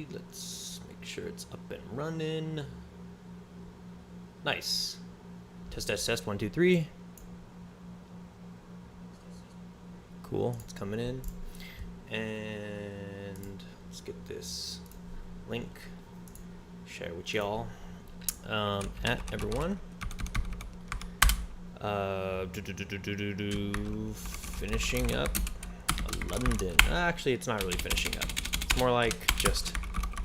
Unity. Let's make sure it's up and running. Nice. Test, test, test. 1, 2, 3. Cool. It's coming in. And let's get this link. Share with y'all. At everyone. Finishing up London. Actually, it's not really finishing up. It's more like just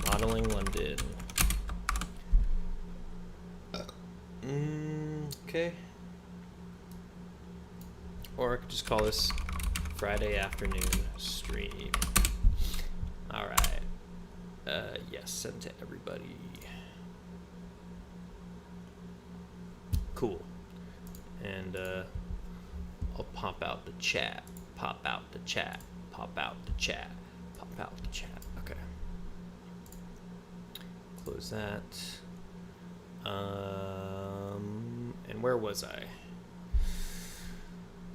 modeling London. Okay. Or I could just call this Friday afternoon stream. Alright. Yes, send to everybody. Cool. And I'll pop out the chat. Pop out the chat. Pop out the chat. Pop out the chat. Okay. Close that. And where was I?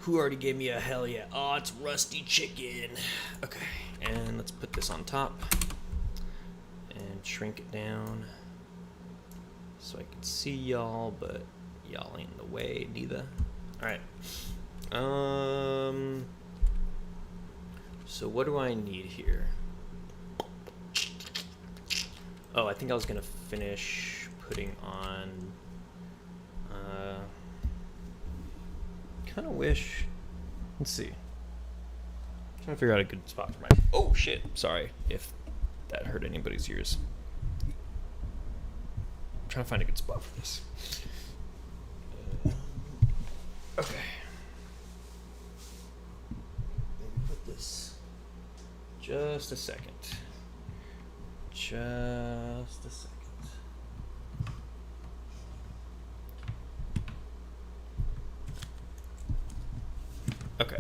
Who already gave me a hell yeah? Oh, it's Rusty Chicken. Okay, and let's put this on top and shrink it down so I can see y'all, but y'all ain't in the way neither. All right. So what do I need here? Oh, I think I was gonna finish putting on. Kind of wish. Let's see. I'm trying to figure out a good spot for my. Oh shit! Sorry if that hurt anybody's ears. I'm trying to find a good spot for this. Okay. Maybe put this. Just a second. Just a second. Okay.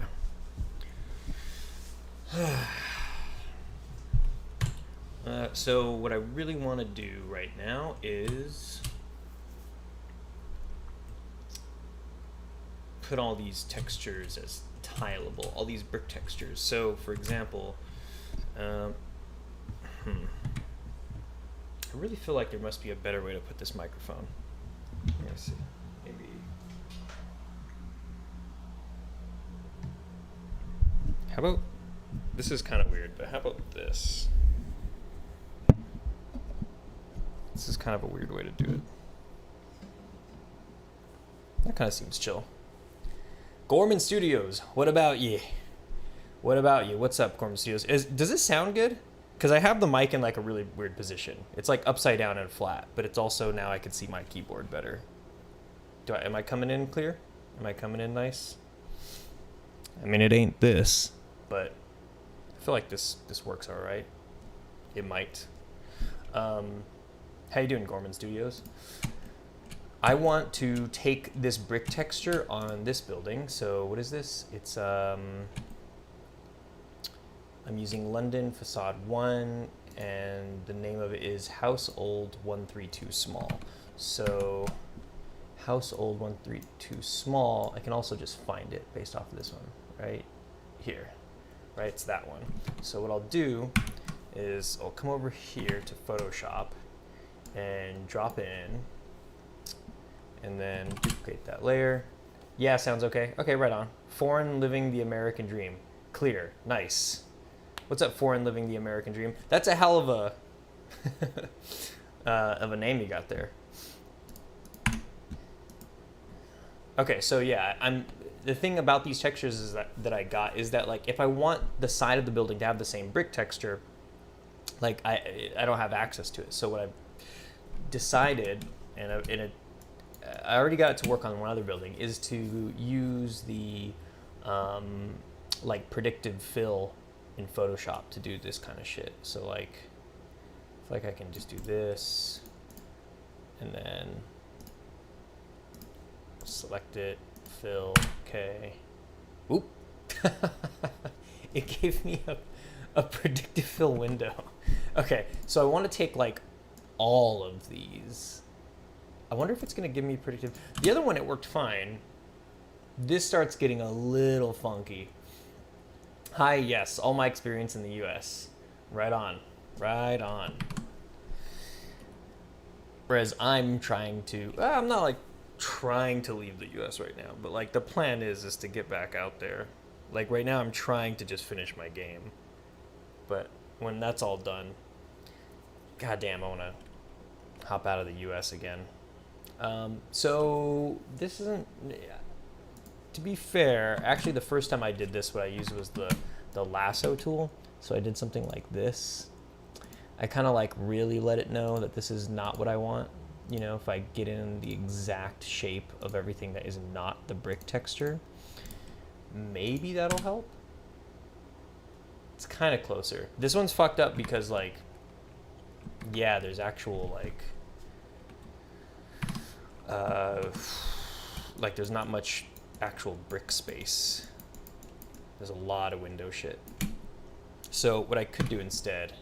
So what I really want to do right now is put all these textures as tileable, all these brick textures. So for example, I really feel like there must be a better way to put this microphone. Let me see. Maybe. How about, this is kind of weird, but how about this? This is kind of a weird way to do it. That kind of seems chill. Gorman Studios, what about you? What about you? What's up, Gorman Studios? Does this sound good? Because I have the mic in like a really weird position. It's like upside down and flat, but it's also now I can see my keyboard better. Am I coming in clear? Am I coming in nice? I mean, it ain't this, but I feel like this works all right. It might. How you doing, Gorman Studios? I want to take this brick texture on this building. So what is this? It's I'm using London Facade 1, and the name of it is House Old 132 Small. So House Old 132 Small, I can also just find it based off of this one right here. Right, it's that one. So what I'll do is I'll come over here to Photoshop and drop it in, and then duplicate that layer. Yeah, sounds okay. Okay, right on. Foreign Living the American Dream. Clear. Nice. What's up, Foreign Living the American Dream? That's a hell of a of a name you got there. Okay, so yeah, the thing about these textures is that I got is that, like, if I want the side of the building to have the same brick texture, like I don't have access to it. So what I've decided, and I already got it to work on one other building, is to use the like predictive fill in Photoshop to do this kind of shit. So like, I feel like I can just do this, and then select it, fill, okay. Oop. It gave me a predictive fill window. Okay, so I want to take like all of these. I wonder if it's going to give me predictive. The other one, it worked fine. This starts getting a little funky. Hi, yes, all my experience in the US. Right on. Right on. Whereas I'm trying to, I'm not like trying to leave the US right now, but like the plan is to get back out there. Like right now I'm trying to just finish my game. But when that's all done, goddamn, I want to hop out of the US again. So this isn't, to be fair, actually the first time I did this, what I used was the lasso tool. So I did something like this. I kind of like really let it know that this is not what I want. You know, if I get in the exact shape of everything that is not the brick texture, maybe that'll help. It's kind of closer. This one's fucked up because like, yeah, there's actual like there's not much actual brick space. There's a lot of window shit. So what I could do instead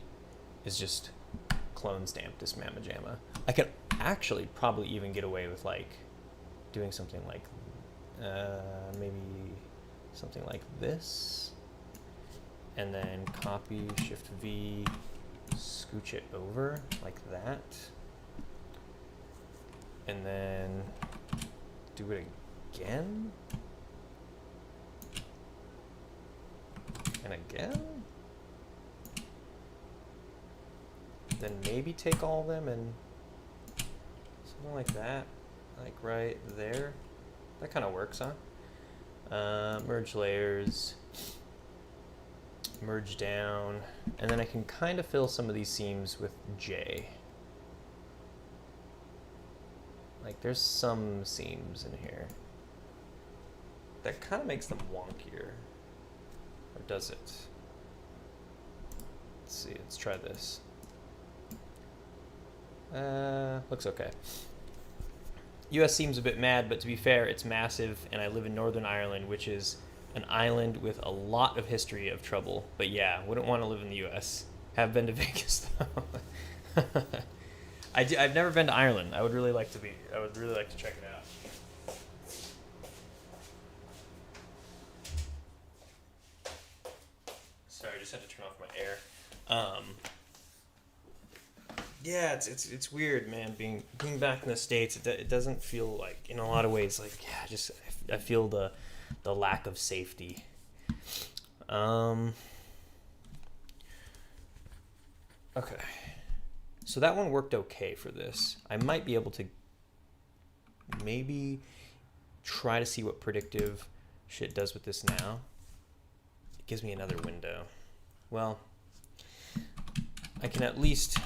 is just clone stamp this mamma jamma. I could actually probably even get away with like doing something like maybe something like this, and then copy Shift V, scooch it over like that, and then do it again and again. Then maybe take all of them and something like that, like right there. That kind of works, huh? Merge layers, merge down, and then I can kind of fill some of these seams with J. Like there's some seams in here. That kind of makes them wonkier. Or does it? Let's see, let's try this. Looks okay. US seems a bit mad, but to be fair, it's massive, and I live in Northern Ireland, which is an island with a lot of history of trouble. But yeah, wouldn't want to live in the US. Have been to Vegas though. I've never been to Ireland. I would really like to check it out. Sorry, I just had to turn off my air. Yeah, it's weird, man. Being back in the States, it doesn't feel like, in a lot of ways, like, yeah, I feel the lack of safety. Okay, so that one worked okay for this. I might be able to maybe try to see what predictive shit does with this now. It gives me another window. Well, I can at least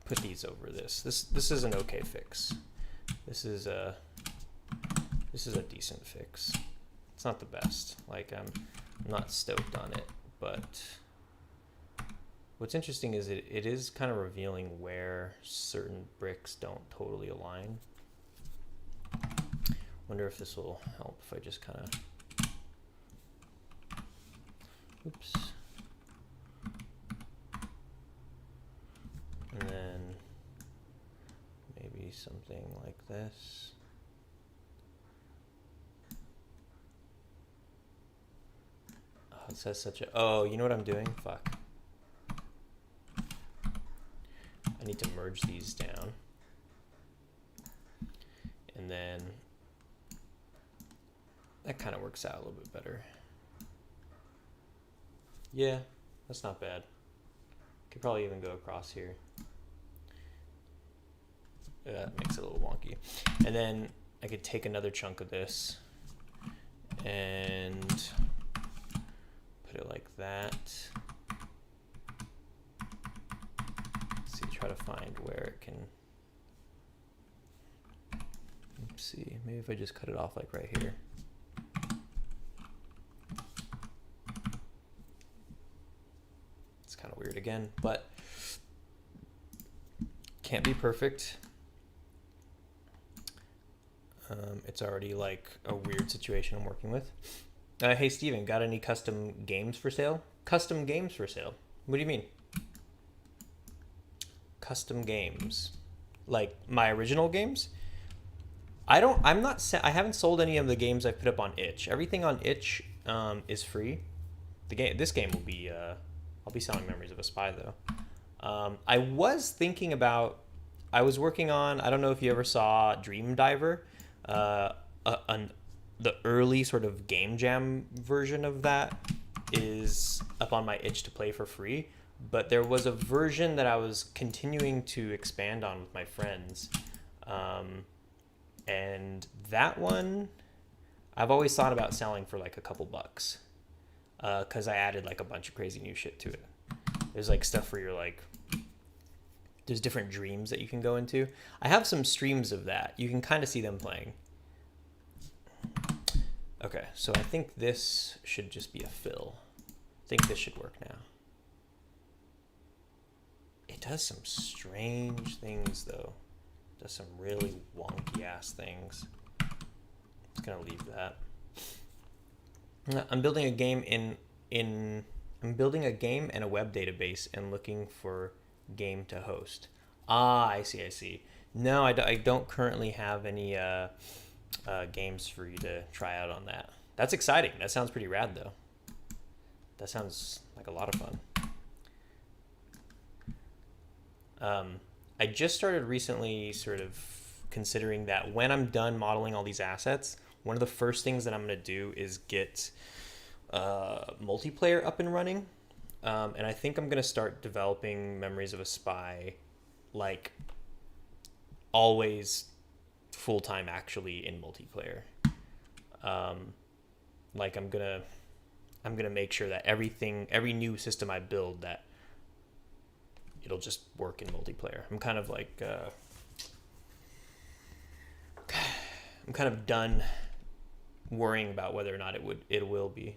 put these over this. This is an okay fix. This is a decent fix. It's not the best. Like I'm not stoked on it, but what's interesting is it is kind of revealing where certain bricks don't totally align. Wonder if this will help if I just kind of, oops. And then maybe something like this. Oh, it says such a, oh, you know what I'm doing? Fuck. I need to merge these down. And then that kind of works out a little bit better. Yeah, that's not bad. Could probably even go across here. That makes it a little wonky. And then I could take another chunk of this and put it like that. Let's see, try to find where it can. Let's see, maybe if I just cut it off like right here. It's kind of weird again, but can't be perfect. It's already like a weird situation I'm working with. Hey Steven, got any custom games for sale? Custom games for sale? What do you mean? Custom games? Like my original games? I haven't sold any of the games I've put up on itch. Everything on itch is free. This game will be I'll be selling Memories of a Spy though. I was thinking about. I was working on. I don't know if you ever saw Dream Diver, the early sort of game jam version of that is up on my itch to play for free. But there was a version that I was continuing to expand on with my friends, and that one I've always thought about selling for like a couple bucks, because I added like a bunch of crazy new shit to it. There's like stuff where you're like, there's different dreams that you can go into. I have some streams of that. You can kind of see them playing. Okay, so I think this should just be a fill. I think this should work now. It does some strange things though. It does some really wonky ass things. Just gonna leave that. I'm building a game I'm building a game and a web database and looking for game to host. Ah, I see. No, I don't currently have any games for you to try out on that. That's exciting. That sounds pretty rad though. That sounds like a lot of fun. I just started recently sort of considering that when I'm done modeling all these assets, one of the first things that I'm going to do is get multiplayer up and running. And I think I'm going to start developing Memories of a Spy, like always full-time actually in multiplayer. Like I'm going to make sure that every new system I build, that it'll just work in multiplayer. I'm kind of like, I'm kind of done worrying about whether or not it will be,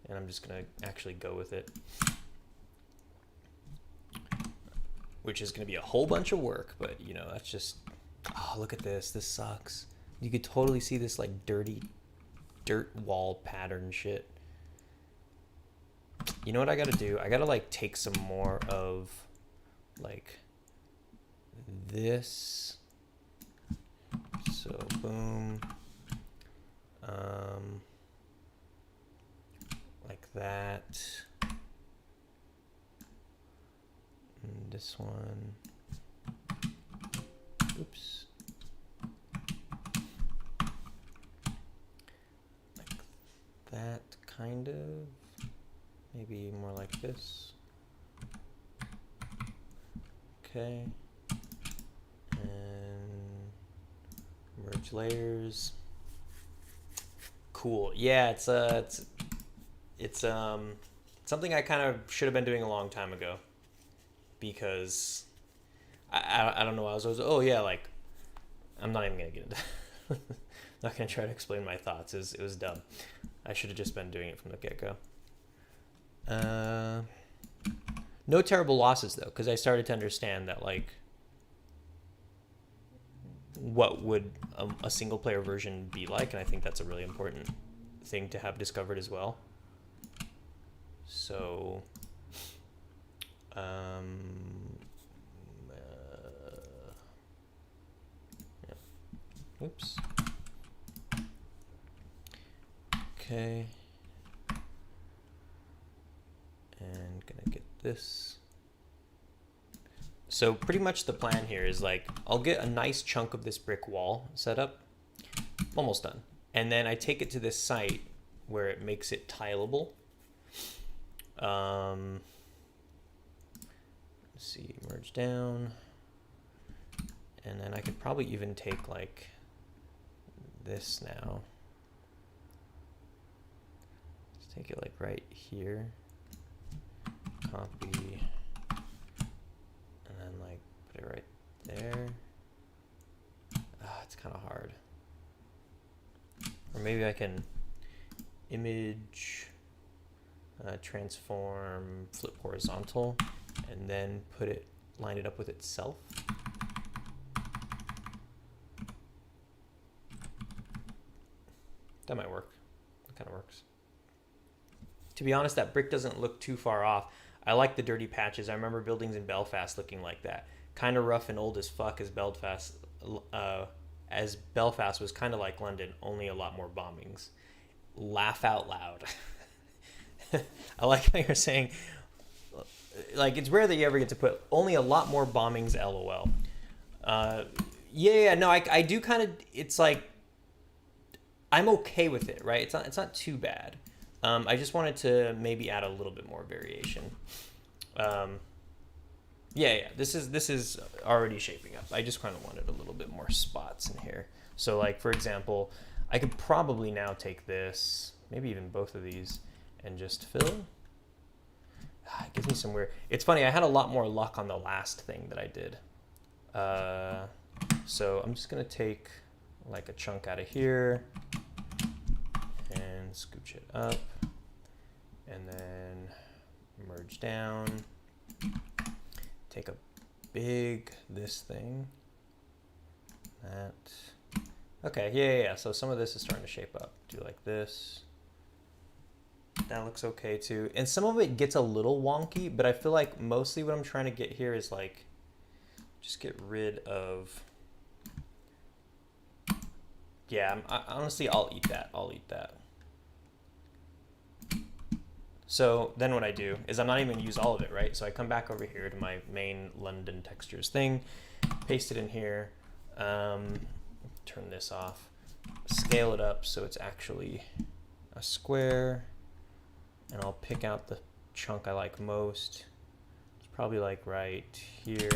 and I'm just gonna actually go with it, which is gonna be a whole bunch of work. But you know, that's just, oh, look at this. This sucks. You could totally see this like dirty dirt wall pattern shit. You know what I gotta do? I gotta like take some more of like this, so boom, like that, and this one, oops, like that, kind of, maybe more like this. Okay, and merge layers. Cool. Yeah, it's something I kind of should have been doing a long time ago, because I don't know. I was always, oh yeah, like I'm not even gonna get into. Not gonna try to explain my thoughts. It was dumb. I should have just been doing it from the get-go. No terrible losses though, because I started to understand that like what would a single player version be like, and I think that's a really important thing to have discovered as well. So yeah. Oops. Okay. And gonna get this. So pretty much the plan here is like, I'll get a nice chunk of this brick wall set up, almost done. And then I take it to this site where it makes it tileable. Let's see, merge down. And then I could probably even take like this now. Let's take it like right here. Copy, and then like put it right there. It's kind of hard. Or maybe I can image, transform, flip horizontal, and then line it up with itself. That might work. That kind of works. To be honest, that brick doesn't look too far off. I like the dirty patches. I remember buildings in Belfast looking like that. Kind of rough and old as fuck as Belfast. Belfast was kind of like London, only a lot more bombings. Laugh out loud. I like how you're saying like, it's rare that you ever get to put only a lot more bombings, LOL. Yeah, no, I do kind of, it's like, I'm okay with it, right? It's not too bad. I just wanted to maybe add a little bit more variation. Yeah, this is already shaping up. I just kind of wanted a little bit more spots in here. So, like, for example, I could probably now take this, maybe even both of these, and just fill. It gives me some weird... It's funny, I had a lot more luck on the last thing that I did. So I'm just going to take, like, a chunk out of here and scooch it up, and then merge down. Take a big this thing. That. Okay, yeah. So some of this is starting to shape up. Do like this. That looks okay too. And some of it gets a little wonky, but I feel like mostly what I'm trying to get here is like, just get rid of, yeah, honestly, I'll eat that. So then what I do is I'm not even gonna use all of it, right? So I come back over here to my main London textures thing, paste it in here, turn this off, scale it up so it's actually a square, and I'll pick out the chunk I like most. It's probably like right here.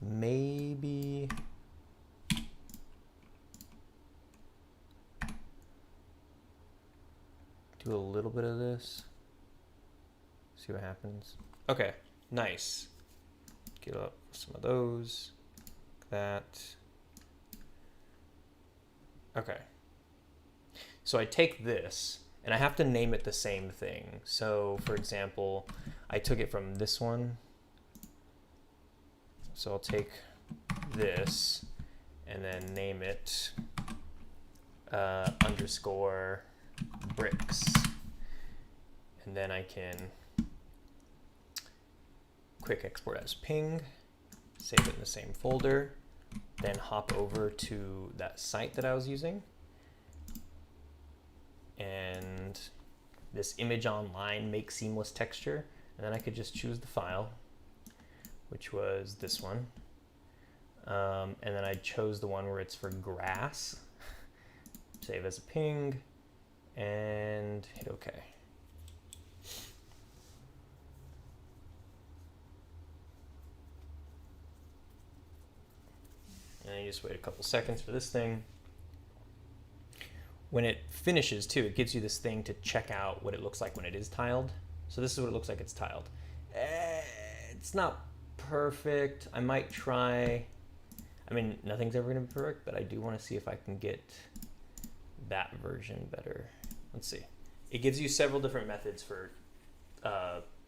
Maybe do a little bit of this. See what happens. Okay, nice. Get up some of those. Like that. Okay. So I take this, and I have to name it the same thing. So, for example, I took it from this one. So I'll take this, and then name it underscore bricks. And then I can quick export as ping, save it in the same folder, then hop over to that site that I was using. And this image online make seamless texture, and then I could just choose the file, which was this one, and then I chose the one where it's for grass, save as a ping, and hit OK. And you just wait a couple seconds for this thing. When it finishes too, it gives you this thing to check out what it looks like when it is tiled. So this is what it looks like it's tiled. It's not perfect. I might try, I mean, nothing's ever gonna be perfect, but I do wanna see if I can get that version better. Let's see. It gives you several different methods for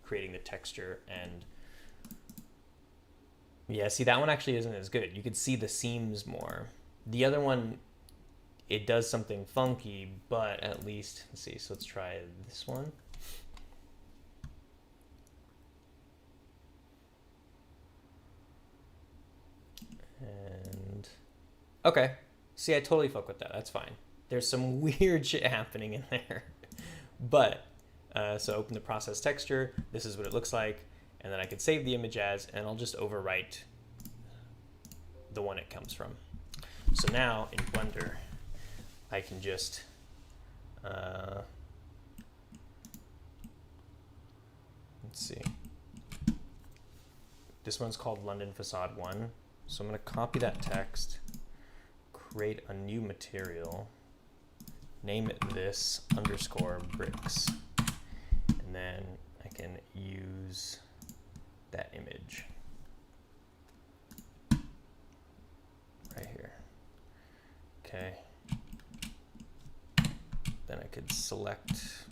creating the texture, and yeah, see, that one actually isn't as good. You could see the seams more. The other one, it does something funky, but at least, let's see, so let's try this one. And, okay. See, I totally fuck with that. That's fine. There's some weird shit happening in there. But, so open the process texture. This is what it looks like. And then I could save the image as, and I'll just overwrite the one it comes from. So now in Blender, I can just let's see. This one's called London Facade 1. So I'm going to copy that text, create a new material, name it this underscore bricks, and then I can use that image right here. Okay. Then I could select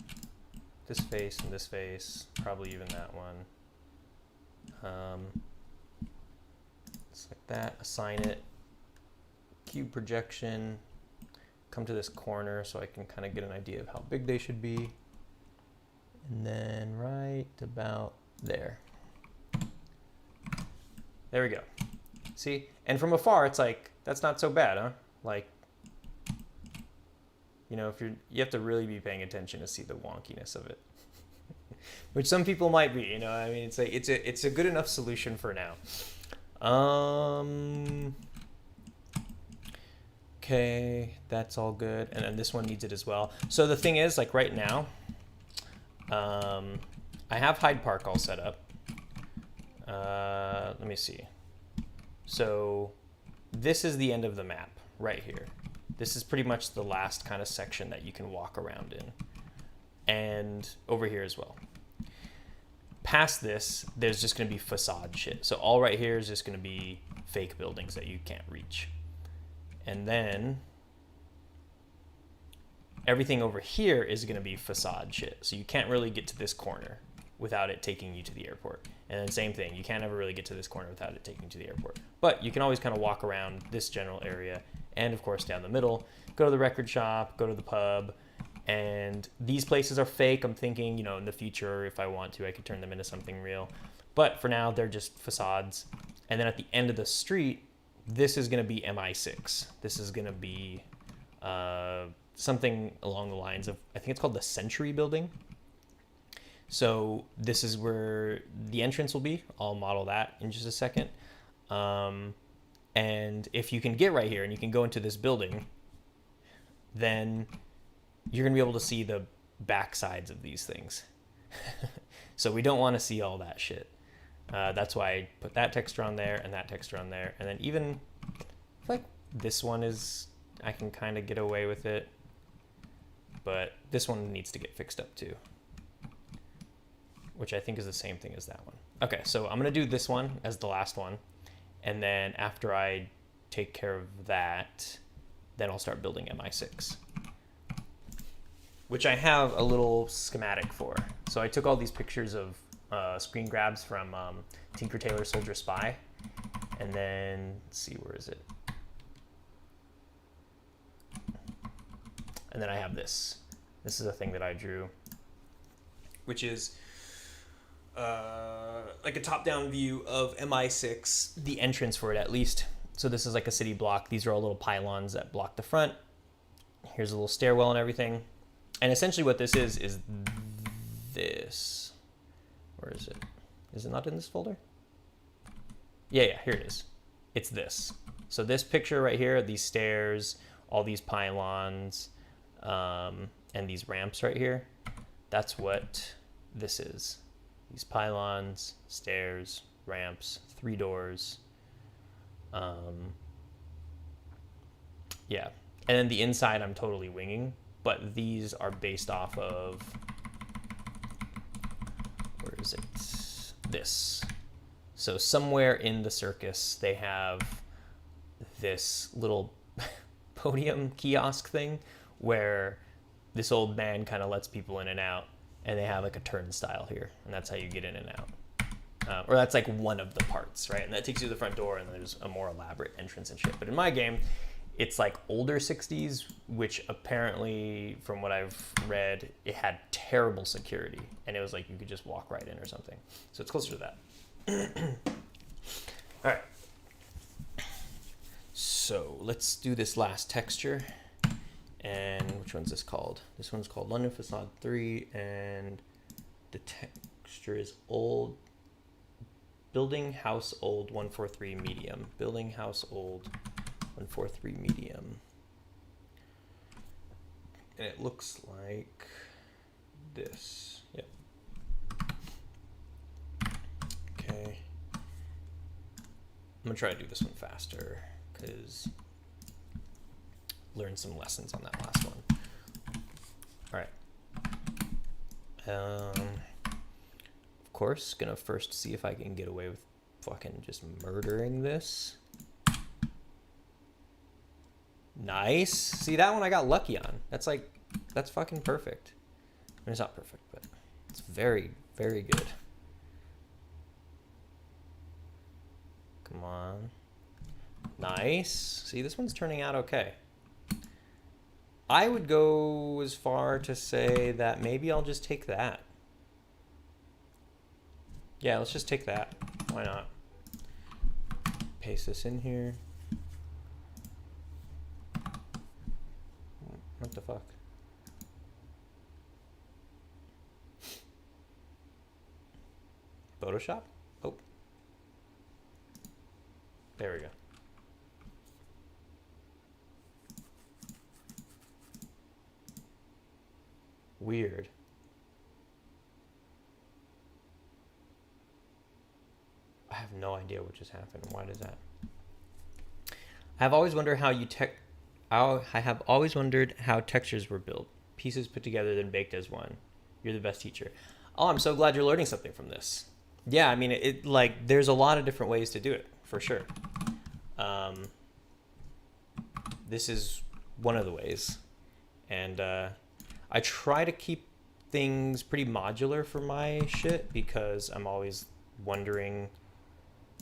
this face and this face, probably even that one. Select that, assign it, cube projection, come to this corner so I can kind of get an idea of how big they should be. And then right about there. There we go. See? And from afar, it's like, that's not so bad, huh? Like, you know, if you have to really be paying attention to see the wonkiness of it. which some people might be. You know, I mean, it's like it's a good enough solution for now. Okay, that's all good, and then this one needs it as well. So the thing is, like right now, I have Hyde Park all set up. Let me see. So this is the end of the map right here. This is pretty much the last kind of section that you can walk around in. And over here as well. Past this, there's just going to be facade shit. So all right here is just going to be fake buildings that you can't reach. And then everything over here is going to be facade shit. So you can't really get to this corner without it taking you to the airport. And then same thing, you can't ever really get to this corner without it taking you to the airport. But you can always kind of walk around this general area and of course down the middle, go to the record shop, go to the pub, and these places are fake. I'm thinking, you know, in the future, if I want to, I could turn them into something real. But for now, they're just facades. And then at the end of the street, this is going to be MI6. This is going to be something along the lines of, I think it's called the Century Building. So this is where the entrance will be. I'll model that in just a second. And if you can get right here and you can go into this building, then you're going to be able to see the back sides of these things. So we don't want to see all that shit. That's why I put that texture on there and that texture on there. And then even like this one is, I can kind of get away with it, but this one needs to get fixed up too, which I think is the same thing as that one. Okay, so I'm going to do this one as the last one. And then after I take care of that, then I'll start building MI6, which I have a little schematic for. So I took all these pictures of screen grabs from Tinker Tailor Soldier Spy. And then, let's see, where is it? And then I have this. This is a thing that I drew, which is like a top-down view of MI6, the entrance for it at least. So this is like a city block. These are all little pylons that block the front. Here's a little stairwell and everything. And essentially what this is this. Where is it? Is it not in this folder? Yeah, here it is. It's this. So this picture right here, these stairs, all these pylons, and these ramps right here, that's what this is. These pylons, stairs, ramps, 3 doors. Yeah. And then the inside I'm totally winging, but these are based off of, where is it? This. So somewhere in the circus, they have this little podium kiosk thing where this old man kind of lets people in and out, and they have like a turnstile here, and that's how you get in and out. Or that's like one of the parts, right? And that takes you to the front door, and there's a more elaborate entrance and shit. But in my game, it's like older 60s, which apparently, from what I've read, it had terrible security. And it was like you could just walk right in or something. So it's closer to that. All right. So let's do this last texture. And which one's this called? This one's called London Facade 3. And the texture is old. Building House Old 143 Medium. Building House Old 143 medium. And it looks like this. Yep. Okay. I'm gonna try to do this one faster because learned some lessons on that last one. All right. Of course, gonna first see if I can get away with fucking just murdering this. Nice. See, that one I got lucky on. That's fucking perfect. I mean, it's not perfect, but it's very, very good. Come on. Nice. See, this one's turning out okay. I would go as far to say that maybe I'll just take that. Yeah, let's just take that. Why not? Paste this in here. What the fuck? Photoshop? Oh. There we go. Weird. I have no idea what just happened. Why does that? I have always wondered how textures were built. Pieces put together then baked as one. You're the best teacher. Oh, I'm so glad you're learning something from this. Yeah, I mean, it like there's a lot of different ways to do it for sure. This is one of the ways, and I try to keep things pretty modular for my shit because I'm always wondering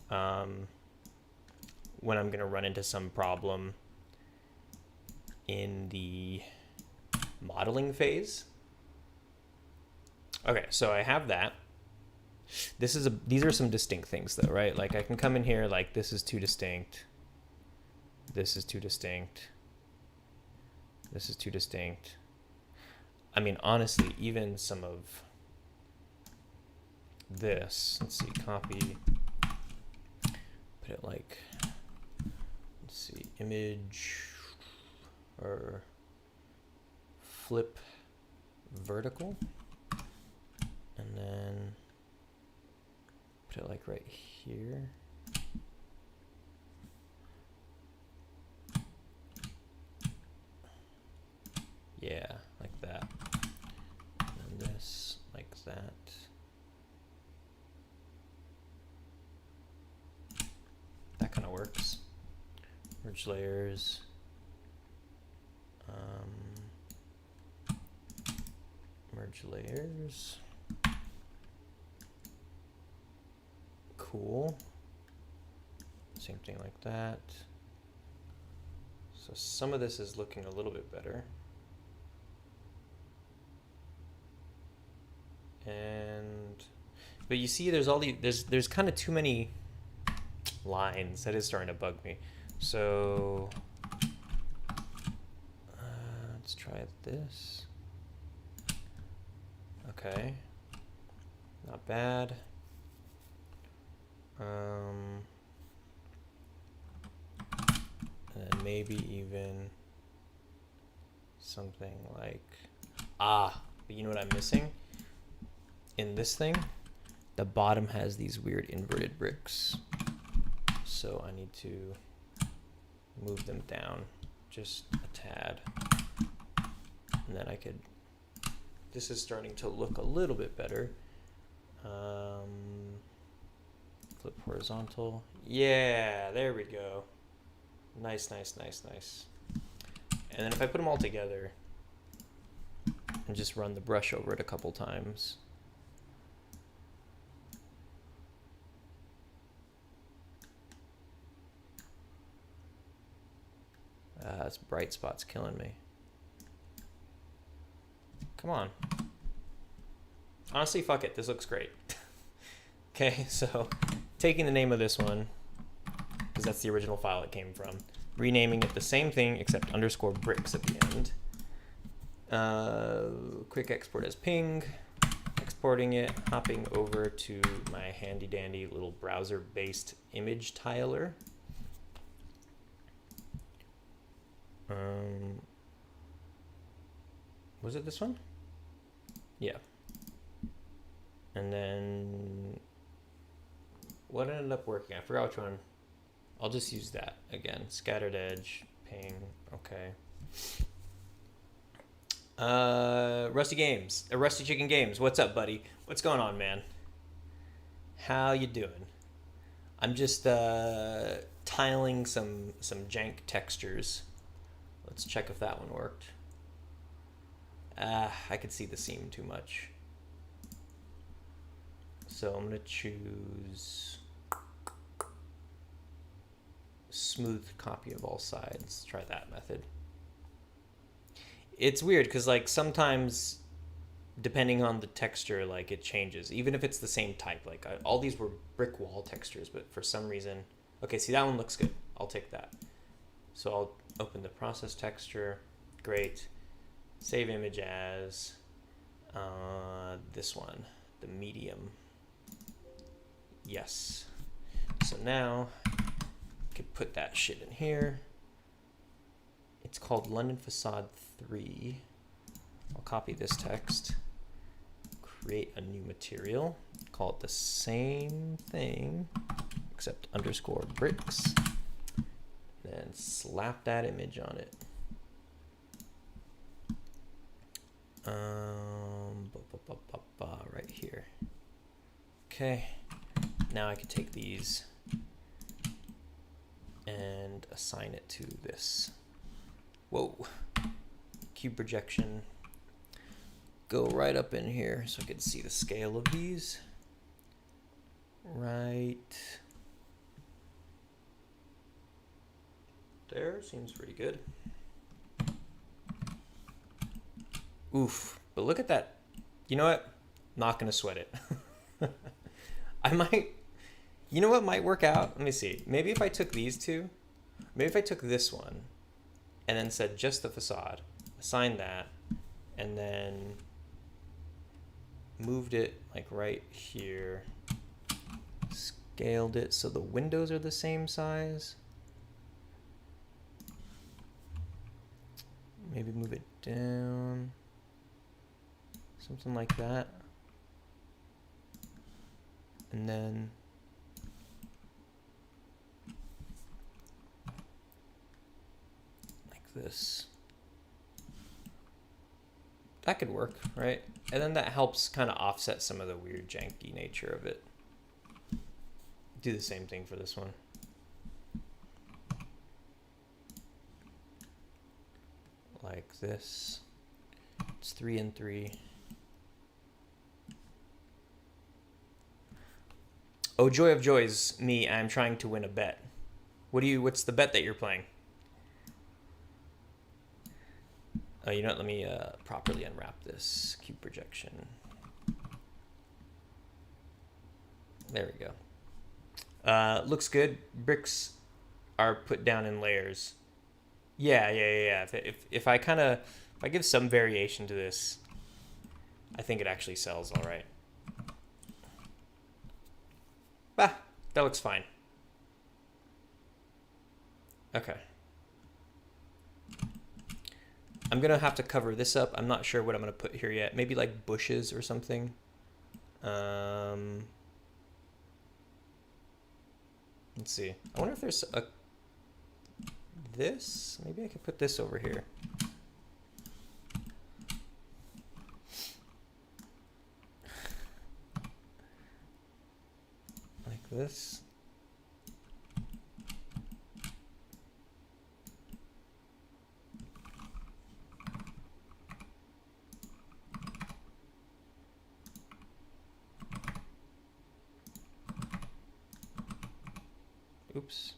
when I'm gonna run into some problem in the modeling phase. Okay, so I have that. These are some distinct things though, right? Like I can come in here like this is too distinct. This is too distinct. This is too distinct. I mean, honestly, even some of this, let's see, copy, put it like, let's see, image or flip vertical, and then put it like right here. Yeah, like that. And this, like that. That kind of works. Merge layers. Merge layers. Cool. Same thing like that. So some of this is looking a little bit better. But you see there's all the there's kind of too many lines. That is starting to bug me. So let's try this. Okay, not bad. And then maybe even something like but you know what I'm missing? In this thing, the bottom has these weird inverted bricks. So I need to move them down just a tad. And then I could, this is starting to look a little bit better. Flip horizontal. Yeah, there we go. Nice, nice, nice, nice. And then if I put them all together and just run the brush over it a couple times, this bright spot's killing me. Come on. Honestly, fuck it. This looks great. Okay, so taking the name of this one, because that's the original file it came from, renaming it the same thing except underscore bricks at the end. Quick export as ping, exporting it, hopping over to my handy dandy little browser-based image tiler. Was it this one? Yeah. And then what ended up working? I forgot which one. I'll just use that again. Scattered edge, ping, okay. Rusty Games, Rusty Chicken Games. What's up, buddy? What's going on, man? How you doing? I'm just tiling some jank textures. Let's check if that one worked. I could see the seam too much. So I'm gonna choose smooth copy of all sides. Try that method. It's weird because like sometimes depending on the texture, like it changes, even if it's the same type. Like all these were brick wall textures, but for some reason, okay, see that one looks good. I'll take that. So I'll open the process texture. Great. Save image as this one, the medium. Yes. So now I could put that shit in here. It's called London Facade 3. I'll copy this text, create a new material, call it the same thing, except underscore bricks, then slap that image on it. Right here. Okay, now I can take these and assign it to this. Whoa, cube projection. Go right up in here so I can see the scale of these. Right there, seems pretty good. Oof, but look at that. You know what? Not gonna sweat it. I might, you know what might work out? Let me see. Maybe if I took these two, maybe if I took this one and then said just the facade, assign that, and then moved it like right here, scaled it so the windows are the same size. Maybe move it down, something like that. And then like this. That could work, right? And then that helps kind of offset some of the weird janky nature of it. Do the same thing for this one. Like this. It's 3 and 3. Oh, joy of joys, me, I'm trying to win a bet. What's the bet that you're playing? Oh, you know what, let me properly unwrap this cube projection. There we go. Looks good. Bricks are put down in layers. Yeah. If I give some variation to this, I think it actually sells all right. Bah, that looks fine. Okay. I'm gonna have to cover this up. I'm not sure what I'm gonna put here yet. Maybe like bushes or something. Let's see. I wonder if there's this. Maybe I could put this over here. Like this. Oops.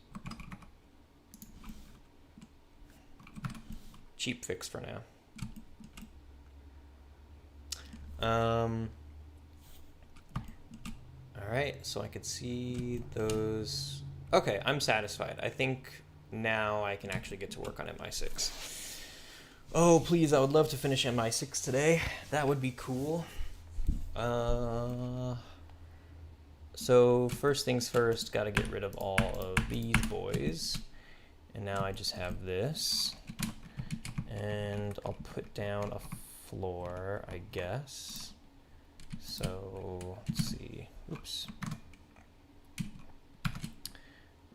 Cheap fix for now. All right, so I could see those. Okay, I'm satisfied. I think now I can actually get to work on MI6. Oh, please, I would love to finish MI6 today. That would be cool. So first things first, got to get rid of all of these boys. And now I just have this. And I'll put down a floor, I guess. So let's see. Oops.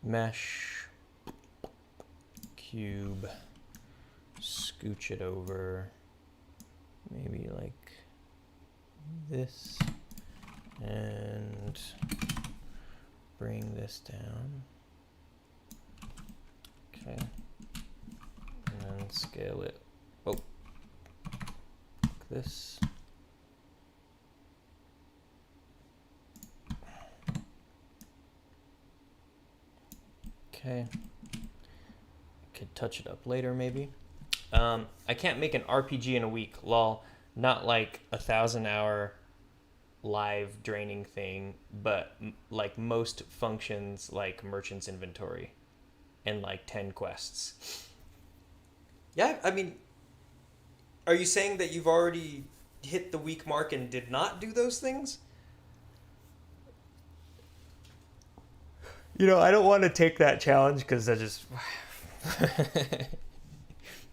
Mesh. Cube. Scooch it over. Maybe like this. And bring this down. Okay. And then scale it. Oh. Like this. Okay. Could touch it up later maybe. I can't make an RPG in a week, lol. Not like 1,000-hour live draining thing, but like most functions like merchant's inventory and like 10 quests. Yeah, I mean, are you saying that you've already hit the week mark and did not do those things? You know, I don't want to take that challenge because I just...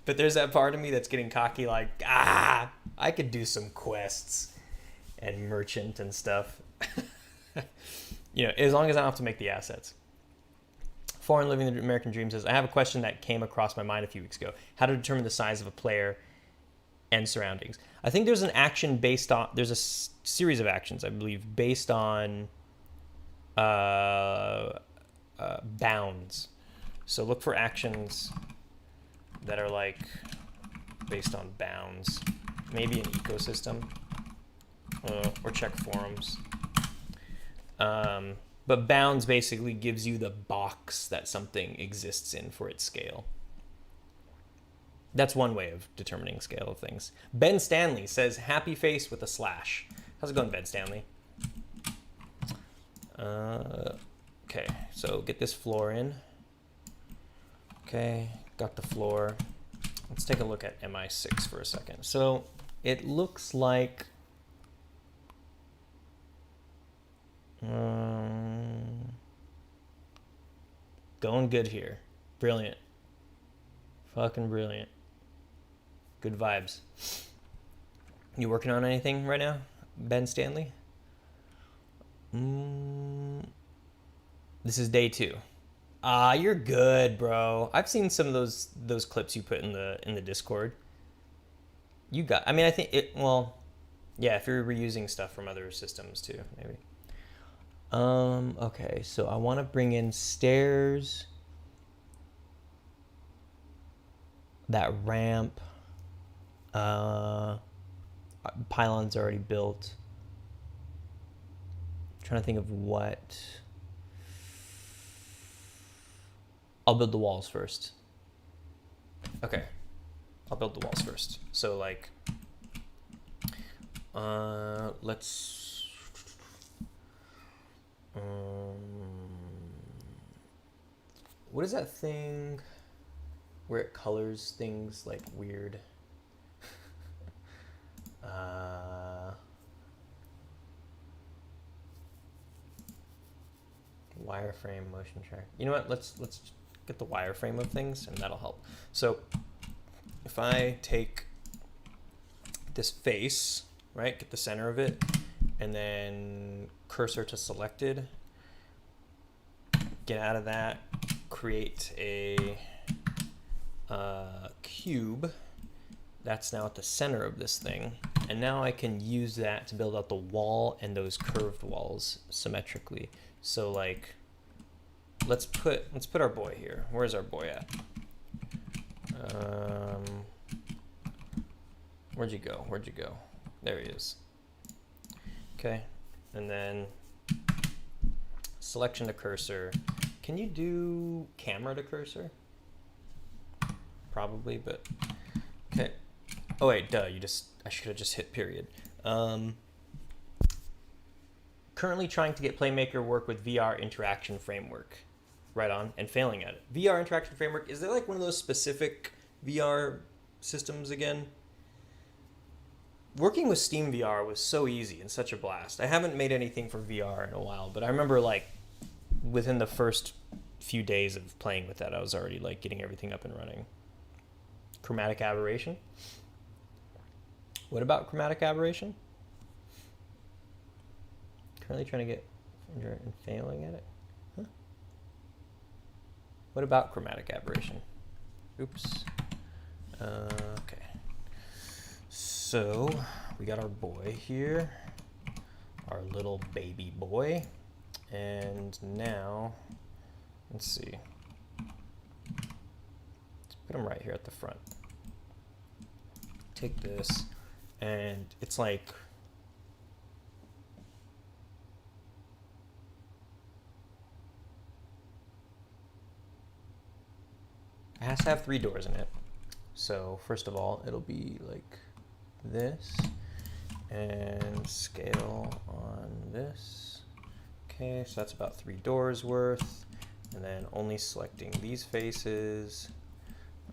But there's that part of me that's getting cocky like, I could do some quests and merchant and stuff. You know, as long as I don't have to make the assets. Foreign Living the American Dream says, I have a question that came across my mind a few weeks ago. How to determine the size of a player and surroundings. I think there's an action based on, there's a series of actions, I believe, based on bounds. So look for actions that are like based on bounds. Maybe an ecosystem, or check forums. But bounds basically gives you the box that something exists in for its scale. That's one way of determining scale of things. Ben Stanley says, happy face with a slash. How's it going, Ben Stanley? Okay, so get this floor in. Okay, got the floor. Let's take a look at MI6 for a second. So it looks like going good here. Brilliant. Fucking brilliant. Good vibes. You working on anything right now, Ben Stanley? This is day 2. You're good, bro. I've seen some of those clips you put in the Discord. You got, I mean, I think it, well, yeah, if you're reusing stuff from other systems too, maybe. Okay, so I want to bring in stairs, that ramp, pylon's already built. I'm trying to think of what. I'll build the walls first. Okay, I'll build the walls first. So like, let's, what is that thing where it colors things like weird? Wireframe motion track. You know what? Let's get the wireframe of things, and that'll help. So if I take this face, right, get the center of it, and then cursor to selected, get out of that, create a cube. That's now at the center of this thing, and now I can use that to build out the wall and those curved walls symmetrically. So like, let's put our boy here. Where's our boy at? Where'd you go? Where'd you go? There he is. Okay, and then selection to cursor. Can you do camera to cursor? Probably, but okay. Oh wait, duh, I should have just hit period. Currently trying to get Playmaker work with VR interaction framework. Right on, and failing at it. VR interaction framework, is there like one of those specific VR systems again? Working with Steam VR was so easy and such a blast. I haven't made anything for VR in a while, but I remember like within the first few days of playing with that, I was already like getting everything up and running. Chromatic aberration? What about chromatic aberration? Currently trying to get and failing at it. Huh? What about chromatic aberration? Oops. Okay. So we got our boy here, our little baby boy, and now let's see. Let's put him right here at the front. Take this, and it's like, it has to have 3 doors in it. So first of all, it'll be like this, and scale on this. Okay, so that's about 3 doors worth. And then only selecting these faces.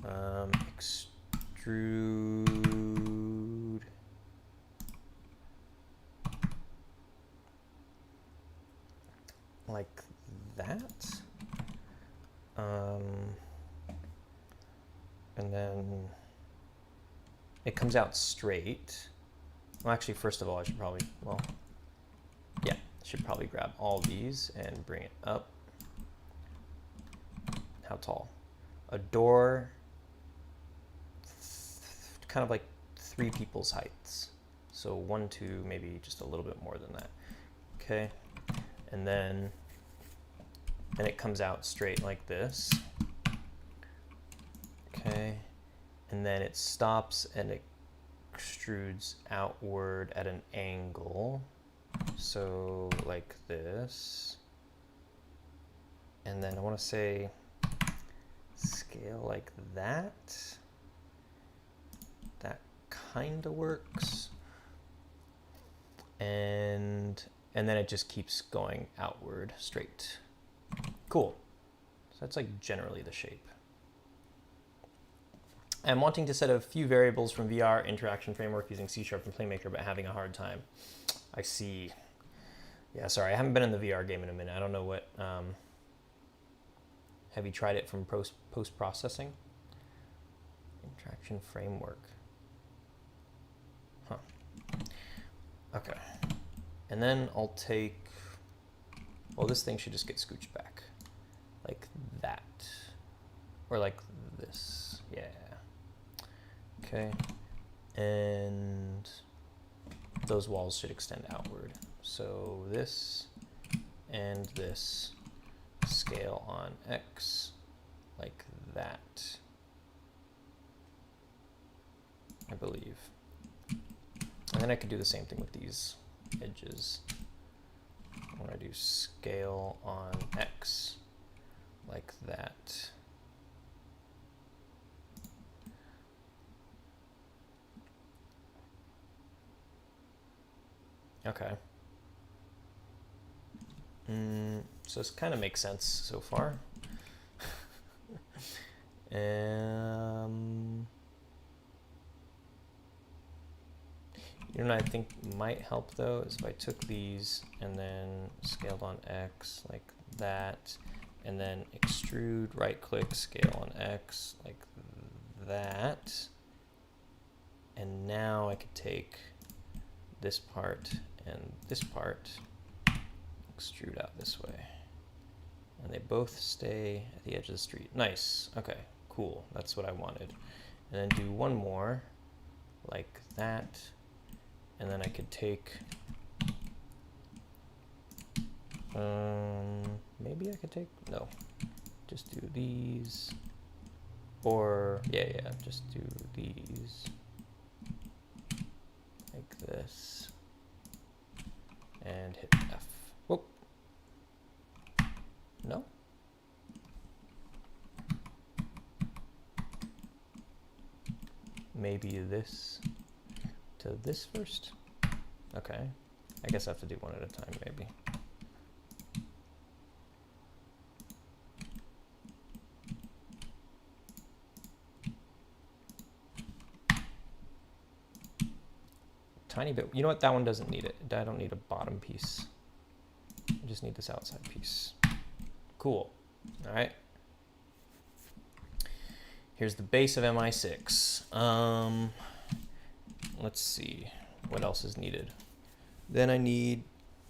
Extrude. Like that. it comes out straight. Well, actually, first of all, I should probably, well, yeah, should probably grab all these and bring it up. How tall? A door, kind of like 3 people's heights. So 1, 2, maybe just a little bit more than that. Okay, and then it comes out straight like this. Okay, and then it stops and it extrudes outward at an angle. So like this. And then I want to say scale like that. That kind of works. And then it just keeps going outward straight. Cool. So that's like generally the shape. I'm wanting to set a few variables from VR interaction framework using C# and Playmaker, but having a hard time. I see. Yeah, sorry, I haven't been in the VR game in a minute. I don't know what. Have you tried it from post-processing? Interaction framework. Huh. Okay. And then I'll take, well, this thing should just get scooched back. Like that. Or like this. Yeah. Okay. And those walls should extend outward. So this and this scale on X like that, I believe. And then I could do the same thing with these edges. I'm going to do scale on X like that. Okay. So this kind of makes sense so far. You know what I think might help though is if I took these and then scaled on X like that, and then extrude, right click, scale on X like that. And now I could take this part and this part, extrude out this way. And they both stay at the edge of the street. Nice. Okay, cool. That's what I wanted. And then do one more like that. And then I could take, maybe I could take, no, just do these, or, yeah, just do these, like this, and hit F. Whoop. No? Maybe this to this first? Okay. I guess I have to do one at a time, maybe. Tiny bit. You know what? That one doesn't need it. I don't need a bottom piece. I just need this outside piece. Cool. All right. Here's the base of MI6. Let's see what else is needed. Then I need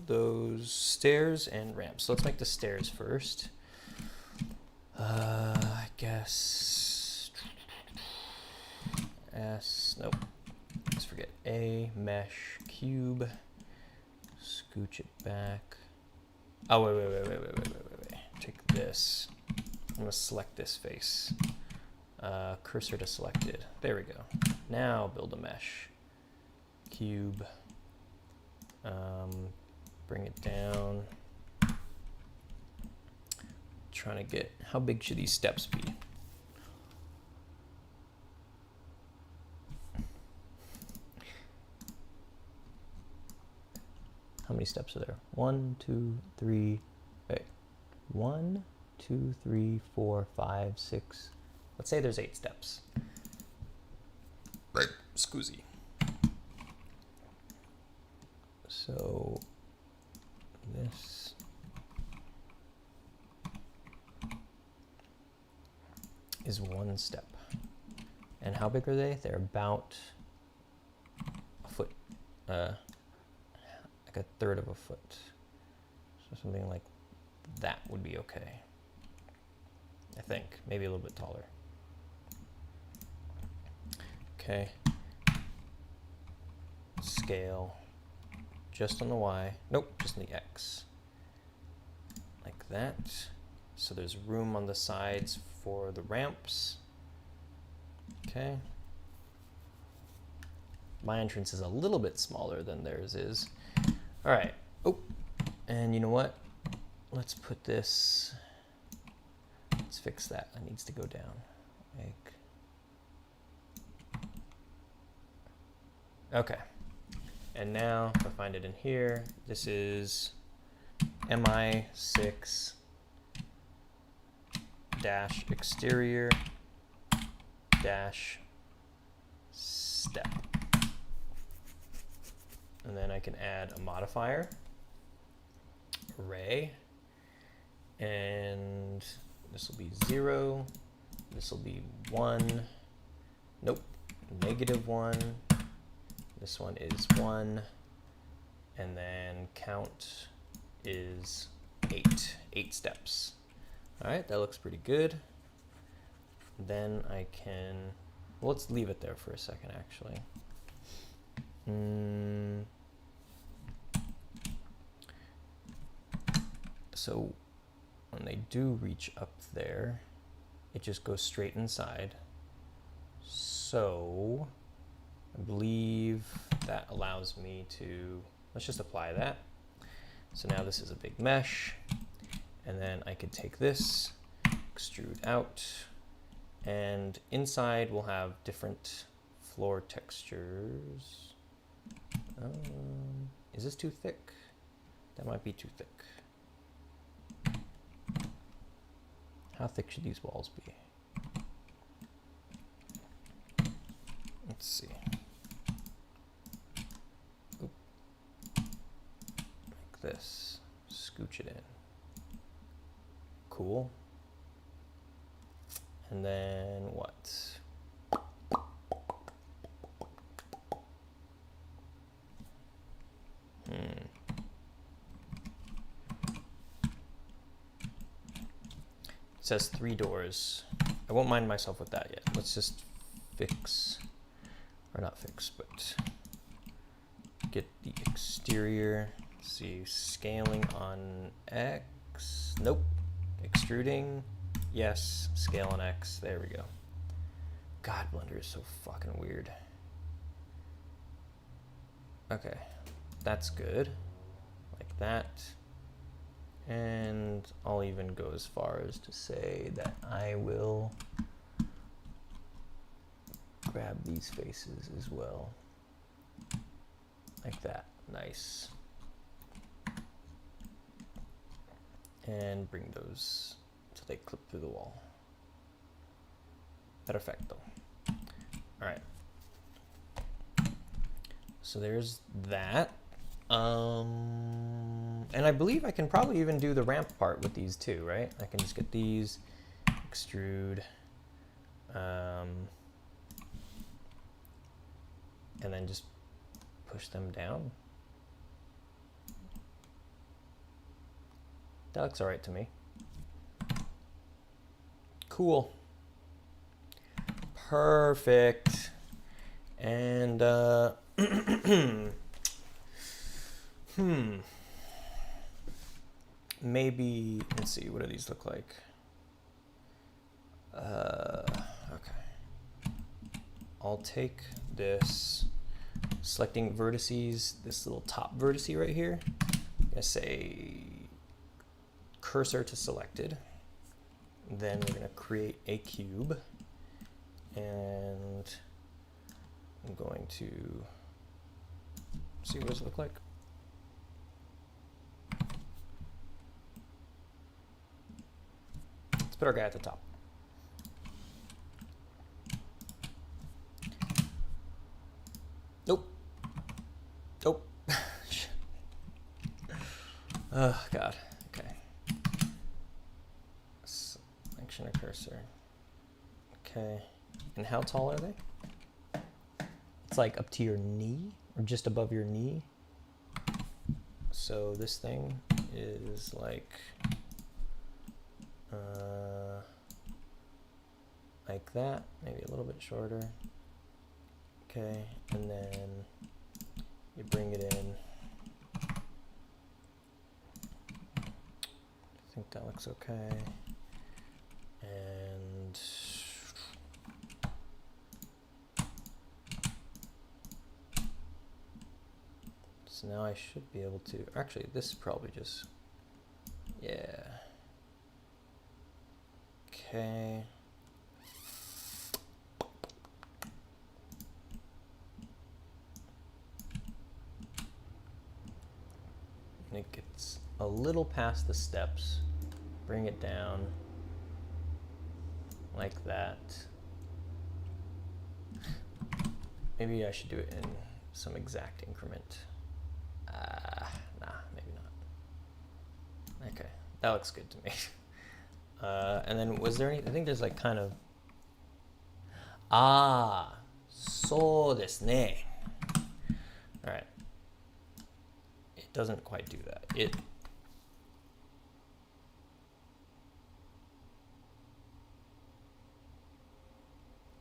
those stairs and ramps. So let's make the stairs first. I guess S, nope. Let's forget A, mesh, cube, scooch it back. Oh, wait. Take this. I'm gonna select this face. Cursor to selected. There we go. Now build a mesh. Cube. Bring it down. Trying to get, how big should these steps be? How many steps are there? 1, 2, 3, wait. 1, 2, 3, 4, 5, 6. Let's say there's 8 steps. Right. Scoozy. So this is 1 step. And how big are they? They're about like a third of a foot. So something like that would be okay. I think, maybe a little bit taller. Okay. Scale, just on the Y. Nope, just on the X. Like that. So there's room on the sides for the ramps. Okay. My entrance is a little bit smaller than theirs is. All right. Oh, and you know what? Let's put this, let's fix that. That needs to go down. Like, okay. And now if I find it in here, this is MI6 dash exterior dash step. And then I can add a modifier, array, and this will be 0, this will be 1, nope, -1, this one is 1, and then count is 8 steps. All right, that looks pretty good. Then I can, well, let's leave it there for a second actually. So when they do reach up there, it just goes straight inside. So I believe that allows me to, let's just apply that. So now this is a big mesh, and then I could take this, extrude out, and inside we'll have different floor textures. Is this too thick? That might be too thick. How thick should these walls be? Let's see. Oop. Like this. Scooch it in. Cool. And then what? It says 3 doors. I won't mind myself with that yet. Let's just fix, or not fix, but get the exterior. Let's see, scaling on X. Nope. Extruding. Yes. Scale on X. There we go. God, Blender is so fucking weird. Okay. That's good. Like that. And I'll even go as far as to say that I will grab these faces as well. Like that. Nice. And bring those so they clip through the wall. Perfecto. All right. So there's that. And I believe I can probably even do the ramp part with these too, right? I can just get these, extrude, and then just push them down. That looks all right to me. Cool. Perfect. And maybe, let's see, what do these look like? Okay. I'll take this, selecting vertices, this little top vertice right here. I'm gonna say cursor to selected. Then we're gonna create a cube, and I'm going to see what does it look like. Let's put our guy at the top. Nope. Nope. Oh, God. Okay. Selection of cursor. Okay. And how tall are they? It's like up to your knee? or just above your knee. So this thing is like that, maybe a little bit shorter. Okay, and then you bring it in. I think that looks okay. And so now I should be able to, actually this is probably just, yeah. Okay. And it gets a little past the steps. Bring it down like that. Maybe I should do it in some exact increment. Nah, maybe not. Okay, that looks good to me. And then was there any, I think there's like kind of, so desu ne. All right. It doesn't quite do that.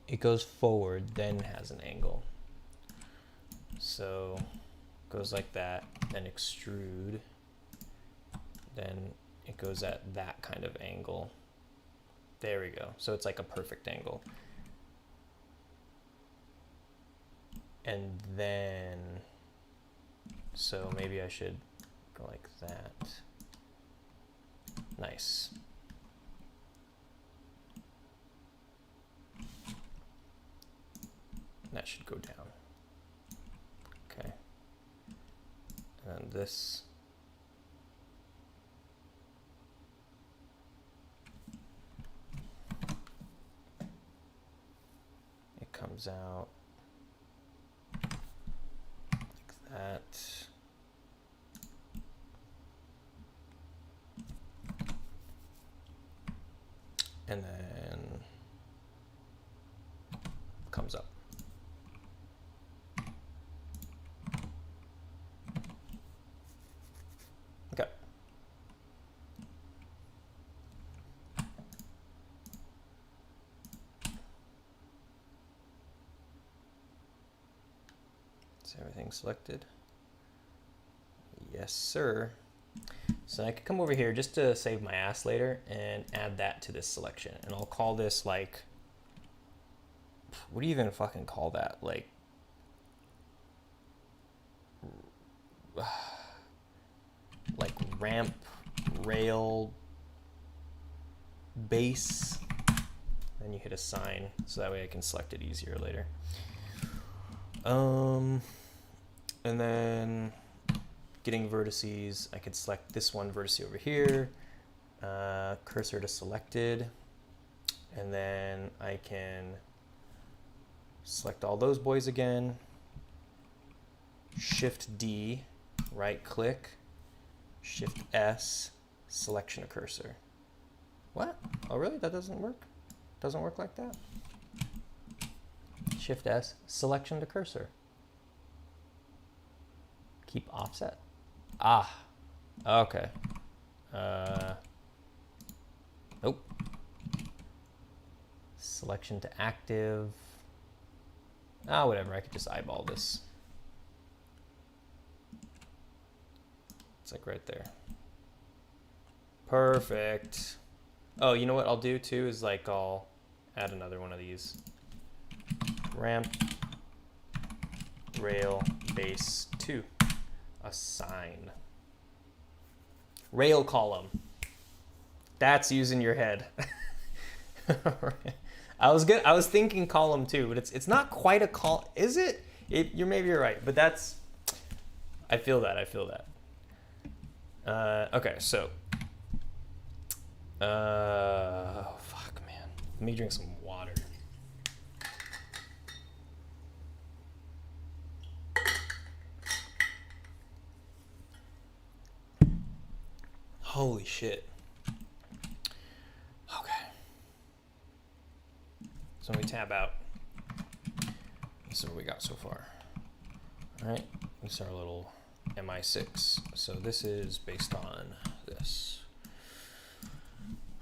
It goes forward, then has an angle. So goes like that, then extrude, then it goes at that kind of angle. There we go. So it's like a perfect angle. And then, so maybe I should go like that. Nice. That should go down. Okay. And then this. It comes out like that. And then comes up. Okay. Is everything selected? Yes, sir. So I could come over here just to save my ass later and add that to this selection. And I'll call this like, what do you even fucking call that? Like, ramp, rail, base. Then you hit assign, so that way I can select it easier later. And then getting vertices, I could select this one vertex over here, cursor to selected, and then I can select all those boys again, Shift D, right click, Shift S, selection of cursor. What? Oh really? That doesn't work? Doesn't work like that? Shift S, selection to cursor. Keep offset. Ah, okay. Nope. Selection to active. Whatever, I could just eyeball this. It's like right there. Perfect. Oh, you know what I'll do too is like I'll add another one of these. Ramp, rail, base 2. Assign. Rail column. That's using your head. I was thinking column 2, but it's not quite a column. Is it? Maybe you're right, but that's, I feel that. Okay, so oh, fuck, man. Let me drink some water. Holy shit. Okay. So when we tab out, this is what we got so far. All right, this is our little MI6. So this is based on this.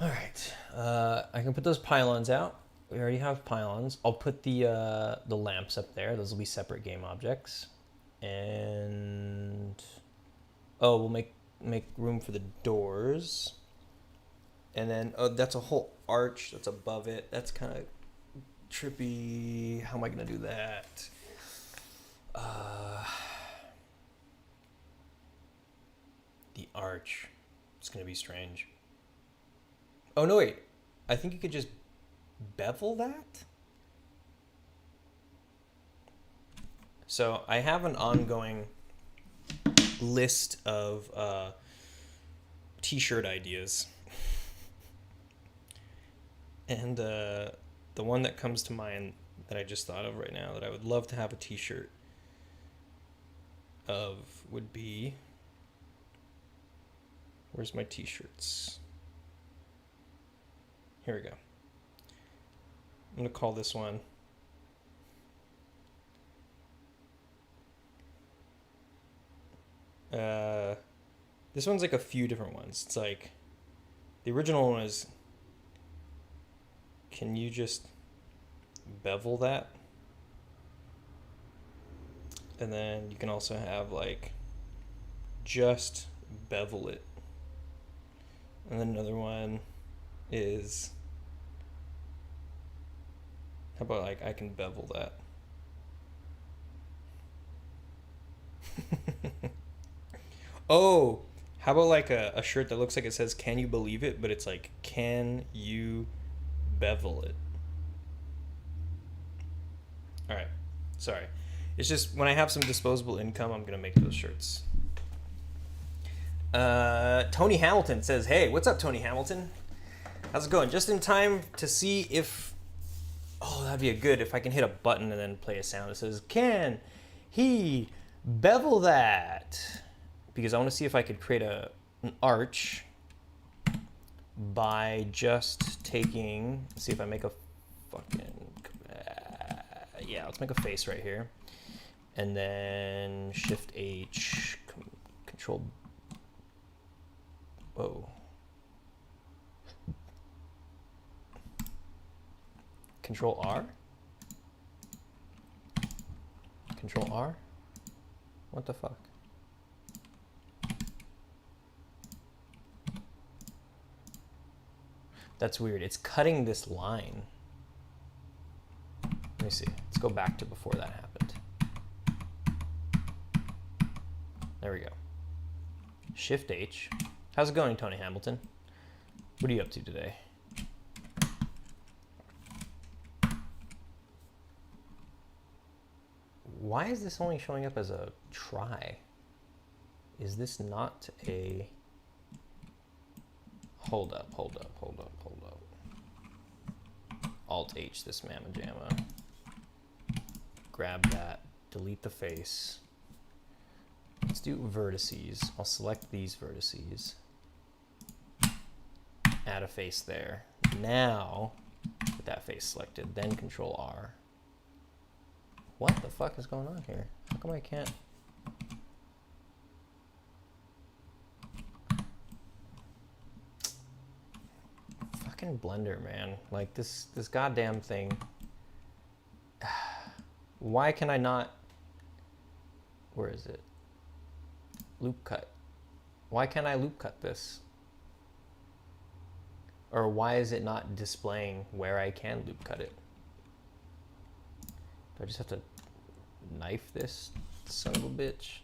All right, I can put those pylons out. We already have pylons. I'll put the lamps up there. Those will be separate game objects. And oh, we'll make room for the doors. And then that's a whole arch that's above it. That's kind of trippy. How am I gonna do that? The arch. It's gonna be strange. Oh no, wait. I think you could just bevel that. So I have an ongoing list of t-shirt ideas. And the one that comes to mind that I just thought of right now that I would love to have a t-shirt of would be, where's my t-shirts? Here we go. I'm going to call this one this one's like a few different ones. It's like the original one is, can you just bevel that? And then you can also have like just bevel it. And then another one is, how about like I can bevel that? Oh, how about like a shirt that looks like it says "Can you believe it?" but it's like "Can you bevel it?" All right, sorry. It's just when I have some disposable income, I'm gonna make those shirts. Tony Hamilton says, "Hey, what's up, Tony Hamilton? How's it going? Just in time to see if, oh, that'd be a good if I can hit a button and then play a sound that says, can he bevel that?" Because I want to see if I could create an arch by just taking, see if I make a fucking, yeah, let's make a face right here. And then Shift H, Control, whoa. Control R? Control R? What the fuck? That's weird. It's cutting this line. Let me see. Let's go back to before that happened. There we go. Shift H. How's it going, Tony Hamilton? What are you up to today? Why is this only showing up as a try? Is this not a... Hold up. Alt H this mamma jamma. Grab that, delete the face. Let's do vertices. I'll select these vertices. Add a face there. Now, with that face selected, then Control R. What the fuck is going on here? How come I can't? Fucking Blender, man. Like this goddamn thing. Why can I not? Where is it? Loop cut. Why can't I loop cut this? Or why is it not displaying where I can loop cut it? Do I just have to knife this son of a bitch?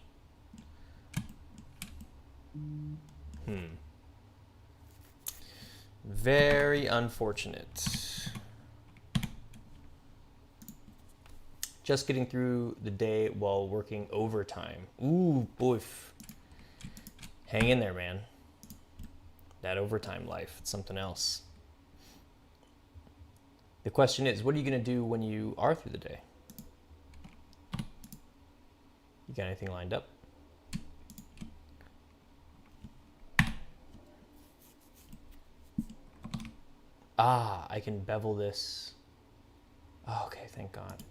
Very unfortunate. Just getting through the day while working overtime. Ooh, boof. Hang in there, man. That overtime life, it's something else. The question is, what are you gonna do when you are through the day? You got anything lined up? Ah, I can bevel this. Oh, okay, thank God.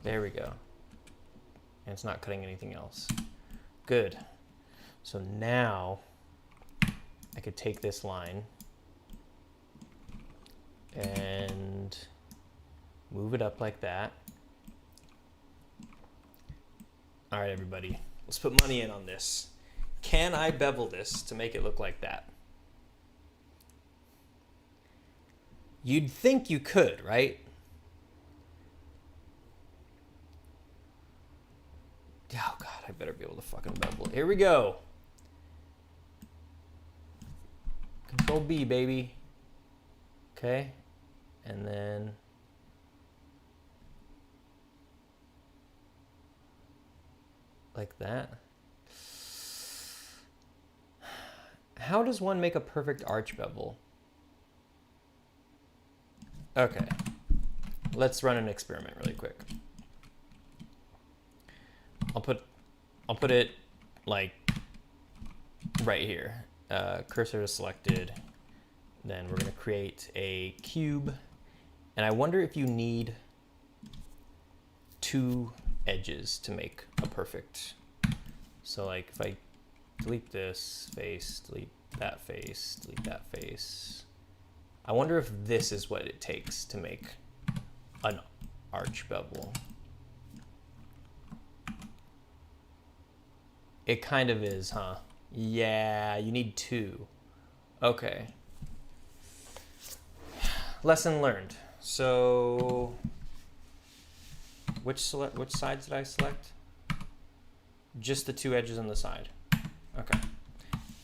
There we go. and it's not cutting anything else. Good. So now I could take this line and move it up like that. All right, everybody, let's put money in on this. Can I bevel this to make it look like that? You'd think you could, right? Oh God, I better be able to fucking bevel it. Here we go. Control B, baby. Okay, and then like that. How does one make a perfect arch bevel? Okay, let's run an experiment really quick. I'll put it like right here. Cursor is selected. Then we're gonna create a cube. And I wonder if you need 2 edges to make a perfect. So like if I delete this face, delete that face, delete that face. I wonder if this is what it takes to make an arch bevel. It kind of is, huh? Yeah, you need 2. Okay. Lesson learned. So, which sides did I select? Just the 2 edges on the side. Okay.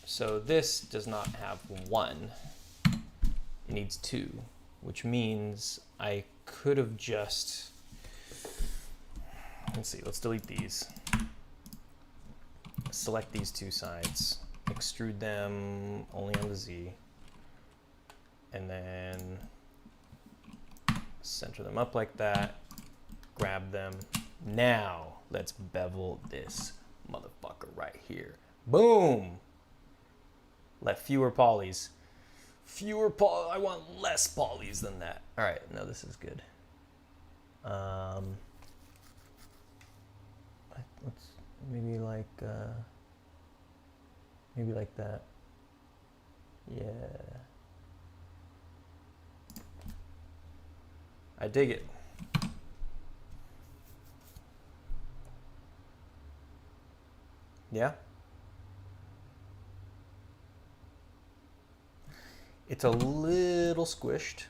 So this does not have 1. It needs 2, which means I could have just, let's see, let's delete these. Select these 2 sides, extrude them only on the Z, and then center them up like that, grab them. Now let's bevel this motherfucker right here. Boom! Let fewer polys. I want less polys than that. All right, no, this is good. Let's maybe like that. Yeah. I dig it. Yeah. It's a little squished.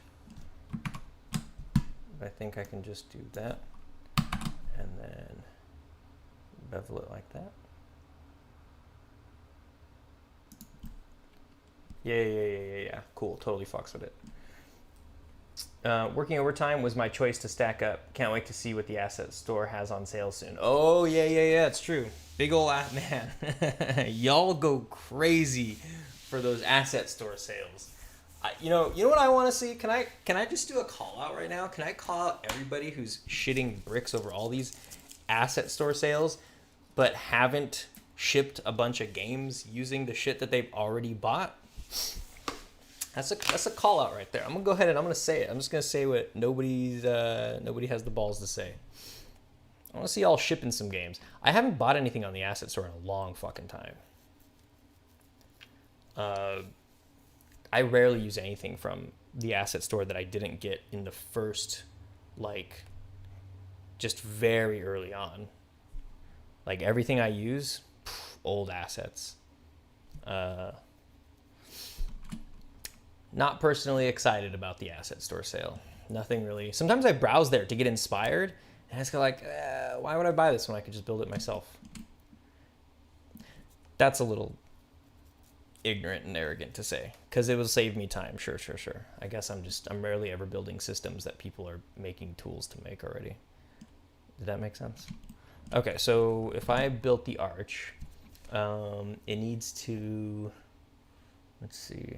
I think I can just do that and then bevel it like that. Yeah. Cool, totally fucks with it. Working overtime was my choice to stack up. Can't wait to see what the asset store has on sale soon. Oh, yeah, it's true. Big ol' man. Y'all go crazy for those asset store sales. You know what I want to see? Can I just do a call out right now? Can I call out everybody who's shitting bricks over all these asset store sales, but haven't shipped a bunch of games using the shit that they've already bought? That's a call out right there. I'm gonna go ahead and I'm gonna say it. I'm just gonna say what nobody has the balls to say. I want to see y'all shipping some games. I haven't bought anything on the asset store in a long fucking time. I rarely use anything from the asset store that I didn't get in the first, like, just very early on. Like, everything I use, old assets. Not personally excited about the asset store sale. Nothing really. Sometimes I browse there to get inspired, and I just go like, why would I buy this when I could just build it myself? That's a little ignorant and arrogant to say, because it will save me time. Sure. I guess I'm rarely ever building systems that people are making tools to make already. Did that make sense? Okay, so if I built the arch, it needs to, let's see.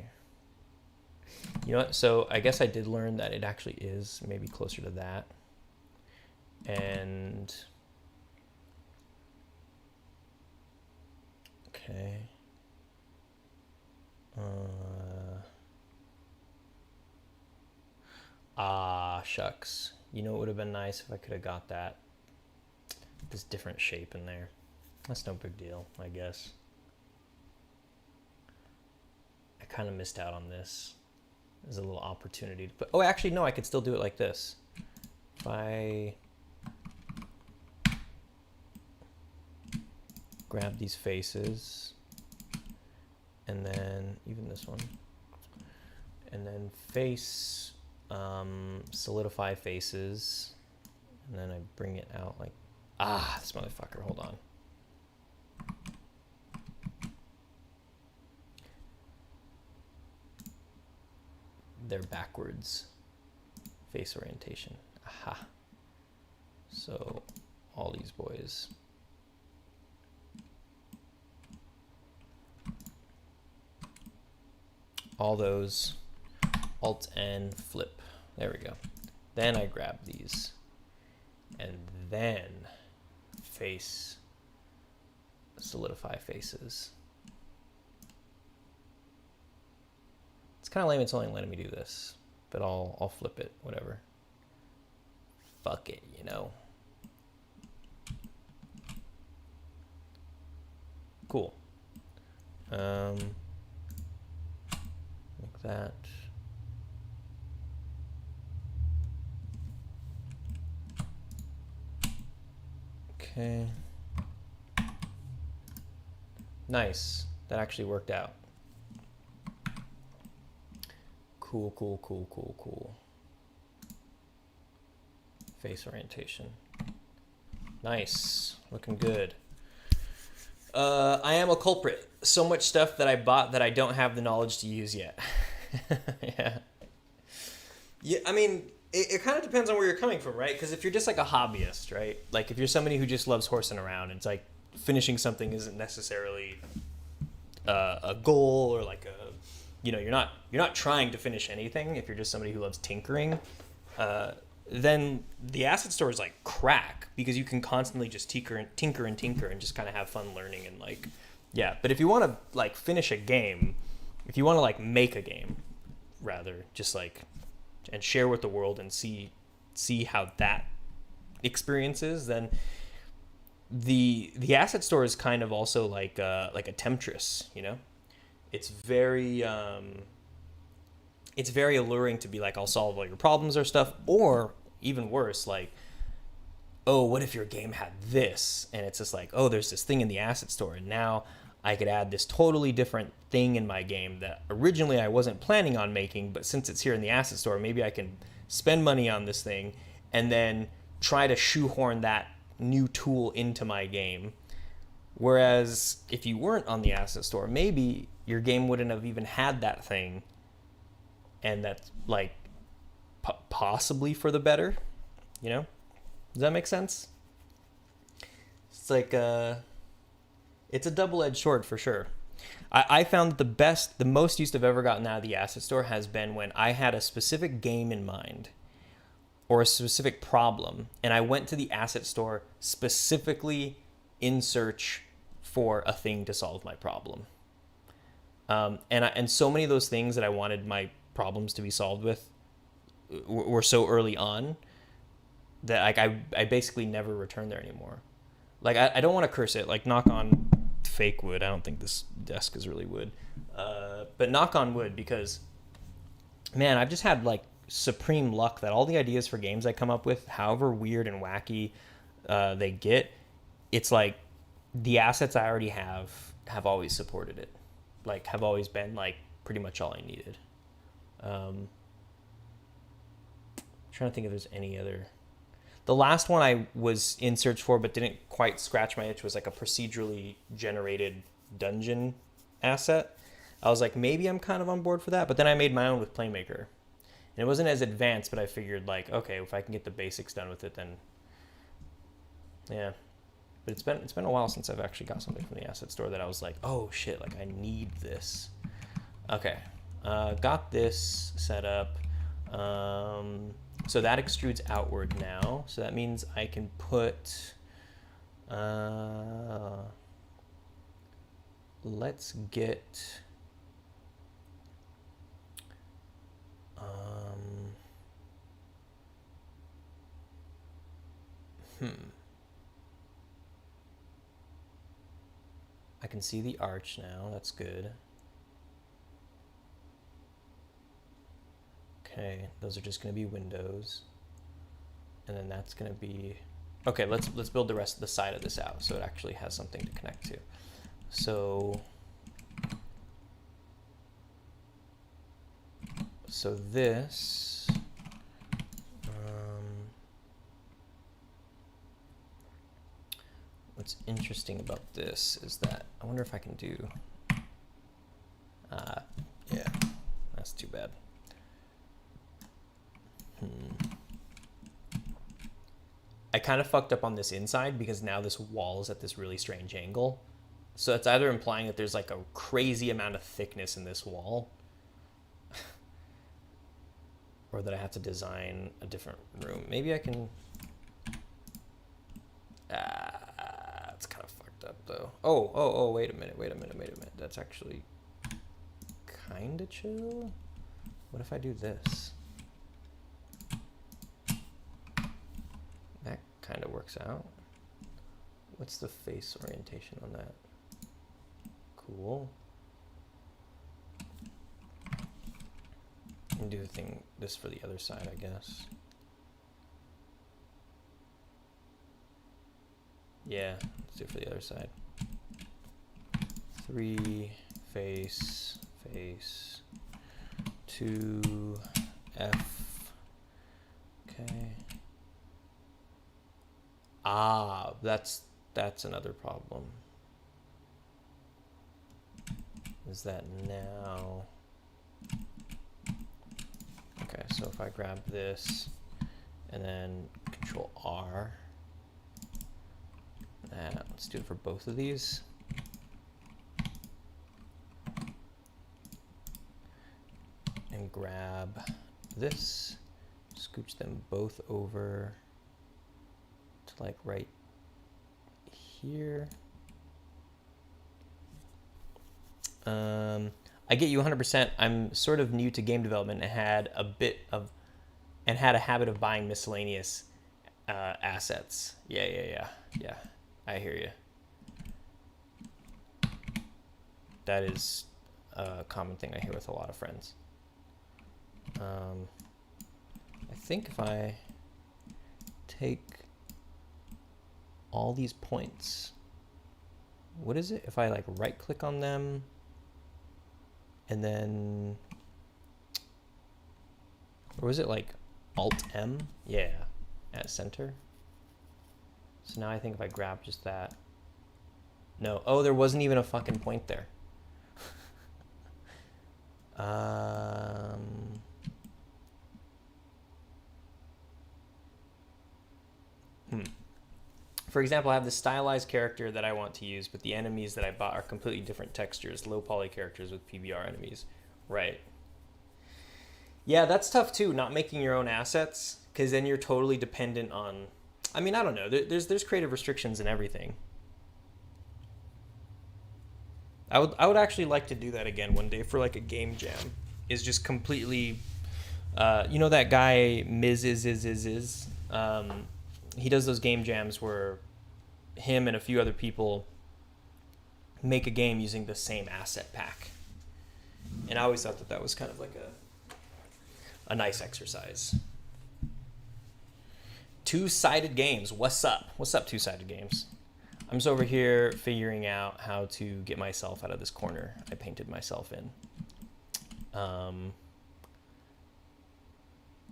You know what? So I guess I did learn that it actually is maybe closer to that. And okay. Shucks. You know, it would have been nice if I could have got that this different shape in there. That's no big deal, I guess. I kind of missed out on this. There's a little opportunity to put, oh, actually, no, I could still do it like this. If I grab these faces, and then even this one, and then face, solidify faces, and then I bring it out like, this motherfucker, hold on. They're backwards face orientation. Aha. So all these boys. All those, Alt N, flip. There we go. Then I grab these, and then face, solidify faces. It's kind of lame it's only letting me do this, but I'll flip it, whatever. Fuck it, you know. Cool. Like that. Okay. Nice. That actually worked out. Cool, cool, cool, cool, cool. Face orientation. Nice. Looking good. I am a culprit. So much stuff that I bought that I don't have the knowledge to use yet. Yeah. Yeah, I mean, it kind of depends on where you're coming from, right? Because if you're just like a hobbyist, right? Like if you're somebody who just loves horsing around, it's like finishing something isn't necessarily a goal or like a, you know, you're not trying to finish anything. If you're just somebody who loves tinkering, then the asset store is like crack because you can constantly just tinker and just kind of have fun learning and like, yeah. But if you want to like finish a game, if you want to like make a game, rather, just like, and share with the world and see how that experience is, then the asset store is kind of also like a temptress, you know. It's very alluring to be like, I'll solve all your problems or stuff, or even worse, like, oh, what if your game had this? And it's just like, oh, there's this thing in the asset store, and now I could add this totally different thing in my game that originally I wasn't planning on making, but since it's here in the asset store, maybe I can spend money on this thing and then try to shoehorn that new tool into my game. Whereas if you weren't on the asset store, maybe your game wouldn't have even had that thing, and that's like possibly for the better, you know? Does that make sense? It's like it's a double-edged sword for sure. I found that the most use I've ever gotten out of the asset store has been when I had a specific game in mind or a specific problem, and I went to the asset store specifically in search for a thing to solve my problem. And so many of those things that I wanted my problems to be solved with were so early on that like I basically never returned there anymore. Like I don't want to curse it, like knock on fake wood. I don't think this desk is really wood, but knock on wood, because man, I've just had like supreme luck that all the ideas for games I come up with, however weird and wacky they get, it's like the assets I already have always supported it, like have always been like pretty much all I needed. Trying to think if there's any other. The last one I was in search for but didn't quite scratch my itch was like a procedurally generated dungeon asset. I was like, maybe I'm kind of on board for that, but then I made my own with Playmaker. And it wasn't as advanced, but I figured like, okay, if I can get the basics done with it, then yeah. But it's been a while since I've actually got something from the asset store that I was like, oh shit, like I need this. Okay, got this set up. So that extrudes outward now. So that means I can put, let's get, I can see the arch now. That's good. Okay, those are just going to be windows. And then that's going to be... Okay, let's build the rest of the side of this out so it actually has something to connect to. So this... what's interesting about this is that... I wonder if I can do... yeah, that's too bad. I kind of fucked up on this inside because now this wall is at this really strange angle. So it's either implying that there's like a crazy amount of thickness in this wall or that I have to design a different room. Maybe I can... it's kind of fucked up though. Oh, wait a minute. That's actually kind of chill. What if I do this? That kind of works out. What's the face orientation on that? Cool. And do this for the other side, I guess. Yeah, let's do it for the other side. 3 face, 2 F. Okay. That's another problem. Is that now? Okay, so if I grab this and then Control R, let's do it for both of these. And grab this, scooch them both over to like right here. I get you 100%. I'm sort of new to game development and had a habit of buying miscellaneous assets. Yeah. I hear you. That is a common thing I hear with a lot of friends. I think if I take all these points, what is it? If I like right click on them and then, or was it like Alt M? Yeah, at center. So now I think if I grab just that, no, oh, there wasn't even a fucking point there. For example, I have this stylized character that I want to use, but the enemies that I bought are completely different textures, low poly characters with PBR enemies. Right. Yeah, that's tough too, not making your own assets, because then you're totally dependent on... I mean, I don't know. There's creative restrictions in everything. I would actually like to do that again one day for like a game jam. Is just completely... you know that guy, Miz is? He does those game jams where him and a few other people make a game using the same asset pack. And I always thought that was kind of like a nice exercise. Two-sided games. What's up? What's up, two-sided games? I'm just over here figuring out how to get myself out of this corner I painted myself in. I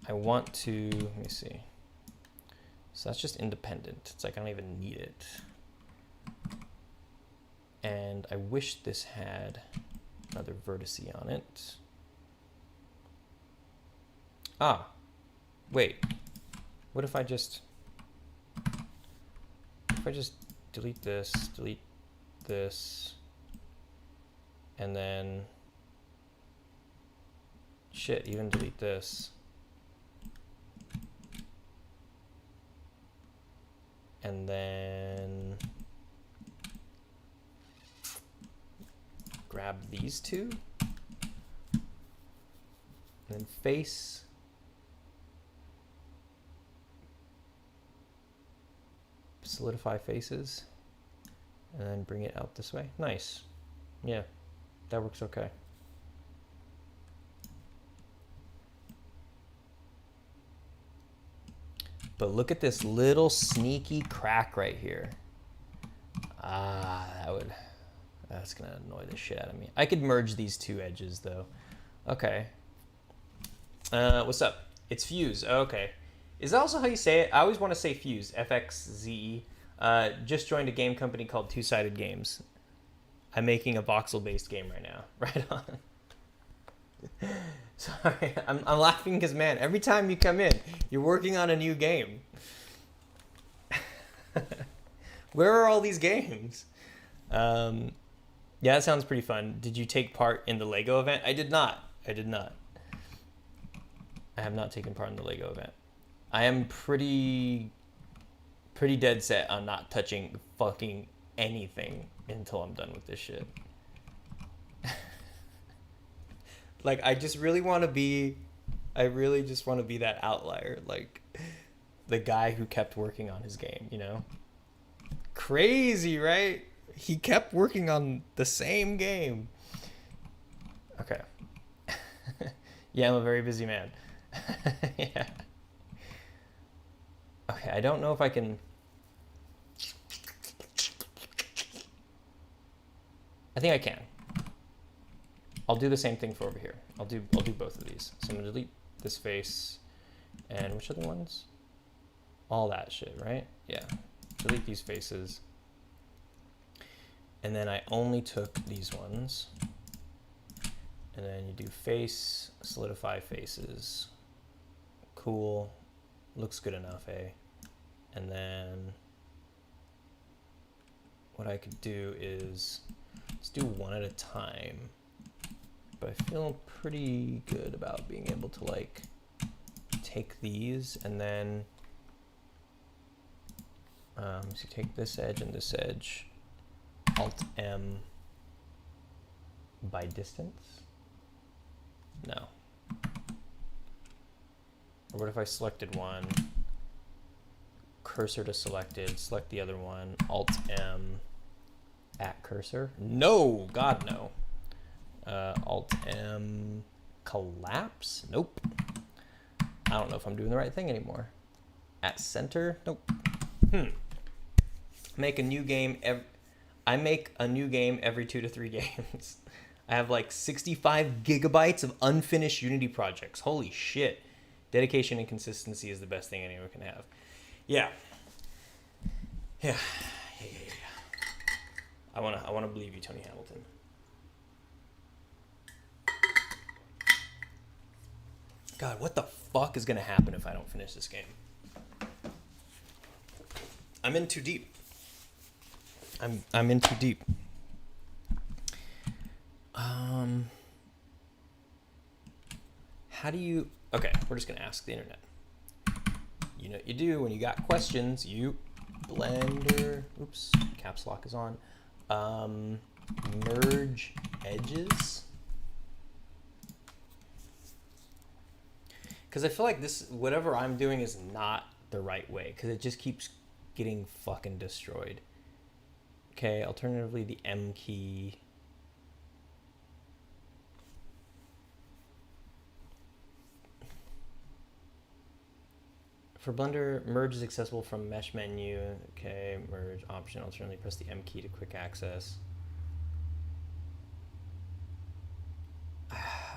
want to... Let me see. So that's just independent. It's like I don't even need it. And I wish this had another vertex on it. Wait. What if I just delete this, and then shit, even delete this. And then grab these two. And then face. Solidify faces. and then bring it out this way. Nice. Yeah, that works okay. But look at this little sneaky crack right here. That's gonna annoy the shit out of me. I could merge these two edges though. Okay. What's up? It's Fuse. Okay. Is that also how you say it? I always want to say Fuse. FXZE. Just joined a game company called Two Sided Games. I'm making a voxel-based game right now. Right on. Sorry, I'm laughing because, man, every time you come in, you're working on a new game. Where are all these games? Yeah, that sounds pretty fun. Did you take part in the Lego event? I did not. I have not taken part in the Lego event. I am pretty dead set on not touching fucking anything until I'm done with this shit. Like, I really just want to be that outlier, like the guy who kept working on his game, you know? Crazy, right? He kept working on the same game. Okay. Yeah, I'm a very busy man. Yeah. Okay, I don't know if I can... I think I can. I'll do the same thing for over here. I'll do both of these. So I'm gonna delete this face, and which other ones? All that shit, right? Yeah. Delete these faces. And then I only took these ones. And then you do face, solidify faces. Cool. Looks good enough, eh? And then what I could do is let's do one at a time. But I feel pretty good about being able to like take these and then so take this edge and this edge, Alt M by distance. No. Or what if I selected one, cursor to selected, select the other one, Alt M at cursor? No, God no. Alt M collapse? Nope. I don't know if I'm doing the right thing anymore. At center? Nope. Make a new game I make a new game every 2 to 3 games. I have like 65 gigabytes of unfinished Unity projects. Holy shit. Dedication and consistency is the best thing anyone can have. Yeah. I wanna believe you, Tony Hamilton. God, what the fuck is gonna happen if I don't finish this game? I'm in too deep. I'm in too deep. How do you... Okay, we're just gonna ask the internet. You know what you do when you got questions, you Blender, oops, caps lock is on. Merge edges. Because I feel like this, whatever I'm doing is not the right way, because it just keeps getting fucking destroyed. Okay, alternatively, the M key. For Blender, merge is accessible from mesh menu. Okay, merge option. Alternatively, press the M key to quick access.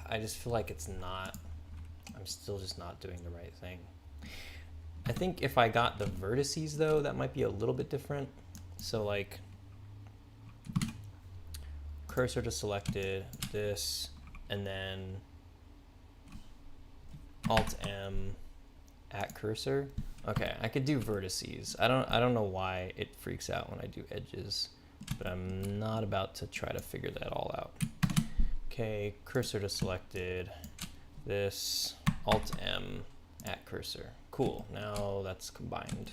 I just feel like it's not, I'm still just not doing the right thing. I think if I got the vertices though, that might be a little bit different. So like cursor to selected, this, and then Alt M at cursor. Okay, I could do vertices. I don't know why it freaks out when I do edges, but I'm not about to try to figure that all out. Okay, cursor to selected, this, Alt M at cursor. Cool, now that's combined.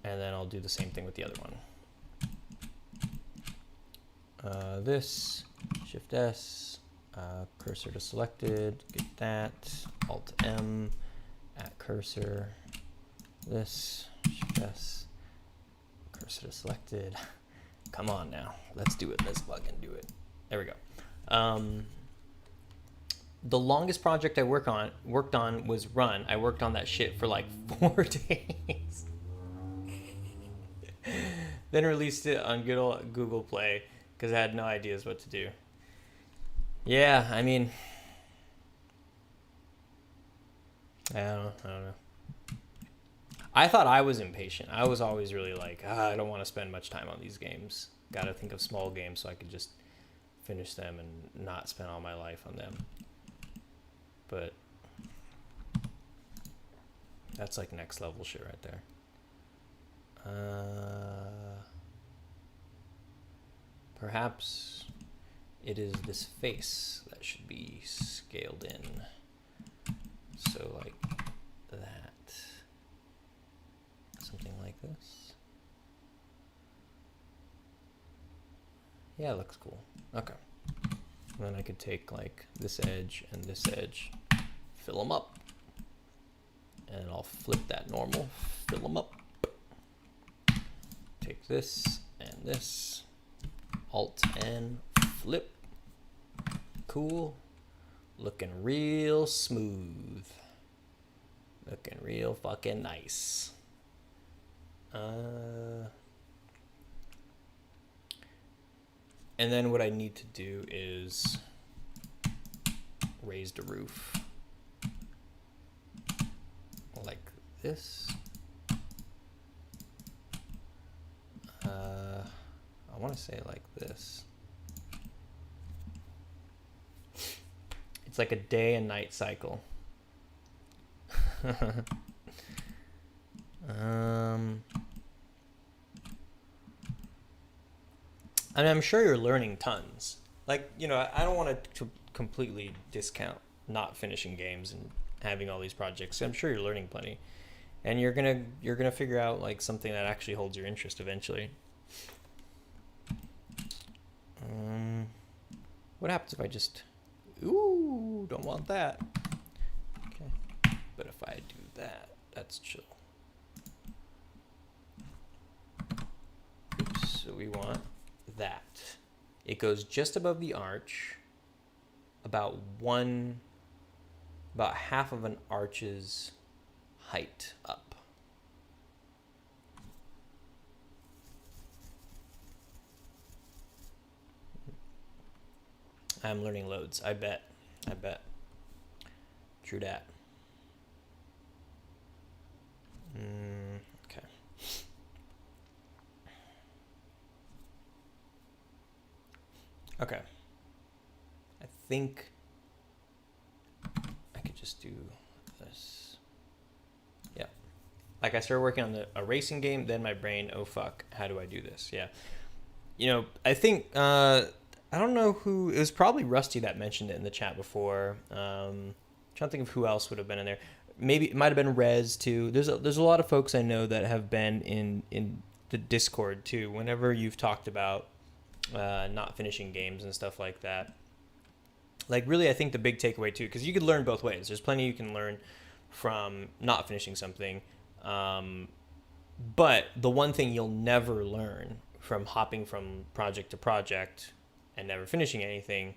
And then I'll do the same thing with the other one. This, Shift S, cursor to selected, get that, Alt M at cursor, this, Shift S, Cursor selected. Come on now. Let's do it. Let's fucking do it. There we go. The longest project I worked on was Run. I worked on that shit for like 4 days. Then released it on good old Google Play because I had no ideas what to do. Yeah, I mean, I don't know. I thought I was impatient. I was always really like, I don't want to spend much time on these games. Got to think of small games so I could just finish them and not spend all my life on them. But that's like next level shit right there. Perhaps it is this face that should be scaled in. So like that. Something like this. Yeah, it looks cool. Okay. And then I could take like this edge and this edge, fill them up. And I'll flip that normal, fill them up. Take this and this, Alt and flip. Cool. Looking real smooth. Looking real fucking nice. And then what I need to do is raise the roof like this. I want to say like this. It's like a day and night cycle. I mean, I'm sure you're learning tons. Like, you know, I don't want to completely discount not finishing games and having all these projects. I'm sure you're learning plenty, and you're gonna figure out like something that actually holds your interest eventually. What happens if I just, don't want that. Okay, but if I do that, that's chill. Oops, so we want that. It goes just above the arch, about half of an arch's height up. I'm learning loads. I bet. True dat. Okay. Okay. I think I could just do this. Yeah. Like I started working on a racing game, then my brain, oh fuck, how do I do this? Yeah. You know, I think, I don't know who, it was probably Rusty that mentioned it in the chat before. Trying to think of who else would have been in there. Maybe it might have been Rez too. There's a lot of folks I know that have been in the Discord too. Whenever you've talked about not finishing games and stuff like that. Like really, I think the big takeaway too, because you could learn both ways. There's plenty you can learn from not finishing something. But the one thing you'll never learn from hopping from project to project and never finishing anything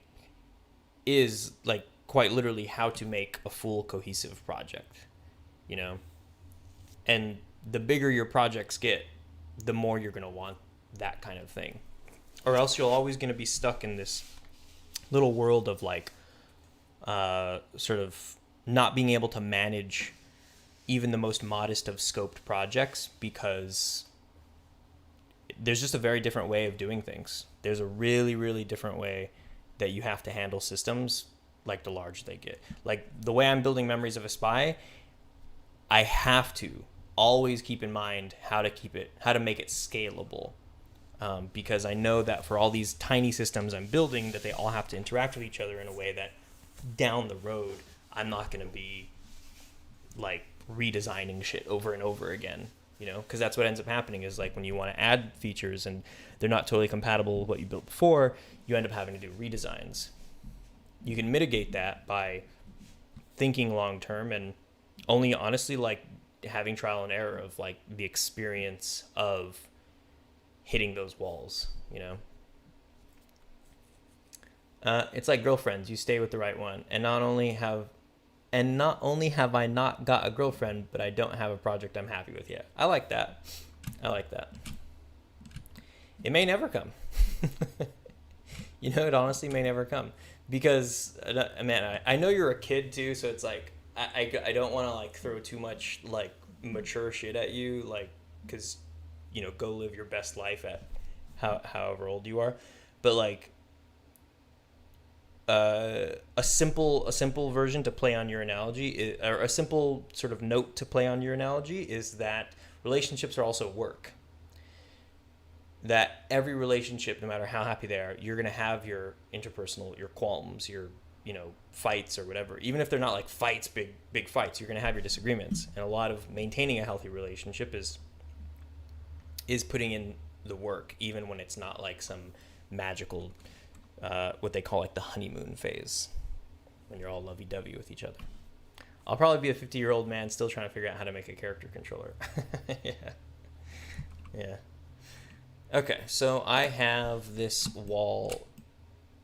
is like quite literally how to make a full cohesive project, you know? And the bigger your projects get, the more you're going to want that kind of thing. Or else you're always going to be stuck in this little world of like sort of not being able to manage even the most modest of scoped projects, because there's just a very different way of doing things. There's a really, really different way that you have to handle systems, like the larger they get. Like the way I'm building Memories of a Spy, I have to always keep in mind how to make it scalable. Because I know that for all these tiny systems I'm building, that they all have to interact with each other in a way that down the road, I'm not going to be like redesigning shit over and over again, you know, because that's what ends up happening is like when you want to add features and they're not totally compatible with what you built before, you end up having to do redesigns. You can mitigate that by thinking long term and only honestly like having trial and error of like the experience of hitting those walls, you know? It's like girlfriends. You stay with the right one. And not only have I not got a girlfriend, but I don't have a project I'm happy with yet. I like that. I like that. It may never come. You know, it honestly may never come. Because, man, I know you're a kid too, so it's like, I don't want to like throw too much like mature shit at you, like, because, you know, go live your best life at however old you are. But like, a simple version to play on your analogy, or a simple sort of note to play on your analogy, is that relationships are also work. That every relationship, no matter how happy they are, you're going to have your interpersonal, your qualms, your, you know, fights or whatever. Even if they're not like fights, big fights, you're going to have your disagreements. And a lot of maintaining a healthy relationship is putting in the work, even when it's not like some magical, what they call like the honeymoon phase, when you're all lovey-dovey with each other. I'll probably be a 50-year-old man still trying to figure out how to make a character controller. Yeah. Okay, so I have this wall,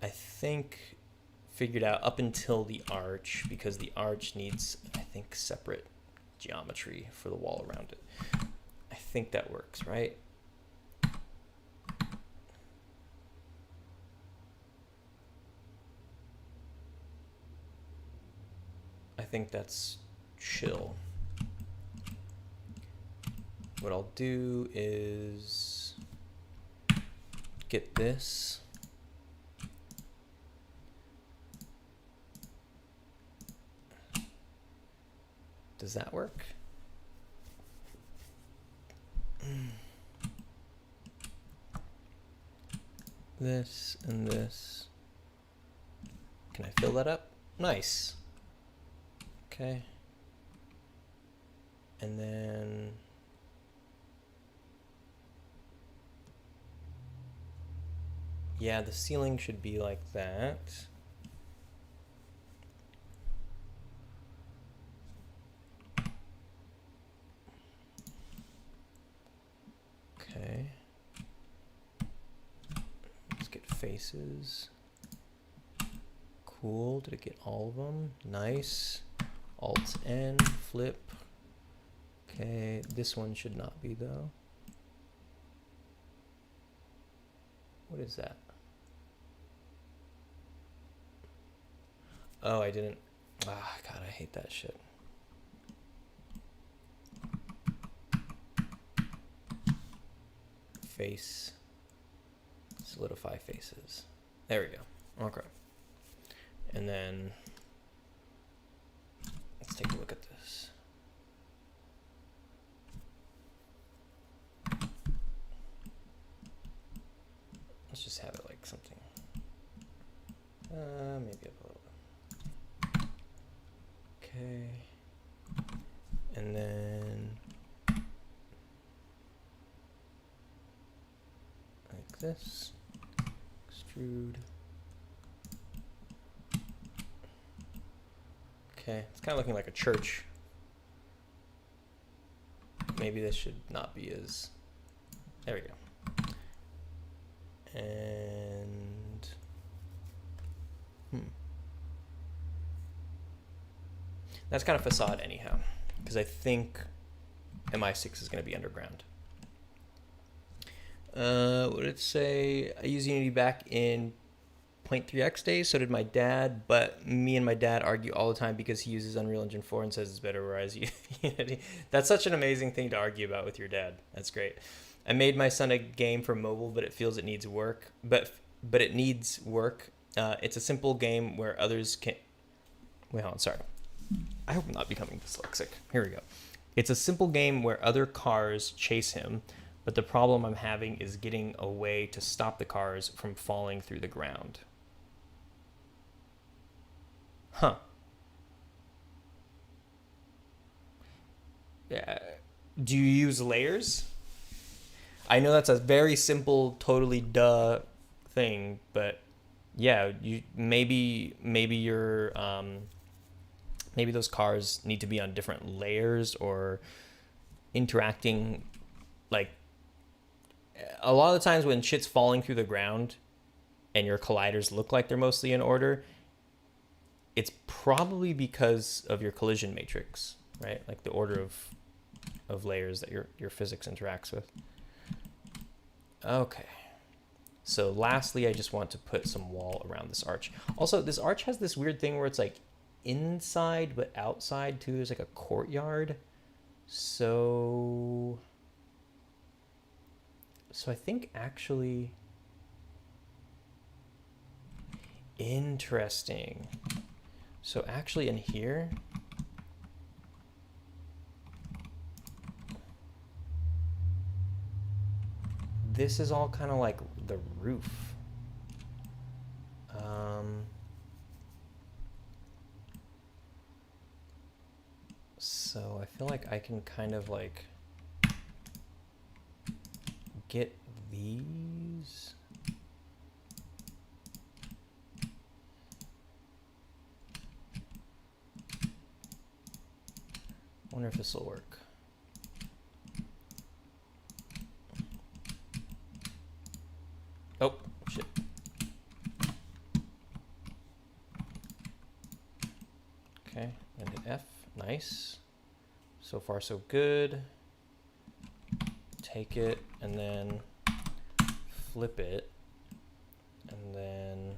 I think, figured out up until the arch, because the arch needs, I think, separate geometry for the wall around it. I think that works, right? I think that's chill. What I'll do is get this. Does that work? This and this. Can I fill that up? Nice. Okay. And then yeah, the ceiling should be like that. Okay. Let's get faces. Cool. Did it get all of them? Nice. Alt N, flip. Okay, this one should not be though. What is that? Oh, I didn't. Ah, God, I hate that shit. Face. Solidify faces. There we go. Okay. And then let's take a look at this. Let's just have it like something. Maybe a little. Okay. And then like this. Extrude. Okay, it's kind of looking like a church. Maybe this should not be as... There we go. And... That's kind of facade anyhow, because I think MI6 is going to be underground. What did it say? I used Unity back in 0.3x days, so did my dad, but me and my dad argue all the time because he uses Unreal Engine 4 and says it's better, whereas Unity. That's such an amazing thing to argue about with your dad. That's great. I made my son a game for mobile, but it feels it needs work. But it needs work. It's a simple game where others can... Wait, hold on, sorry. I hope I'm not becoming dyslexic. Here we go. It's a simple game where other cars chase him, but the problem I'm having is getting a way to stop the cars from falling through the ground. Huh. Do you use layers? I know that's a very simple, totally duh thing, but yeah, you maybe you're maybe those cars need to be on different layers or interacting like a lot of the times when shit's falling through the ground and your colliders look like they're mostly in order, it's probably because of your collision matrix, right? Like the order of layers that your physics interacts with. Okay. So lastly, I just want to put some wall around this arch. Also, this arch has this weird thing where it's like inside but outside too. There's like a courtyard. So I think actually, interesting. So actually in here, this is all kind of like the roof. So I feel like I can kind of like get these. I wonder if this will work. Oh, shit. Okay, and hit F. Nice. So far, so good. Take it and then flip it. And then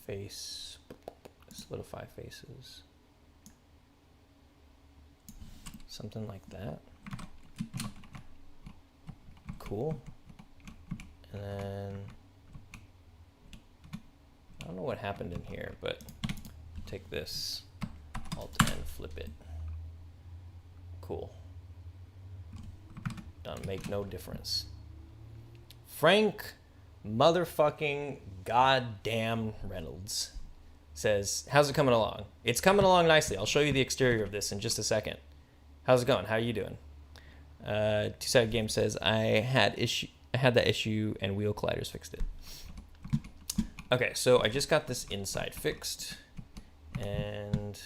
face, solidify faces. Something like that. Cool. And then I don't know what happened in here, but take this, Alt and flip it. Cool. Don't make no difference. Frank motherfucking goddamn Reynolds says, how's it coming along? It's coming along nicely. I'll show you the exterior of this in just a second. How's it going? How are you doing? Two-Sided Game says, I had that issue and wheel colliders fixed it. Okay, so I just got this inside fixed. And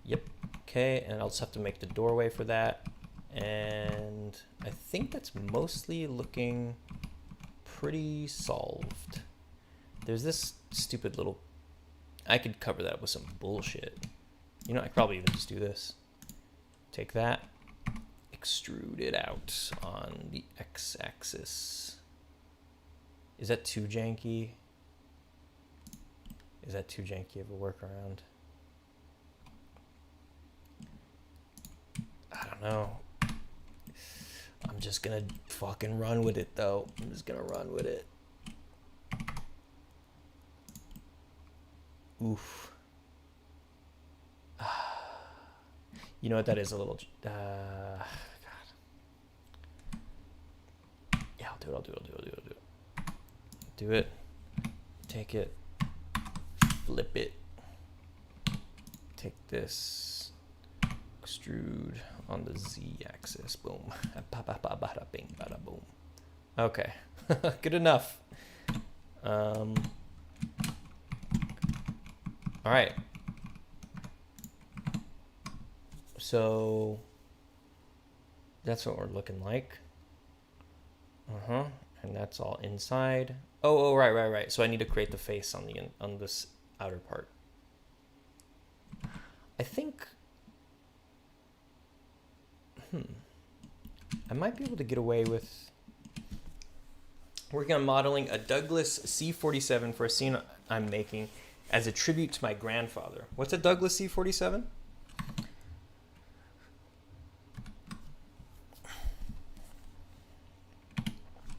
yep, okay, and I'll just have to make the doorway for that. And I think that's mostly looking pretty solved. There's this stupid little, I could cover that with some bullshit. You know, I could probably even just do this. Take that, extrude it out on the x-axis. Is that too janky? Is that too janky of a workaround? I don't know. I'm just gonna fucking run with it though. I'm just gonna run with it. Oof. You know what, that is a little, God. Yeah, I'll do it. Do it. Take it. Flip it. Take this. Extrude on the z-axis. Boom. Bada bing, bada boom. Okay. Good enough. All right. So that's what we're looking like. And that's all inside. Oh, right. So I need to create the face on this outer part. I think I might be able to get away with working on modeling a Douglas C-47 for a scene I'm making as a tribute to my grandfather. What's a Douglas C-47?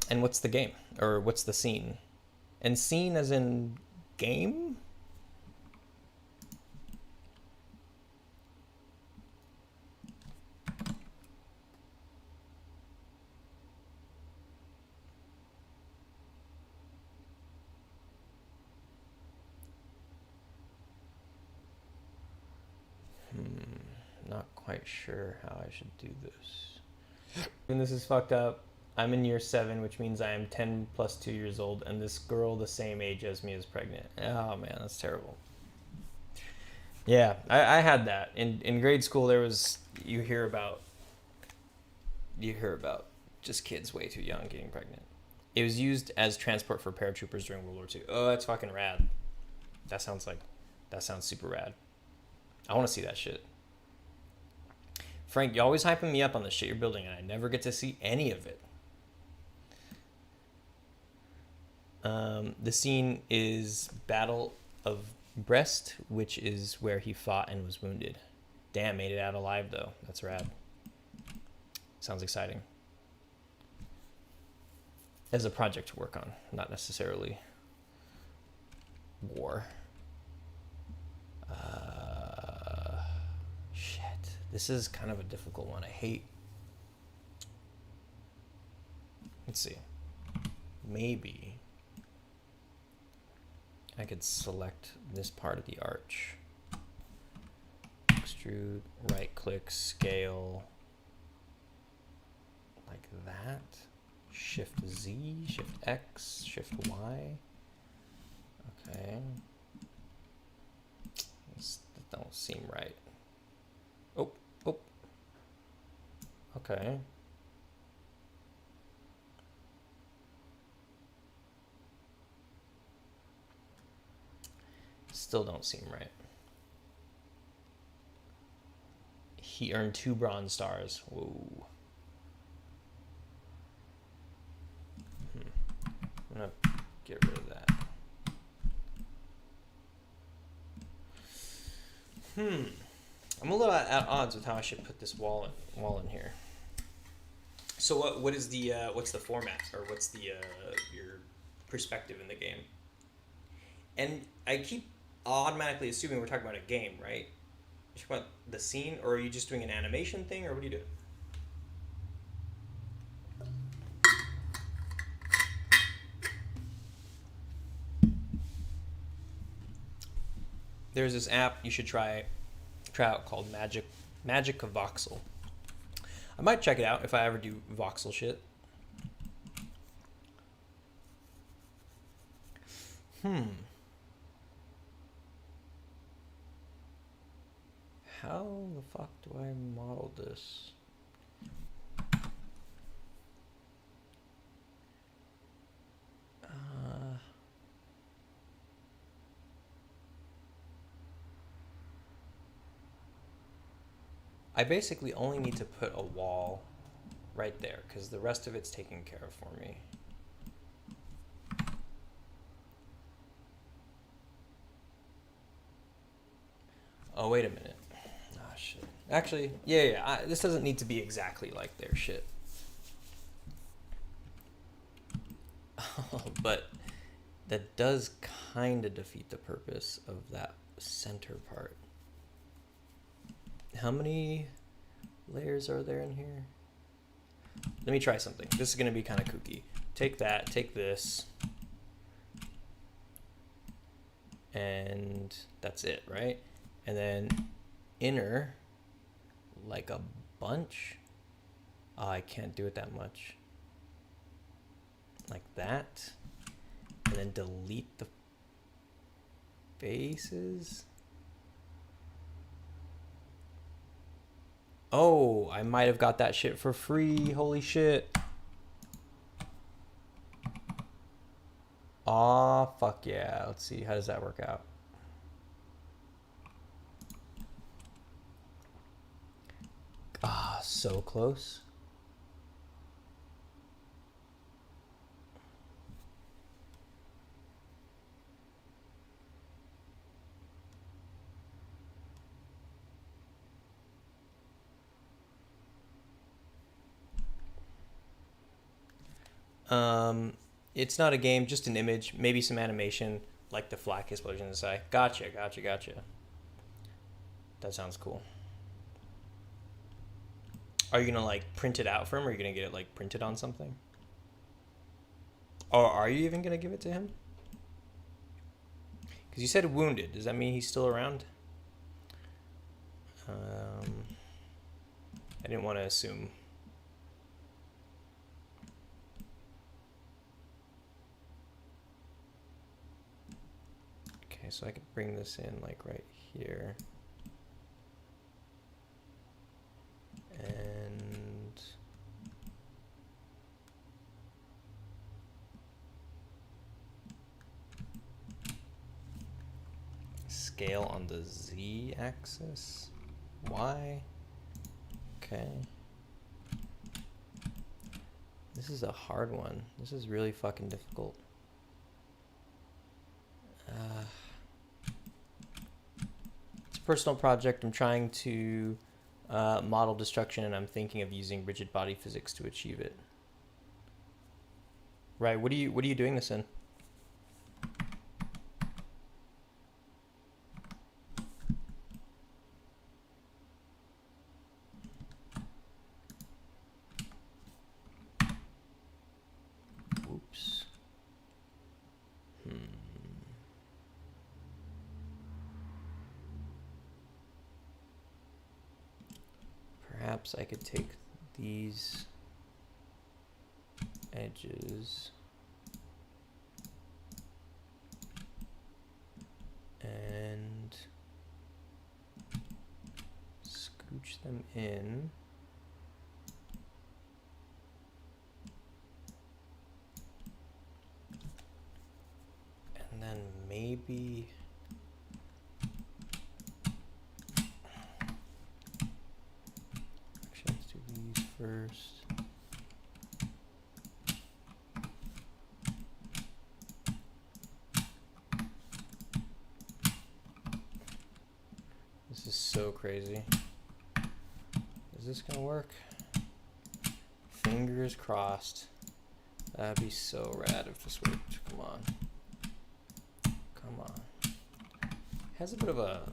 And what's the game? Or what's the scene? And scene as in game? Not quite sure how I should do this. And this is fucked up. I'm in year 7, which means I am 10 plus 2 years old, and this girl the same age as me is pregnant. Oh man, that's terrible. Yeah, I had that. In grade school, you hear about you hear about just kids way too young getting pregnant. It was used as transport for paratroopers during World War II. Oh, that's fucking rad. That sounds super rad. I want to see that shit. Frank, you're always hyping me up on the shit you're building, and I never get to see any of it. The scene is Battle of Brest, which is where he fought and was wounded. Damn, made it out alive, though. That's rad. Sounds exciting. As a project to work on, not necessarily war. Shit. This is kind of a difficult one. I hate... Let's see. Maybe I could select this part of the arch. Extrude, right click, scale. Like that. Shift Z, Shift X, Shift Y. Okay. That don't seem right. Oh. Okay. Still don't seem right. He earned 2 bronze stars. Whoa. I'm gonna get rid of that. I'm a little at odds with how I should put this wall in here. So what is the what's the format, or what's the your perspective in the game? And I keep automatically assuming we're talking about a game, right? You're talking about the scene, or are you just doing an animation thing, or what do you do? There's this app you should try out called Magic of Voxel. I might check it out if I ever do voxel shit. How the fuck do I model this? I basically only need to put a wall right there because the rest of it's taken care of for me. Oh, wait a minute. Oh, shit. Actually, yeah. This doesn't need to be exactly like their shit. But that does kind of defeat the purpose of that center part. How many layers are there in here? Let me try something. This is going to be kind of kooky. Take that, take this, and that's it, right? And then inner, like a bunch. Oh, I can't do it that much. Like that. And then delete the faces. Oh, I might have got that shit for free. Holy shit. Aw, fuck yeah. Let's see. How does that work out? Ah, so close. It's not a game, just an image, maybe some animation, like the flak explosion inside. Gotcha. That sounds cool. Are you gonna like print it out for him, or are you gonna get it like printed on something? Or are you even gonna give it to him? Because you said wounded. Does that mean he's still around? I didn't want to assume. Okay, so I could bring this in like right here. And scale on the z-axis. Y. Okay. This is a hard one. This is really fucking difficult. It's a personal project. I'm trying to model destruction, and I'm thinking of using rigid body physics to achieve it. Right. What are you doing this in? Oops. Perhaps I could take these edges and scooch them in. And then maybe actually let's do these first. This is so crazy. Is this gonna work? Fingers crossed. That'd be so rad if this worked. Come on. Come on. Has a bit of a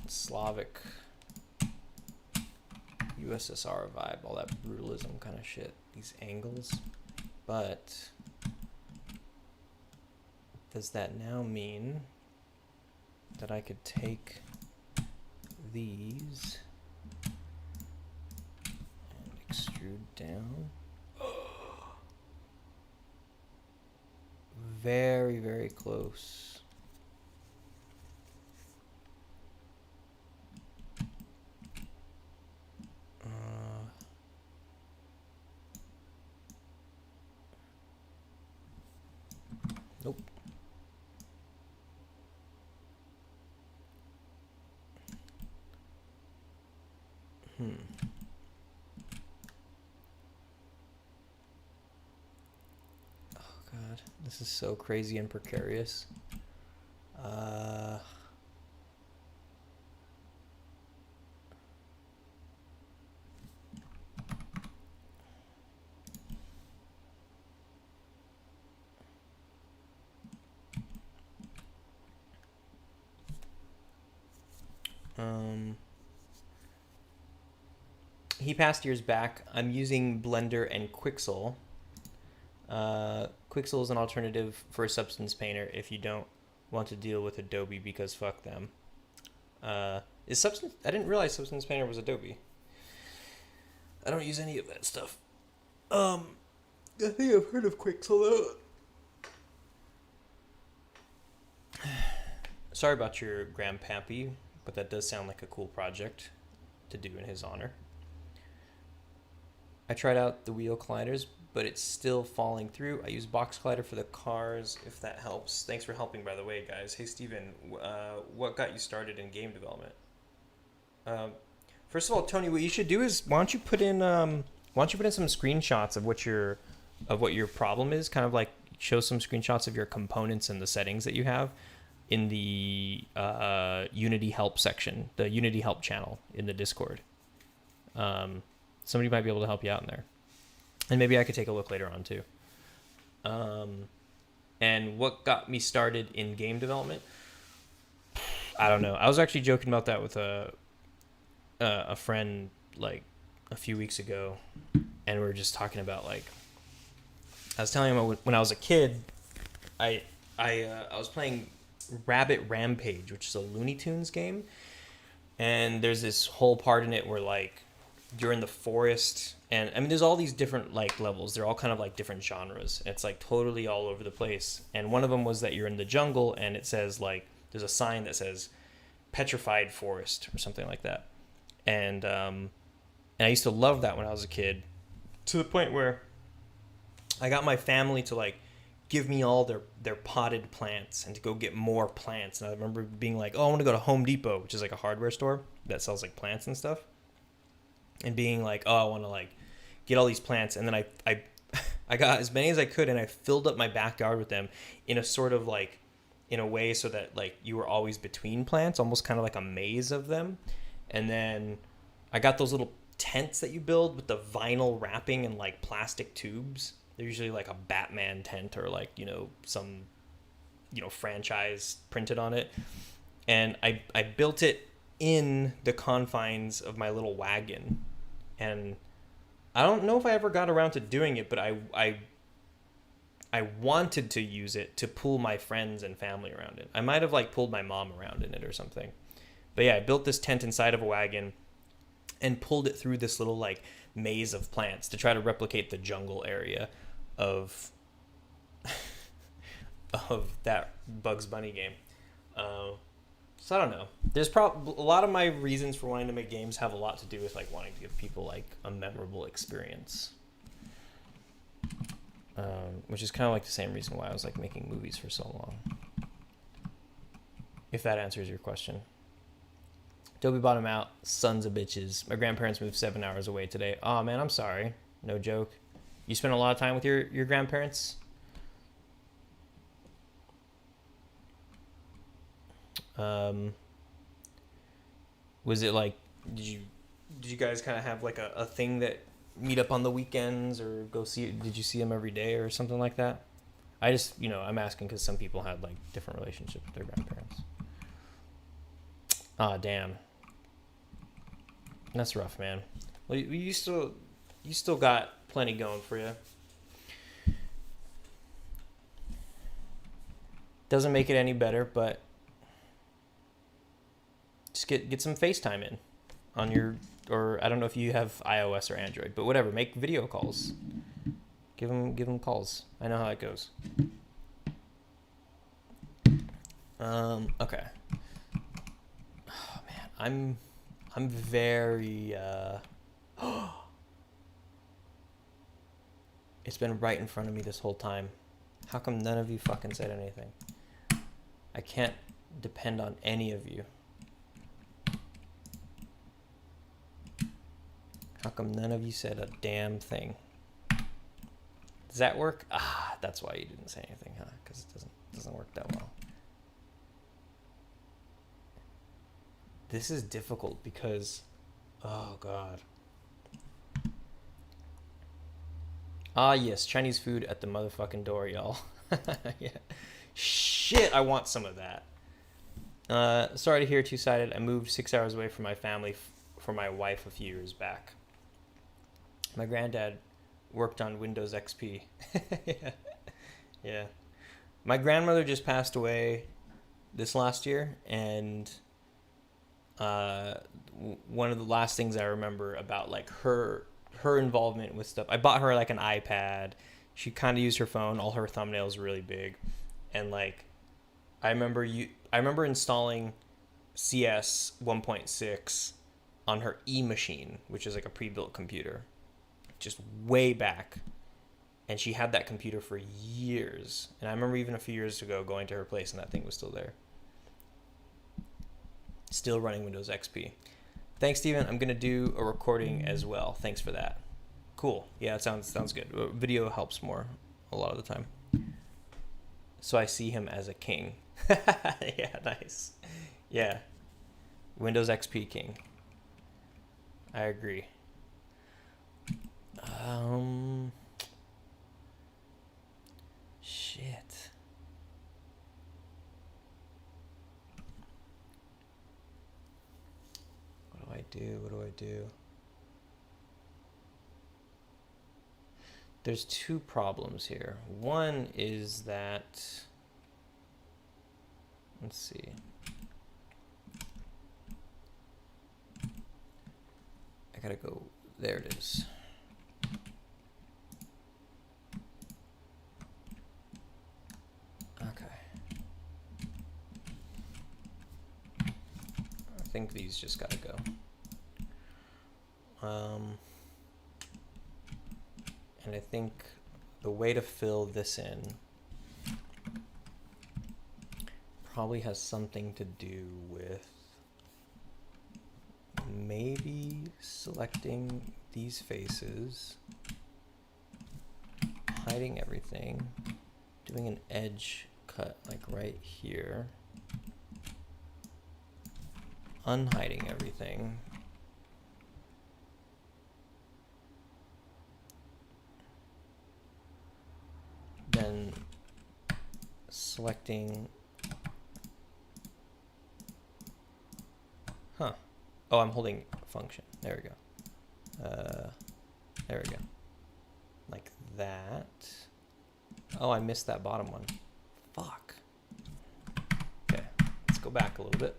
Slavic USSR vibe, all that brutalism kind of shit, these angles. But does that now mean that I could take these and extrude down? Very, very close. Nope. God, this is so crazy and precarious. He passed years back. I'm using Blender and Quixel. Quixel is an alternative for a Substance Painter if you don't want to deal with Adobe because fuck them. I didn't realize Substance Painter was Adobe. I don't use any of that stuff. I think I've heard of Quixel though. Sorry about your grandpappy, but that does sound like a cool project to do in his honor. I tried out the wheel colliders, but it's still falling through. I use box collider for the cars, if that helps. Thanks for helping, by the way, guys. Hey, Steven, what got you started in game development? First of all, Tony, what you should do is why don't you put in some screenshots of what your problem is? Kind of like show some screenshots of your components and the settings that you have in the Unity help section, the Unity help channel in the Discord. Somebody might be able to help you out in there. And maybe I could take a look later on too. And what got me started in game development? I don't know. I was actually joking about that with a friend like a few weeks ago, and we were just talking about like I was telling him when I was a kid, I was playing Rabbit Rampage, which is a Looney Tunes game, and there's this whole part in it where like you're in the forest, and I mean there's all these different like levels. They're all kind of like different genres. It's like totally all over the place. And one of them was that you're in the jungle, and it says like there's a sign that says petrified forest or something like that. And I used to love that when I was a kid, to the point where I got my family to like give me all their potted plants and to go get more plants. And I remember being like, oh, I want to go to Home Depot, which is like a hardware store that sells like plants and stuff. And being like, oh, I want to like get all these plants. And then I got as many as I could, and I filled up my backyard with them in a sort of like, in a way so that like you were always between plants, almost kind of like a maze of them. And then I got those little tents that you build with the vinyl wrapping and like plastic tubes. They're usually like a Batman tent or like, some, franchise printed on it. And I built it in the confines of my little wagon. And I don't know if I ever got around to doing it, but I wanted to use it to pull my friends and family around it. I might have like pulled my mom around in it or something. But yeah, I built this tent inside of a wagon and pulled it through this little like maze of plants to try to replicate the jungle area of of that Bugs Bunny game. So I don't know. There's probably a lot of my reasons for wanting to make games have a lot to do with like wanting to give people like a memorable experience. Which is kind of like the same reason why I was like making movies for so long. If that answers your question. Dobie bottom out, sons of bitches. My grandparents moved 7 hours away today. Oh man, I'm sorry. No joke. You spent a lot of time with your grandparents? Was it like, did you guys kind of have like a thing that meet up on the weekends or go see, did you see them every day or something like that? I just, I'm asking because some people had like different relationships with their grandparents. Ah, damn. That's rough, man. Well, you still got plenty going for you. Doesn't make it any better, but just get some FaceTime in on your, or I don't know if you have iOS or Android, but whatever, make video calls. Give them calls. I know how it goes. Okay. Oh man, I'm very it's been right in front of me this whole time. How come none of you fucking said anything? I can't depend on any of you. How come none of you said a damn thing? Does that work? Ah, that's why you didn't say anything, huh? Because it doesn't work that well. This is difficult because, oh god. Ah yes, Chinese food at the motherfucking door, y'all. Yeah. Shit, I want some of that. Sorry to hear two-sided. I moved 6 hours away from my family for my wife a few years back. My granddad worked on Windows XP. Yeah. My grandmother just passed away this last year, and one of the last things I remember about like her involvement with stuff, I bought her like an iPad. She kind of used her phone. All her thumbnails were really big, and like I remember installing CS 1.6 on her E-machine, which is like a pre-built computer, just way back. And she had that computer for years. And I remember even a few years ago going to her place and that thing was still there. Still running Windows XP. Thanks, Steven. I'm going to do a recording as well. Thanks for that. Cool. Yeah, it sounds good. Video helps more a lot of the time. So I see him as a king. Yeah, nice. Yeah. Windows XP king. I agree. Shit. What do I do? There's two problems here. One is that, let's see. I gotta go, there it is. Okay. I think these just gotta go. And I think the way to fill this in probably has something to do with maybe selecting these faces, hiding everything, doing an edge cut like right here, unhiding everything, then selecting, oh, I'm holding function. There we go. There we go. Like that. Oh, I missed that bottom one. Fuck. Okay, let's go back a little bit.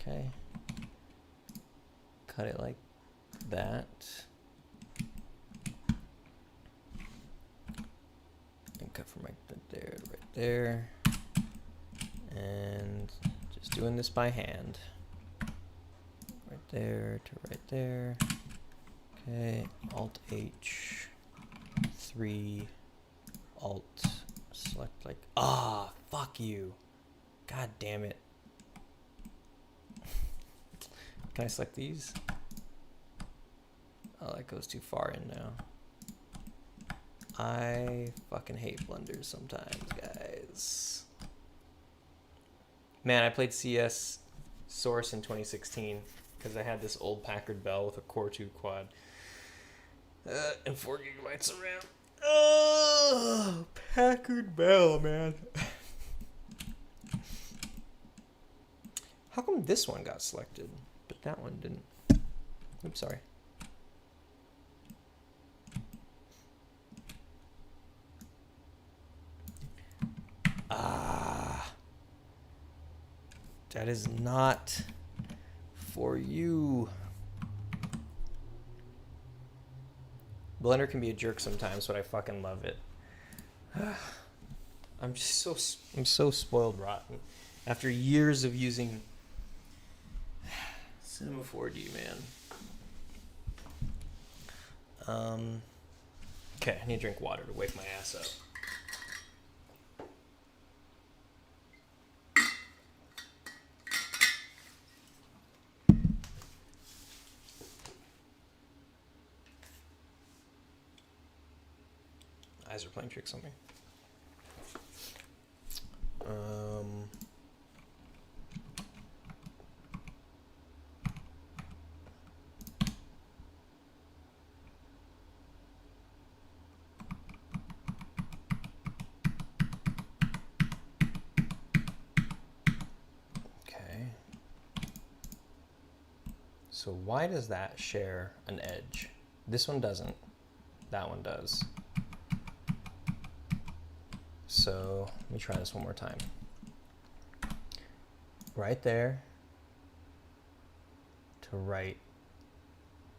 Okay. Cut it like that. And cut from right there to right there. And just doing this by hand. Right there to right there. Okay, Alt H, 3, Alt, select like, fuck you. God damn it. Can I select these? Oh, that goes too far in now. I fucking hate blenders sometimes, guys. Man, I played CS Source in 2016 because I had this old Packard Bell with a Core 2 quad and 4 gigabytes of RAM. Oh, Packard Bell, man. How come this one got selected, but that one didn't? Oops, sorry. That is not for you. Blender can be a jerk sometimes, but I fucking love it. I'm so spoiled rotten. After years of using Cinema 4D, man. Okay, I need to drink water to wake my ass up. Eyes are playing tricks on me. Okay. So why does that share an edge? This one doesn't. That one does. So let me try this one more time. Right there to right.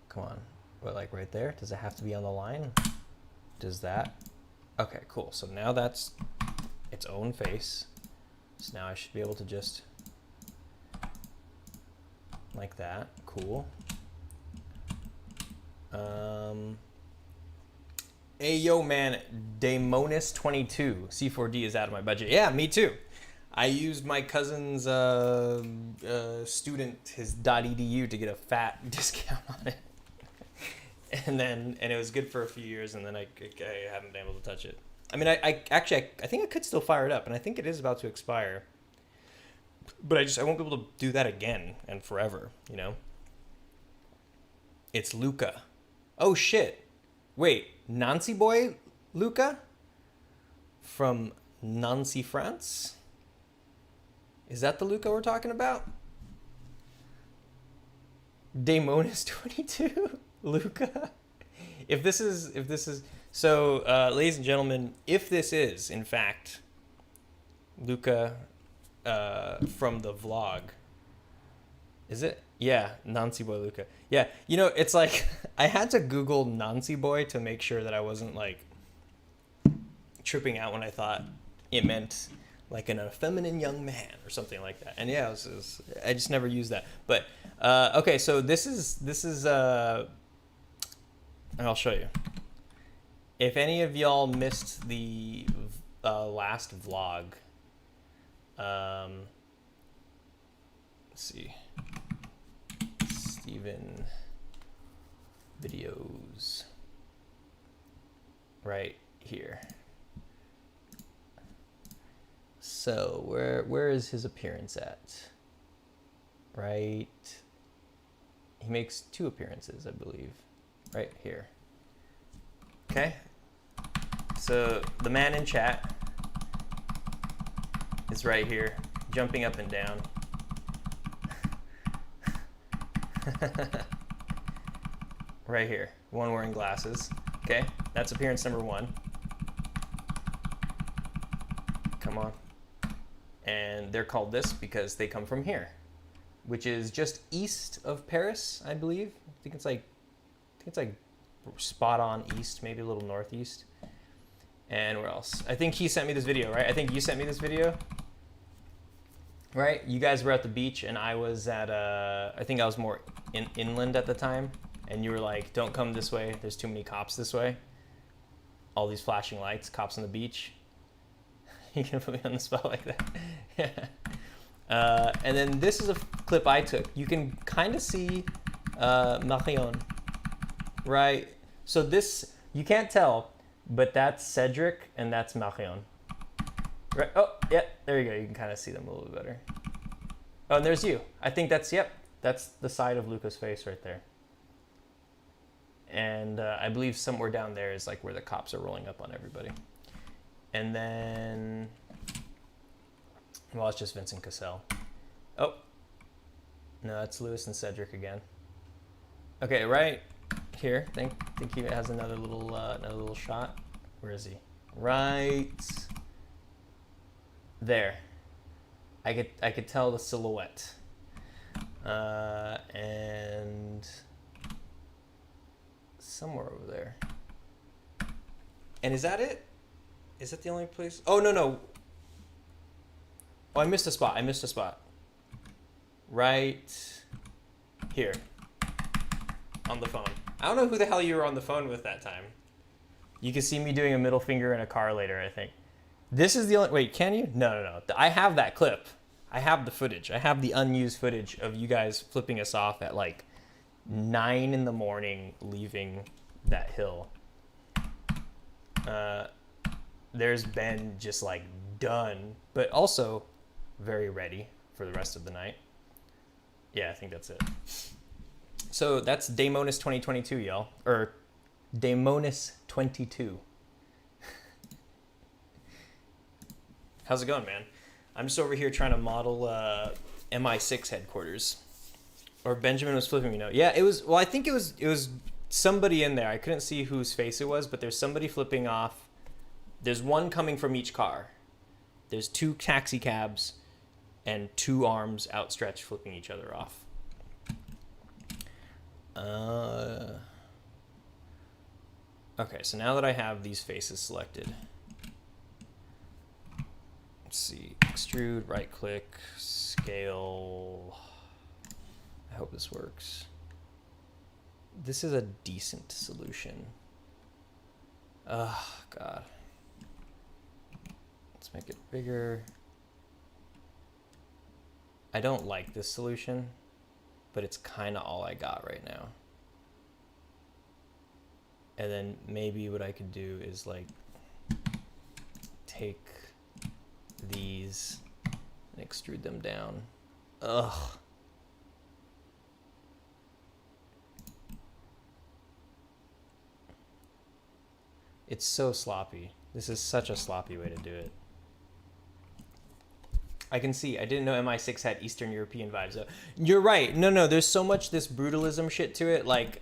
Come on. What, like right there? Does it have to be on the line? Does that? Okay, cool. So now that's its own face. So now I should be able to just like that. Cool. Hey, yo, man, Daemonis22. C4D is out of my budget. Yeah, me too. I used my cousin's student, his .edu, to get a fat discount on it. and it was good for a few years, and then I haven't been able to touch it. I mean, I think I could still fire it up, and I think it is about to expire. But I won't be able to do that again and forever, you know? It's Luca. Oh, shit. Wait, Nancy boy Luca? From Nancy, France? Is that the Luca we're talking about? Daemonis 22? Luca? If this is so, ladies and gentlemen, if this is in fact Luca from the vlog, is it? Yeah, Nancy boy Luca. Yeah, you know, it's like I had to Google Nancy boy to make sure that I wasn't like tripping out when I thought it meant like an effeminate young man or something like that. And yeah, I just never used that. But okay, so this is I'll show you. If any of y'all missed the last vlog, let's see, Steven videos right here. So where is his appearance at? Right, he makes 2 appearances, I believe, right here. Okay, so the man in chat is right here, jumping up and down. Right here, one wearing glasses. Okay, that's appearance number 1. Come on. And they're called this because they come from here, which is just east of Paris, I believe. I think it's like spot on east, maybe a little northeast. And where else? I think he sent me this video, right? I think you sent me this video, right? You guys were at the beach and I was at, I think I was more inland at the time. And you were like, don't come this way. There's too many cops this way. All these flashing lights, cops on the beach. You can put me on the spot like that. Yeah. And then this is a clip I took. You can kind of see Marion, right? So this, you can't tell, but that's Cedric and that's Marion. Right? Oh, yeah, there you go. You can kind of see them a little bit better. Oh, and there's you. I think that's, yep, that's the side of Luca's face right there. And I believe somewhere down there is like where the cops are rolling up on everybody. And then, well, it's just Vincent Cassell. Oh, no, that's Lewis and Cedric again. Okay, right here. Think he has another little shot. Where is he? Right there. I could tell the silhouette. And somewhere over there. And is that it? Is that the only place? Oh, no. Oh, I missed a spot. Right here. On the phone. I don't know who the hell you were on the phone with that time. You can see me doing a middle finger in a car later, I think. This is the only... Wait, can you? No. I have that clip. I have the footage. I have the unused footage of you guys flipping us off at like 9 in the morning leaving that hill. There's Ben just like done, but also very ready for the rest of the night. Yeah, I think that's it. So that's Daemonus 2022, y'all. Or Daemonus 22. How's it going, man? I'm just over here trying to model MI6 headquarters. Or Benjamin was flipping me note. Yeah, it was, well, I think it was somebody in there. I couldn't see whose face it was, but there's somebody flipping off. There's one coming from each car. There's 2 taxi cabs and 2 arms outstretched flipping each other off. Okay, so now that I have these faces selected, let's see, extrude, right click, scale. I hope this works. This is a decent solution. Oh, God. Let's make it bigger. I don't like this solution, but it's kind of all I got right now. And then maybe what I could do is like take these and extrude them down. Ugh. It's so sloppy. This is such a sloppy way to do it. I can see. I didn't know MI6 had Eastern European vibes. You're right. No. There's so much this brutalism shit to it. Like,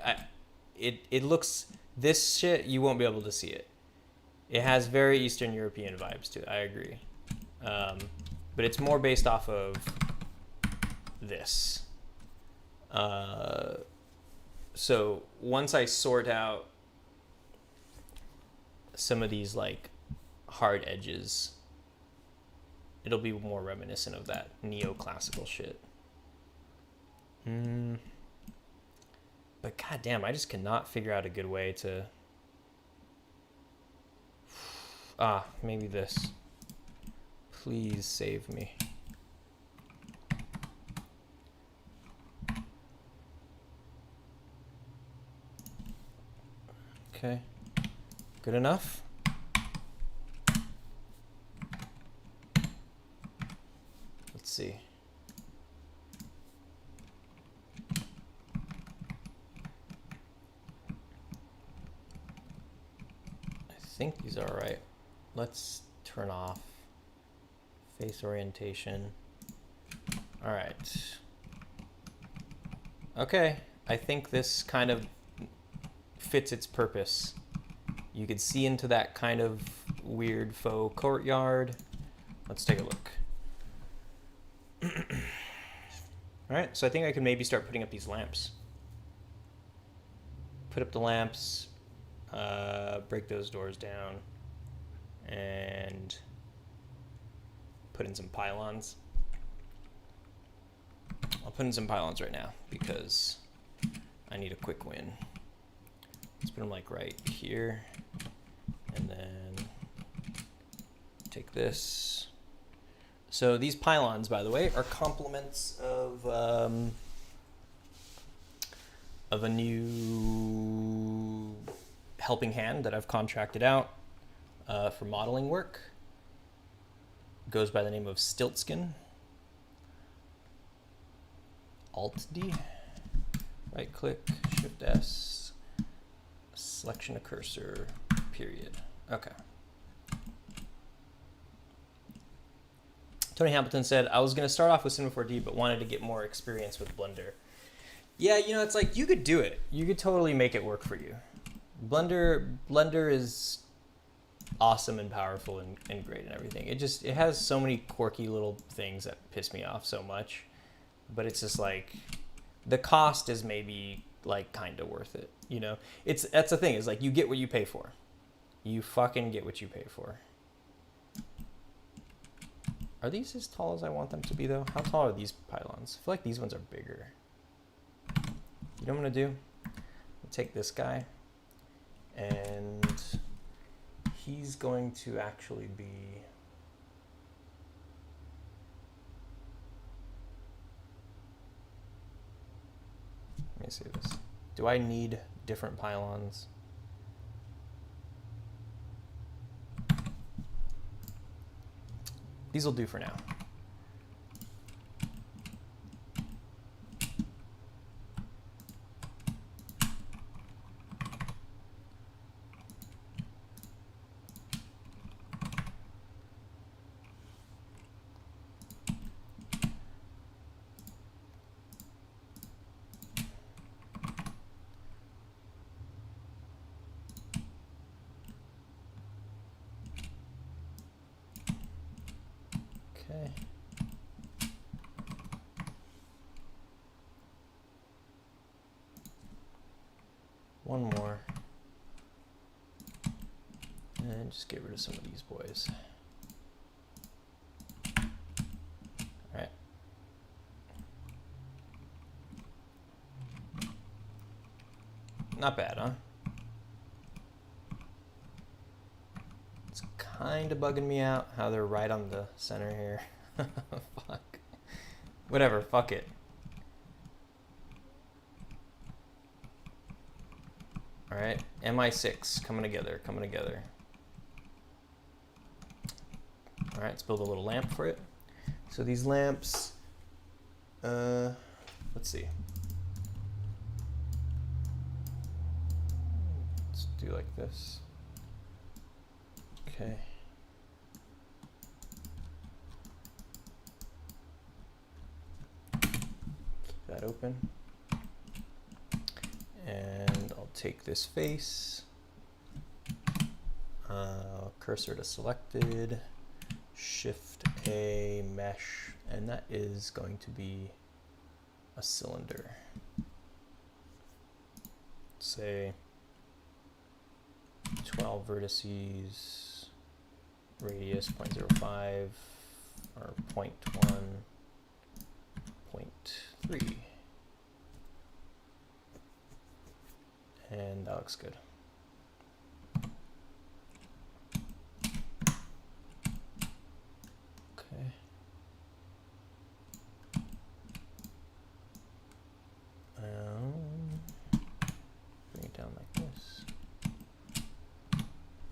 it looks... This shit, you won't be able to see it. It has very Eastern European vibes to it. I agree. But it's more based off of this. So once I sort out some of these like hard edges, it'll be more reminiscent of that neoclassical shit. But goddamn, I just cannot figure out a good way to maybe this. Please save me. Okay, good enough. Let's see. I think these are all right. Let's turn off face orientation. All right. Okay, I think this kind of fits its purpose. You could see into that kind of weird faux courtyard. Let's take a look. All right, so I think I could maybe start putting up these lamps. Put up the lamps, break those doors down, and put in some pylons. I'll put in some pylons right now because I need a quick win. Let's put them like right here, and then take this. So these pylons, by the way, are complements of a new helping hand that I've contracted out for modeling work. It goes by the name of Stiltskin. Alt-D, right-click, Shift-S, selection of cursor, period. Okay. Tony Hamilton said, I was going to start off with Cinema 4D, but wanted to get more experience with Blender. Yeah, you know, it's like, you could do it. You could totally make it work for you. Blender is awesome and powerful and great and everything. It has so many quirky little things that piss me off so much. But it's just like, the cost is maybe like kind of worth it, you know? That's the thing, is like, you get what you pay for. You fucking get what you pay for. Are these as tall as I want them to be though? How tall are these pylons? I feel like these ones are bigger. You know what I'm gonna do? I'll take this guy, and he's going to actually be, let me see this. Do I need different pylons? These will do for now. Okay. One more. And just get rid of some of these boys. All right. Not bad, huh? It's kind of bugging me out how they're right on the center here. Fuck. Whatever, fuck it. All right, MI6 coming together, coming together. All right, let's build a little lamp for it. So these lamps, let's see. Let's do like this. Okay. Keep that open. And I'll take this face, cursor to selected, Shift A, mesh, and that is going to be a cylinder. Say 12 vertices, radius 0.05 or 0.1, 0.3. And that looks good.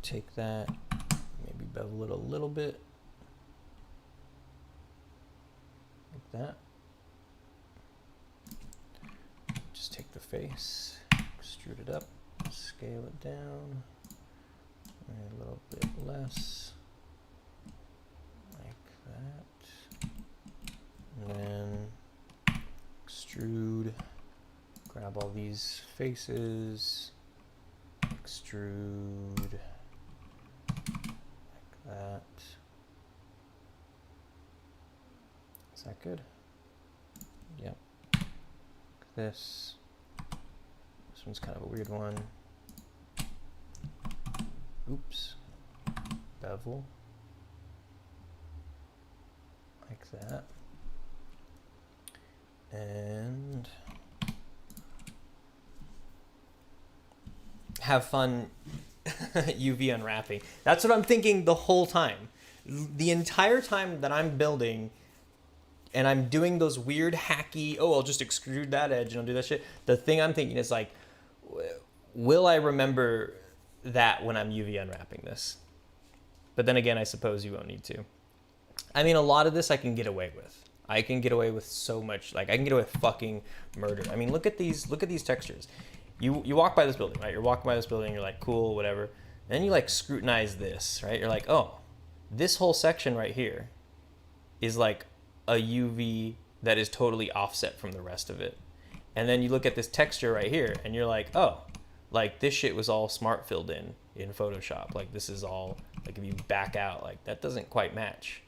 take that, maybe bevel it a little bit, like that. Just take the face, extrude it up, scale it down, a little bit less, like that. And then extrude, grab all these faces, extrude, like that. Is that good? Yep. Like this. This one's kind of a weird one. Oops. Bevel. Like that. And have fun UV unwrapping. That's what I'm thinking the whole time. The entire time that I'm building and I'm doing those weird hacky, oh, I'll just extrude that edge and I'll do that shit. The thing I'm thinking is like, will I remember that when I'm UV unwrapping this? But then again, I suppose you won't need to. I mean, a lot of this I can get away with. I can get away with so much, like I can get away with fucking murder. I mean, look at these textures. You walk by this building, right? You're walking by this building, you're like, cool, whatever. And then you like scrutinize this, right? You're like, oh, this whole section right here is like a UV that is totally offset from the rest of it. And then you look at this texture right here and you're like, oh, like this shit was all smart filled in Photoshop. Like this is all, like if you back out, like that doesn't quite match.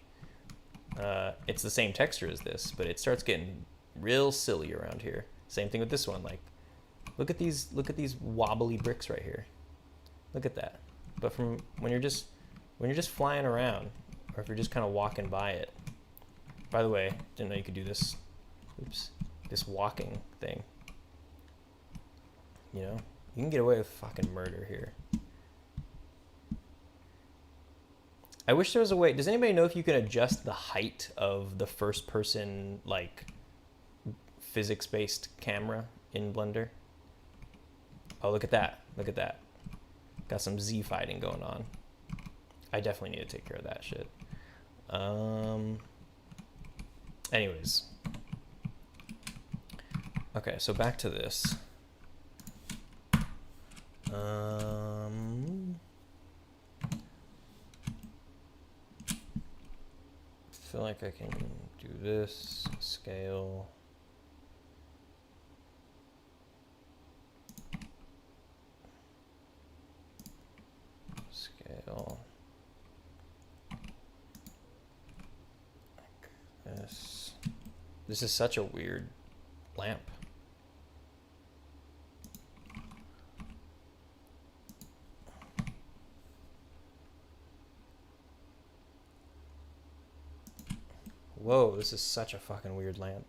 It's the same texture as this, but it starts getting real silly around here. Same thing with this one. Like, look at these wobbly bricks right here. Look at that. But from when you're just flying around, or if you're just kind of walking by it. By the way, didn't know you could do this. Oops, this walking thing. You know, you can get away with fucking murder here. I wish there was a way. Does anybody know if you can adjust the height of the first person, like, physics-based camera in Blender? Oh, look at that. Look at that. Got some Z fighting going on. I definitely need to take care of that shit. Anyways. Okay, so back to this. I feel like I can do this, scale. Scale. Like this. This is such a weird lamp. Whoa, this is such a fucking weird lamp.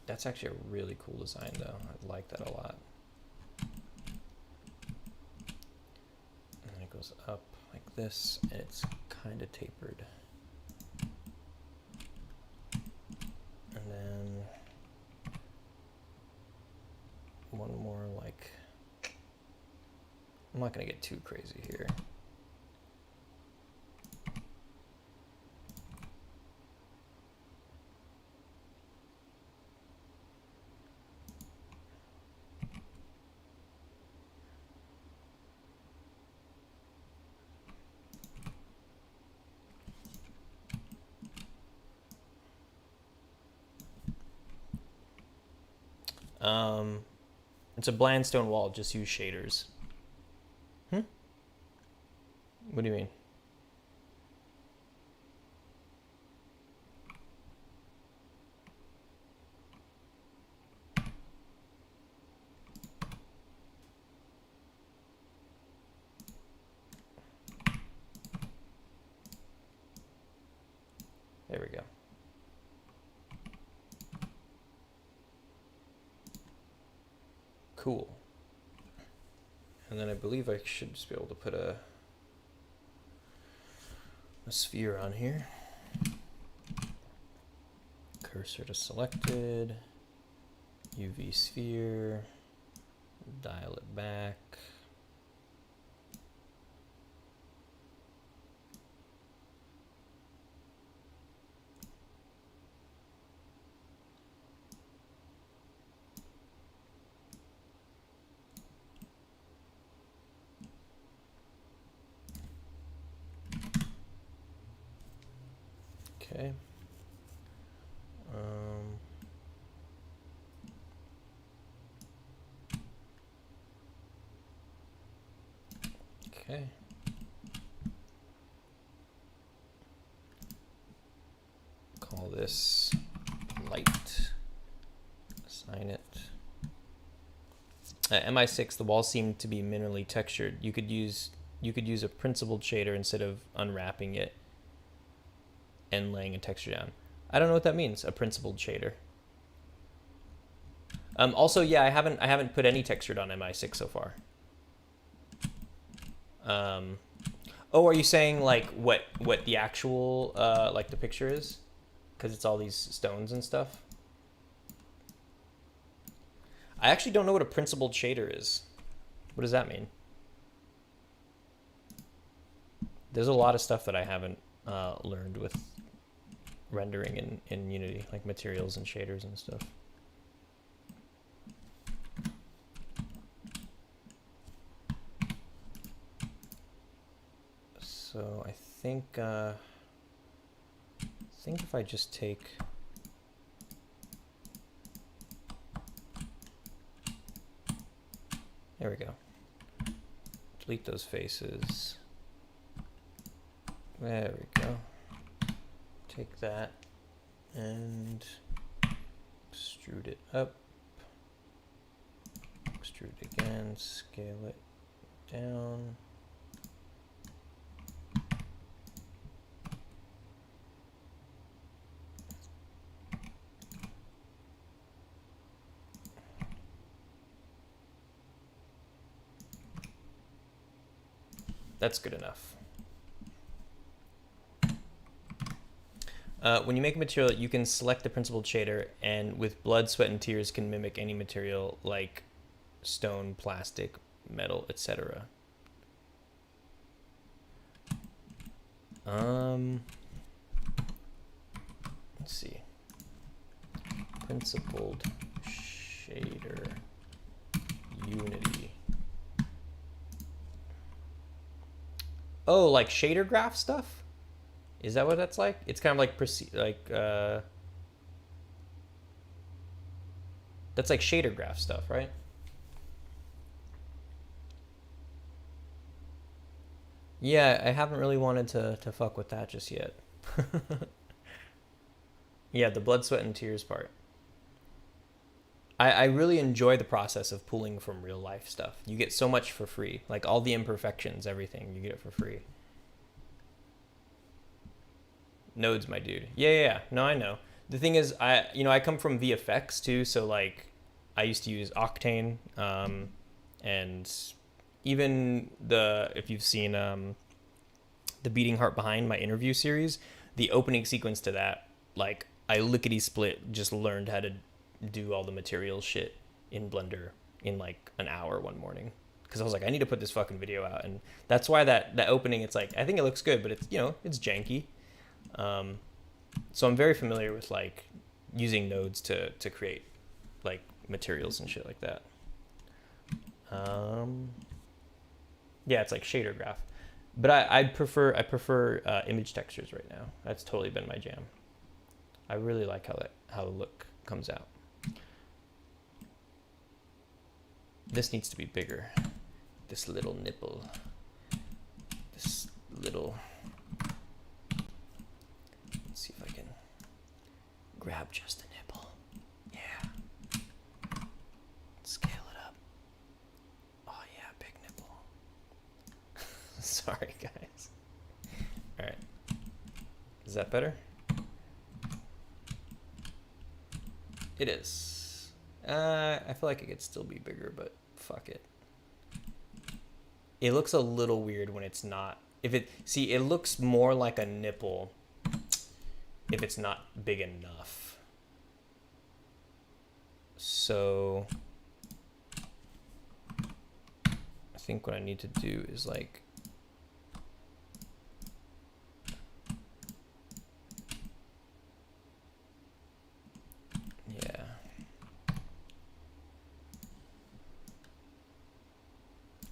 That's actually a really cool design though. I like that a lot. And then it goes up like this, and it's kind of tapered. And then one more, like, I'm not gonna get too crazy here. It's a bland stone wall, just use shaders. What do you mean? There we go. Cool. And then I believe I should just be able to put a sphere on here. cursor to selected, UV sphere, dial it back. Okay. Okay. Call this light. Assign it. At MI6, the walls seem to be minimally textured. You could use a principled shader instead of unwrapping it and laying a texture down. I don't know what that means. A principled shader. Also, yeah, I haven't put any textured on MI6 so far. Oh, are you saying like what the actual like the picture is? Because it's all these stones and stuff. I actually don't know what a principled shader is. What does that mean? There's a lot of stuff that I haven't learned with rendering in Unity, like materials and shaders and stuff. So I think if I just take there we go. Delete those faces. There we go. Take that and extrude it up. Extrude it again, scale it down. That's good enough. When you make a material, you can select the principled shader, and with blood, sweat, and tears can mimic any material like stone, plastic, metal, etc. Let's see. Principled shader, Unity. Oh, like shader graph stuff? Is that what that's like? It's kind of like that's like shader graph stuff, right? Yeah, I haven't really wanted to fuck with that just yet. Yeah, the blood, sweat, and tears part. I really enjoy the process of pulling from real life stuff. You get so much for free. Like all the imperfections, everything, you get it for free. Nodes, my dude. Yeah. No, I know. The thing is, I come from VFX too, so like I used to use Octane, and even if you've seen the Beating Heart Behind, my interview series, the opening sequence to that, like I lickety split just learned how to do all the materials shit in Blender in like an hour one morning, because I was like, I need to put this fucking video out, and that's why that opening, it's like, I think it looks good, but it's, it's janky. So I'm very familiar with like using nodes to create like materials and shit like that. Yeah, it's like shader graph, but I prefer image textures right now. That's totally been my jam. I really like how the look comes out. This needs to be bigger. This little nipple. This little. Let's see if I can grab just a nipple. Yeah. Scale it up. Oh yeah, big nipple. Sorry, guys. All right. Is that better? It is. I feel like it could still be bigger, but fuck it. It looks a little weird when it's not. See, it looks more like a nipple if it's not big enough. So I think what I need to do is like, yeah.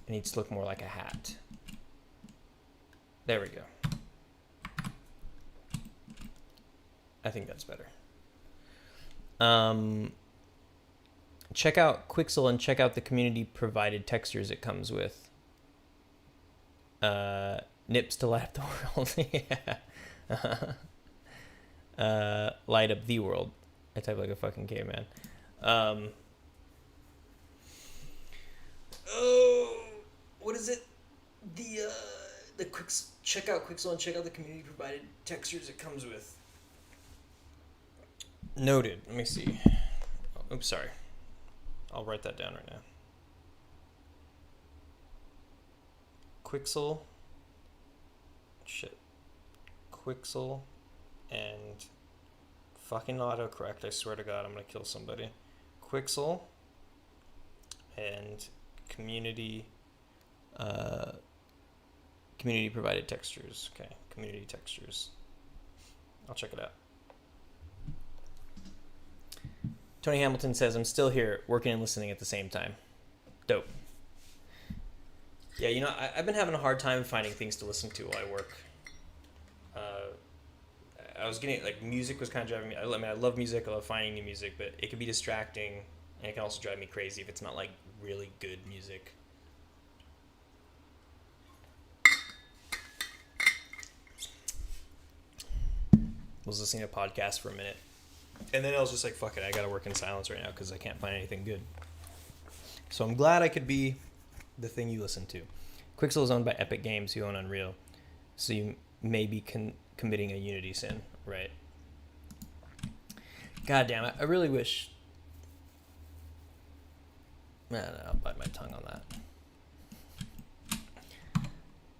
It needs to look more like a hat. There we go. I think that's better. Check out Quixel and check out the community provided textures it comes with. Nips to light up the world. Yeah. Light up the world. I type like a fucking caveman. Oh, what is it? The check out Quixel and check out the community provided textures it comes with. Noted. Let me see. Oh, oops, sorry. I'll write that down right now. Quixel. Shit. Quixel and fucking autocorrect. I swear to God, I'm gonna kill somebody. Quixel and community provided textures. Okay, community textures. I'll check it out. Tony Hamilton says, I'm still here, working and listening at the same time. Dope. Yeah, you know, I've been having a hard time finding things to listen to while I work. I was getting, like, music was kind of driving me. I mean, I love music, I love finding new music, but it can be distracting, and it can also drive me crazy if it's not, like, really good music. I was listening to a podcast for a minute. And then I was just like, fuck it, I gotta work in silence right now because I can't find anything good. So I'm glad I could be the thing you listen to. Quixel is owned by Epic Games, who own Unreal. So you may be committing a Unity sin, right? God damn it, I really wish... No, I'll bite my tongue on that.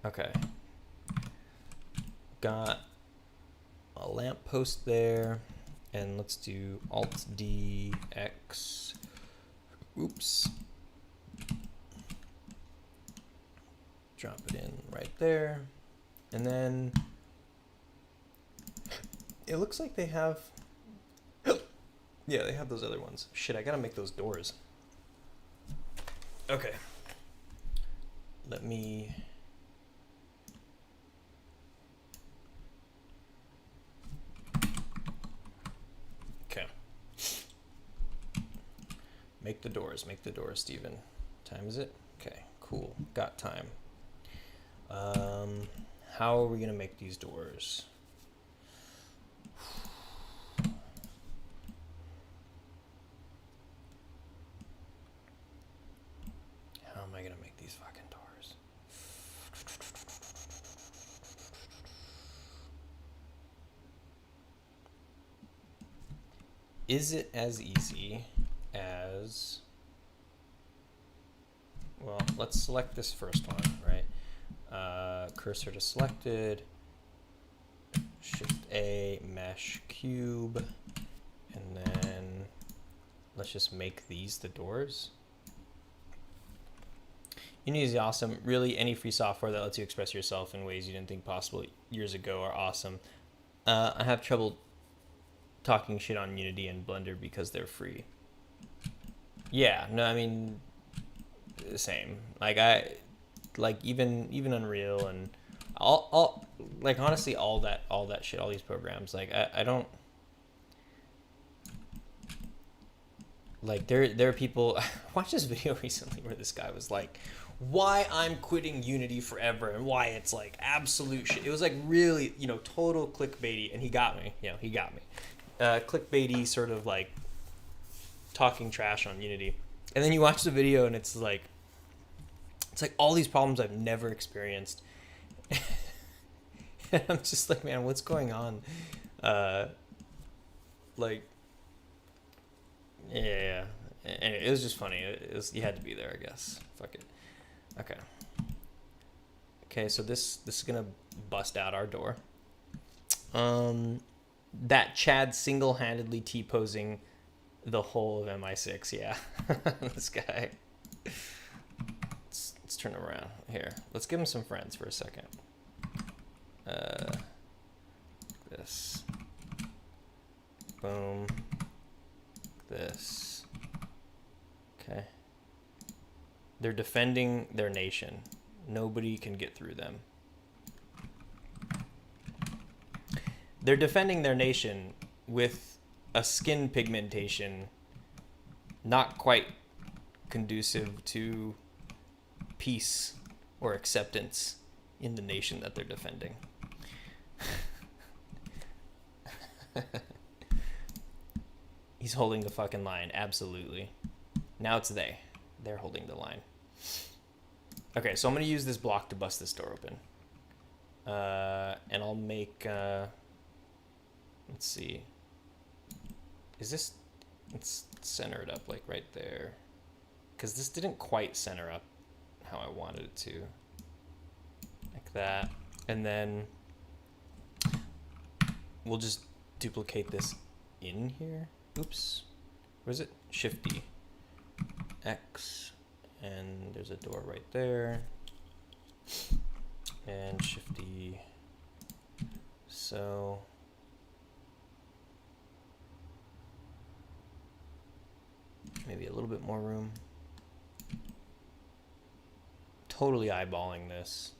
Okay. Got a lamppost there. And let's do Alt-D, X, oops. Drop it in right there. And then it looks like they have, yeah, they have those other ones. Shit, I gotta make those doors. Okay. Let me... Make the doors, Steven. Time is it? Okay, cool. Got time. How are we gonna make these doors? How am I gonna make these fucking doors? Is it as easy as, well, let's select this first one, right? Cursor to selected, Shift A, mesh cube, and then let's just make these the doors. Unity is awesome. Really, any free software that lets you express yourself in ways you didn't think possible years ago are awesome. I have trouble talking shit on Unity and Blender because they're free. Yeah, no, I mean, same. Like even Unreal and all like honestly all that shit, all these programs. Like I don't like there are people. I watched this video recently where this guy was like, why I'm quitting Unity forever and why it's like absolute shit. It was like really, you know, total clickbaity, and he got me. You know, he got me. Clickbaity sort of like talking trash on Unity. And then you watch the video and it's like all these problems I've never experienced. And I'm just like, man, what's going on? Like, yeah. And it was just funny. You had to be there, I guess. Fuck it. Okay, so this is gonna bust out our door. That Chad single-handedly T-posing The whole of MI6, yeah. This guy. Let's turn him around. Here, let's give him some friends for a second. This. Boom. This. Okay. They're defending their nation. Nobody can get through them. They're defending their nation with a skin pigmentation not quite conducive to peace or acceptance in the nation that they're defending. He's holding the fucking line, absolutely. Now it's they. They're holding the line. Okay, so I'm going to use this block to bust this door open. And I'll make... let's see. Is this... Let's center it up, like, right there. Because this didn't quite center up how I wanted it to. Like that. And then... we'll just duplicate this in here. Oops. Where is it? Shift-D. X. And there's a door right there. And Shift-D. So... maybe a little bit more room. Totally eyeballing this.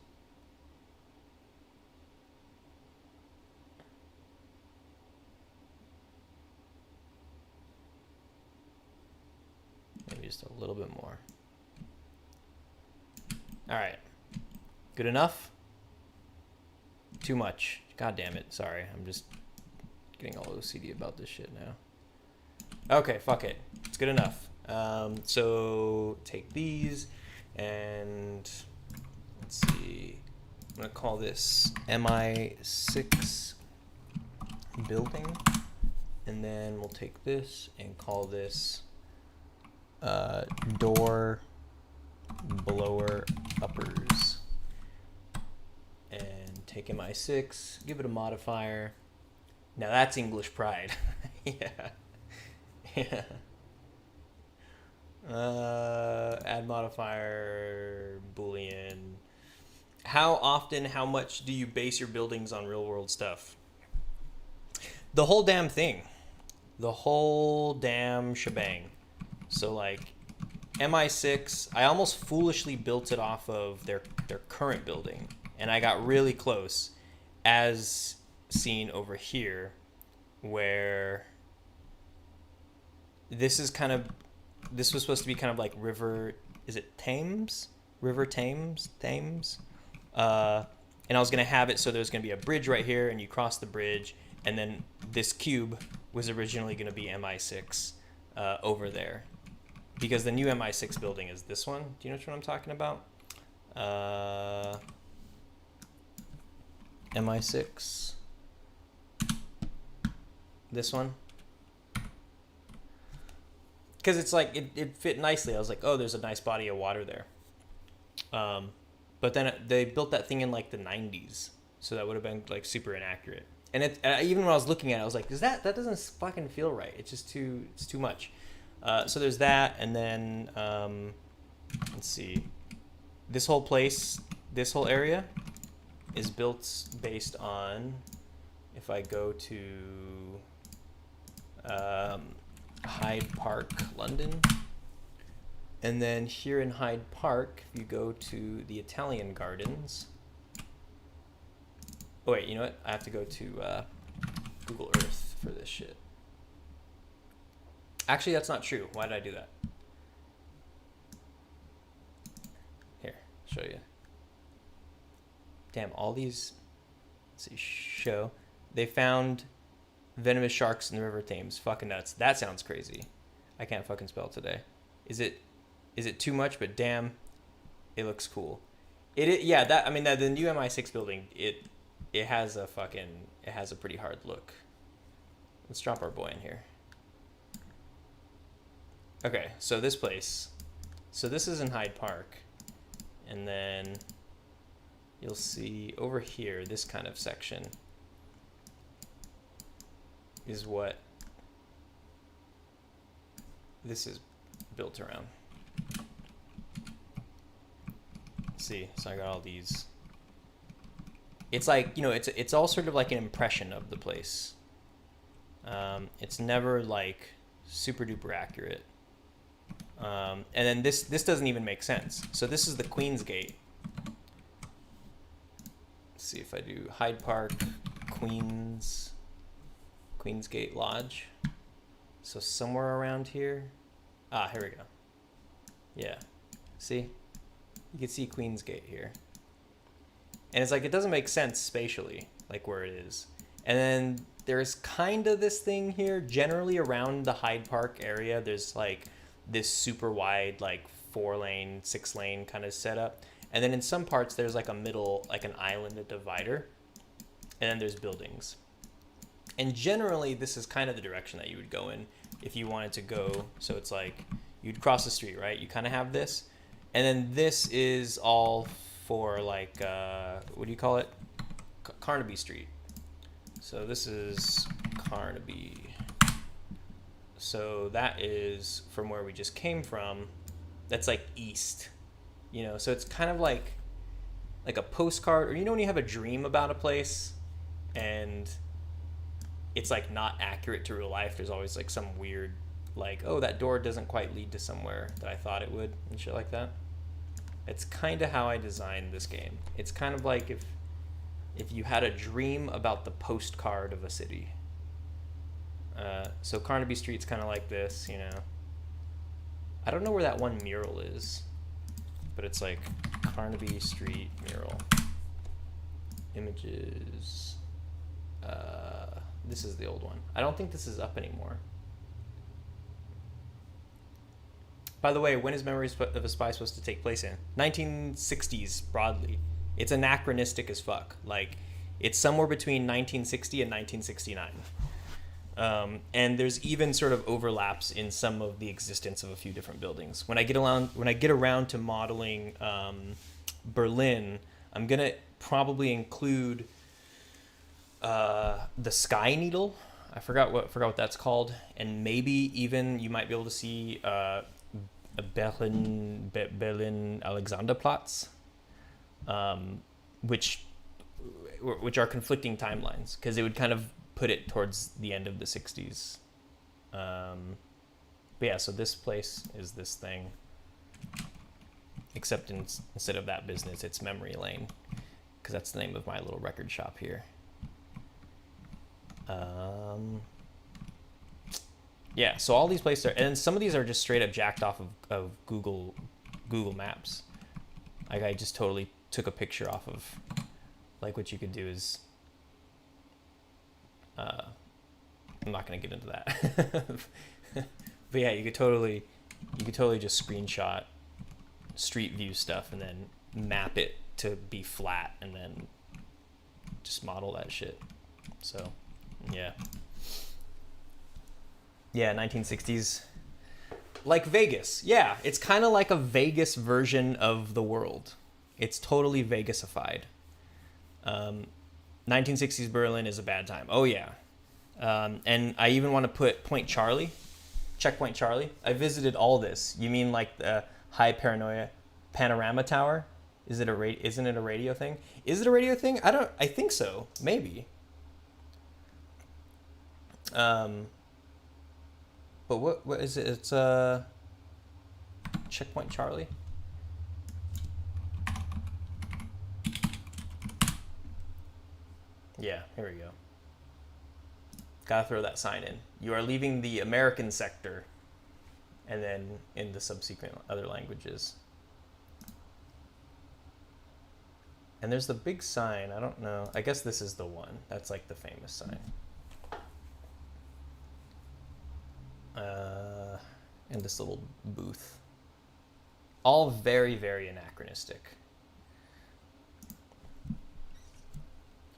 Maybe just a little bit more. All right. Good enough? Too much. God damn it. Sorry. I'm just getting all OCD about this shit now. Okay, fuck it. It's good enough. So take these and let's see. I'm gonna call this MI6 building, and then we'll take this and call this door blower uppers, and take MI6, give it a modifier. Now that's English pride. Yeah. Yeah. Add modifier, Boolean. How often, how much do you base your buildings on real world stuff? The whole damn thing. The whole damn shebang. So like MI6, I almost foolishly built it off of their current building. And I got really close, as seen over here, where this was supposed to be kind of like river, is it Thames? River Thames? And I was going to have it so there's going to be a bridge right here, and you cross the bridge, and then this cube was originally going to be MI6 over there. Because the new MI6 building is this one. Do you know what I'm talking about? MI6. This one. Because it's like, it fit nicely. I was like, oh, there's a nice body of water there. But then they built that thing in like the 90s. So that would have been like super inaccurate. And even when I was looking at it, I was like, that doesn't fucking feel right. It's just it's too much. So there's that. And then, let's see. This whole place, this whole area is built based on, if I go to Hyde Park, London. And then here in Hyde Park, if you go to the Italian Gardens. Oh wait, you know what? I have to go to Google Earth for this shit. Actually, that's not true. Why did I do that? Here, show you. Damn, all these, let's see, show. They found venomous sharks in the River Thames. Fucking nuts. That sounds crazy. I can't fucking spell today. Is it too much? But damn, it looks cool. Yeah, that, I mean, the new MI6 building, it has a pretty hard look. Let's drop our boy in here. Okay, so this place. So this is in Hyde Park. And then you'll see over here, this kind of section is what this is built around. Let's see, so I got all these. It's like, you know, it's all sort of like an impression of the place. It's never like super duper accurate. And then this doesn't even make sense. So this is the Queen's Gate. Let's see if I do Hyde Park, Queen's Gate Lodge. So somewhere around here. Ah, here we go. Yeah, see? You can see Queen's Gate here. And it's like, it doesn't make sense spatially, like where it is. And then there's kind of this thing here, generally around the Hyde Park area, there's like this super wide, like 4-lane, 6-lane kind of setup. And then in some parts, there's like a middle, like an island, a divider. And then there's buildings. And generally, this is kind of the direction that you would go in if you wanted to go. So it's like, you'd cross the street, right? You kind of have this. And then this is all for like, what do you call it? Carnaby Street. So this is Carnaby. So that is from where we just came from. That's like east, you know? So it's kind of like a postcard, or you know when you have a dream about a place and it's like not accurate to real life. There's always like some weird, like, oh, that door doesn't quite lead to somewhere that I thought it would and shit like that. It's kind of how I designed this game. It's kind of like if you had a dream about the postcard of a city. So Carnaby Street's kind of like this, you know. I don't know where that one mural is, but it's like Carnaby Street mural. Images. This is the old one. I don't think this is up anymore. By the way, when is Memories of a Spy supposed to take place in? 1960s, broadly. It's anachronistic as fuck. Like, it's somewhere between 1960 and 1969. And there's even sort of overlaps in some of the existence of a few different buildings. When I get around to modeling Berlin, I'm gonna probably include the Sky Needle. I forgot what that's called, and maybe even you might be able to see Berlin Alexanderplatz, which are conflicting timelines, because it would kind of put it towards the end of the 60s. But yeah, so this place is this thing, except instead of that business, it's Memory Lane, because that's the name of my little record shop here. Yeah, so all these places are, and some of these are just straight up jacked off of Google Maps. Like, I just totally took a picture off of, like, what you could do is, I'm not gonna get into that. But yeah, you could totally just screenshot street view stuff and then map it to be flat and then just model that shit. So yeah. Yeah, 1960s. Like Vegas. Yeah, it's kind of like a Vegas version of the world. It's totally Vegasified. 1960s Berlin is a bad time. Oh, yeah. And I even want to put Checkpoint Charlie. I visited all this. You mean like the High Paranoia Panorama Tower? Isn't it a radio thing? Is it a radio thing? I think so. Maybe. But what is it? It's Checkpoint Charlie. Yeah, here we go. Gotta throw that sign in. You are leaving the American sector, and then in the subsequent other languages. And there's the big sign. I don't know. I guess this is the one. That's like the famous sign. And this little booth. All very, very anachronistic.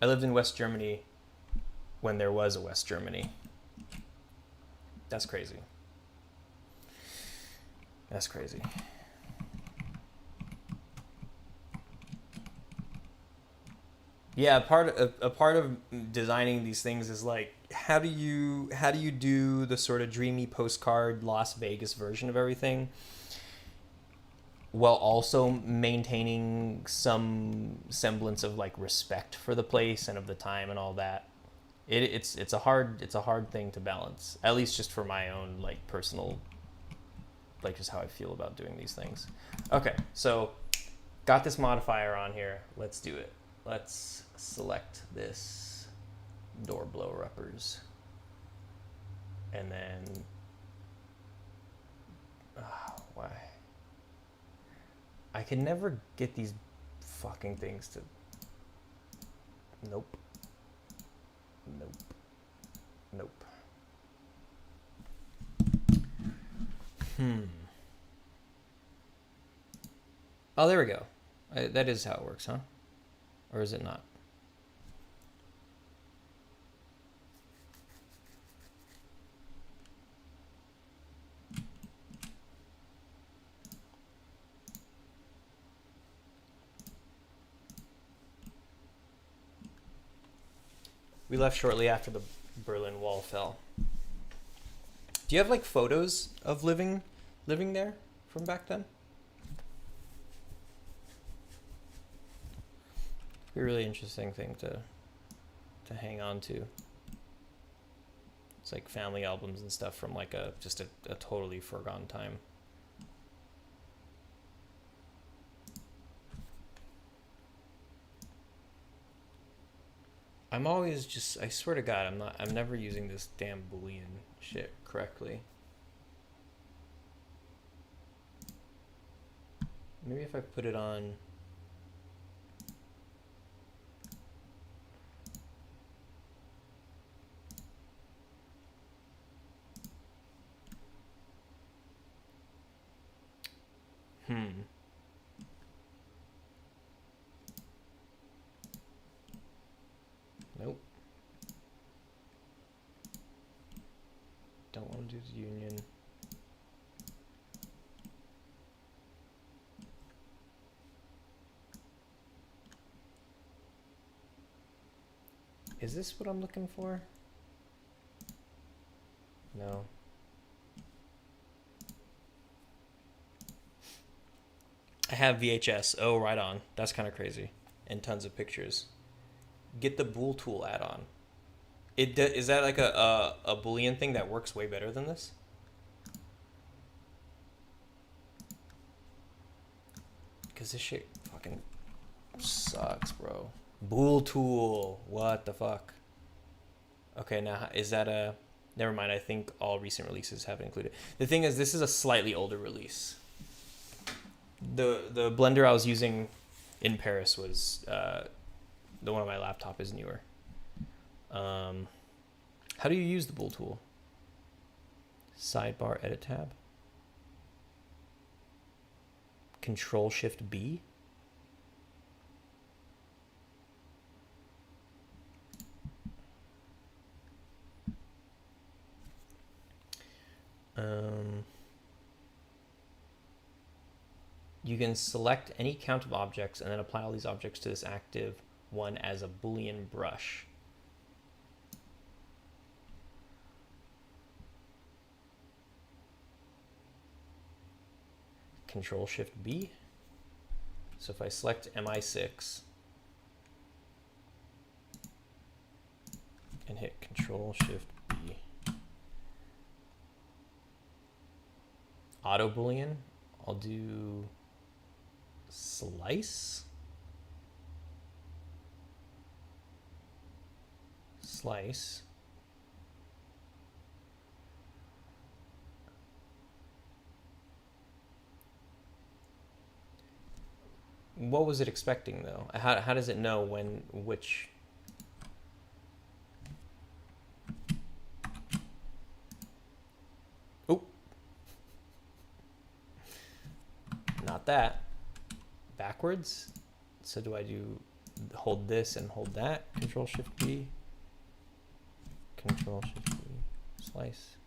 I lived in West Germany when there was a West Germany. That's crazy. That's crazy. Yeah, a part of designing these things is like how do you do the sort of dreamy postcard Las Vegas version of everything while also maintaining some semblance of like respect for the place and of the time and all that. It's a hard thing to balance, at least just for my own like personal, like just how I feel about doing these things. Okay, so got this modifier on here. Let's do it. Let's select this door blower uppers. And then, why? I can never get these fucking things to, nope. Nope. Nope. Oh, there we go. That is how it works, huh? Or is it not? We left shortly after the Berlin Wall fell. Do you have like photos of living there from back then? It'd be a really interesting thing to hang on to. It's like family albums and stuff from like just a totally forgotten time. I'm always just, I swear to God, I'm never using this damn Boolean shit correctly. Maybe if I put it on, Nope. Don't want to do the union. Is this what I'm looking for? No. I have VHS. Oh, right on. That's kind of crazy. And tons of pictures. Get the bool tool add-on. Is that like a Boolean thing that works way better than this? Because this shit fucking sucks, bro. Bool tool. What the fuck? Okay, now is that a... Never mind, I think all recent releases have it included. The thing is, this is a slightly older release. The Blender I was using in Paris was... the one on my laptop is newer. How do you use the bool tool? Sidebar edit tab. Control Shift B. You can select any count of objects and then apply all these objects to this active one as a Boolean brush. Control Shift B. So if I select MI6 and hit Control Shift B, auto Boolean, I'll do slice. Slice. What was it expecting though? How does it know which? Oop. Not that. Backwards. So do I hold this and hold that? Control Shift B. Control Shift B. Slice.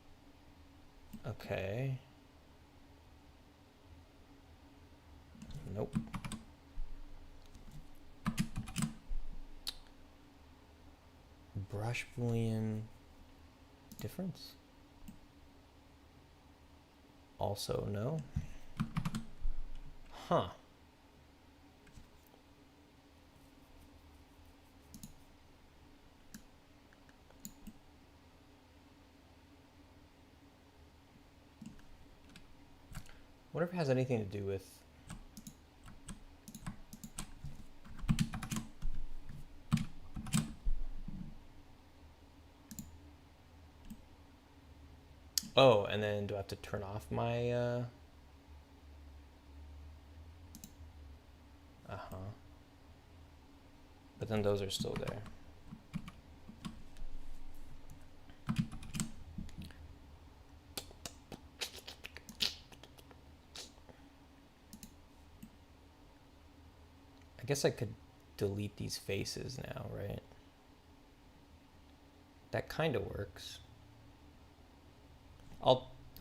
Okay. Nope. brush boolean difference? Also no. Huh. Wonder if it has anything to do with oh, and then do I have to turn off my but then those are still there. I guess I could delete these faces now, right? That kind of works.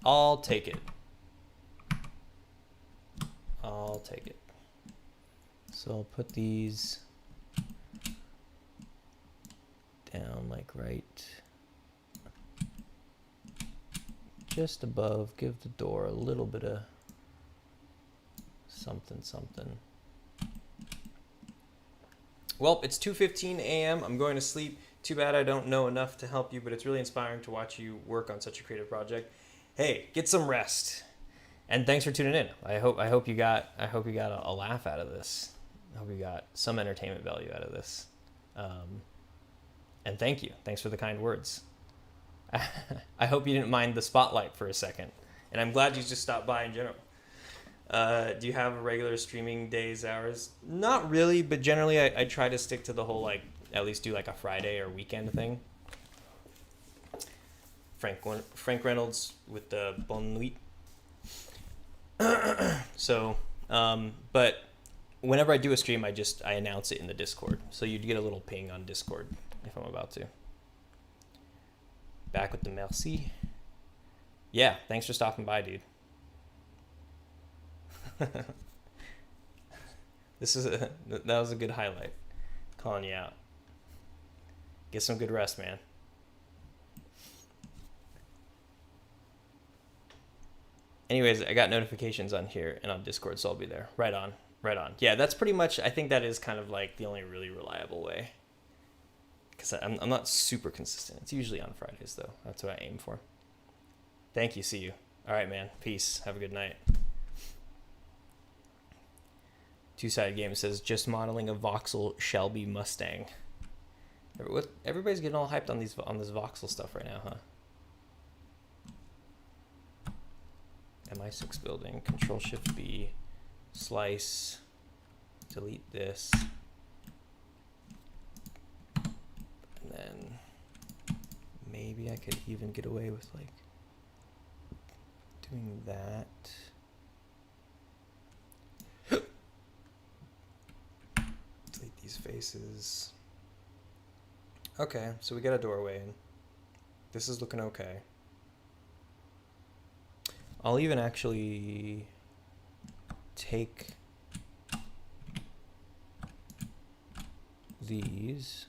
I'll take it. I'll take it. So I'll put these down like right just above, give the door a little bit of something something. Well, it's 2:15 a.m. I'm going to sleep. Too bad I don't know enough to help you, but it's really inspiring to watch you work on such a creative project. Hey, get some rest. And thanks for tuning in. I hope you got a laugh out of this. I hope you got some entertainment value out of this. And thank you. Thanks for the kind words. I hope you didn't mind the spotlight for a second. And I'm glad you just stopped by in general. Do you have regular streaming days, hours? Not really, but generally I try to stick to the whole, like, at least do like a Friday or weekend thing. Frank Reynolds with the Bonne Nuit. So, but whenever I do a stream, I announce it in the Discord. So you'd get a little ping on Discord if I'm about to. Back with the merci. Yeah, thanks for stopping by, dude. That was a good highlight. Calling you out. Get some good rest, man. Anyways, I got notifications on here and on Discord, so I'll be there. Right on. Yeah, that's pretty much, I think that is kind of like the only really reliable way. Because I'm not super consistent. It's usually on Fridays, though. That's what I aim for. Thank you. See you. All right, man. Peace. Have a good night. Two-sided game says, just modeling a voxel Shelby Mustang. Everybody's getting all hyped on this voxel stuff right now, huh? MI6 building, Control-Shift-B, slice, delete this, and then maybe I could even get away with like doing that. Delete these faces. Okay, so we got a doorway in. This is looking okay. I'll even actually take these,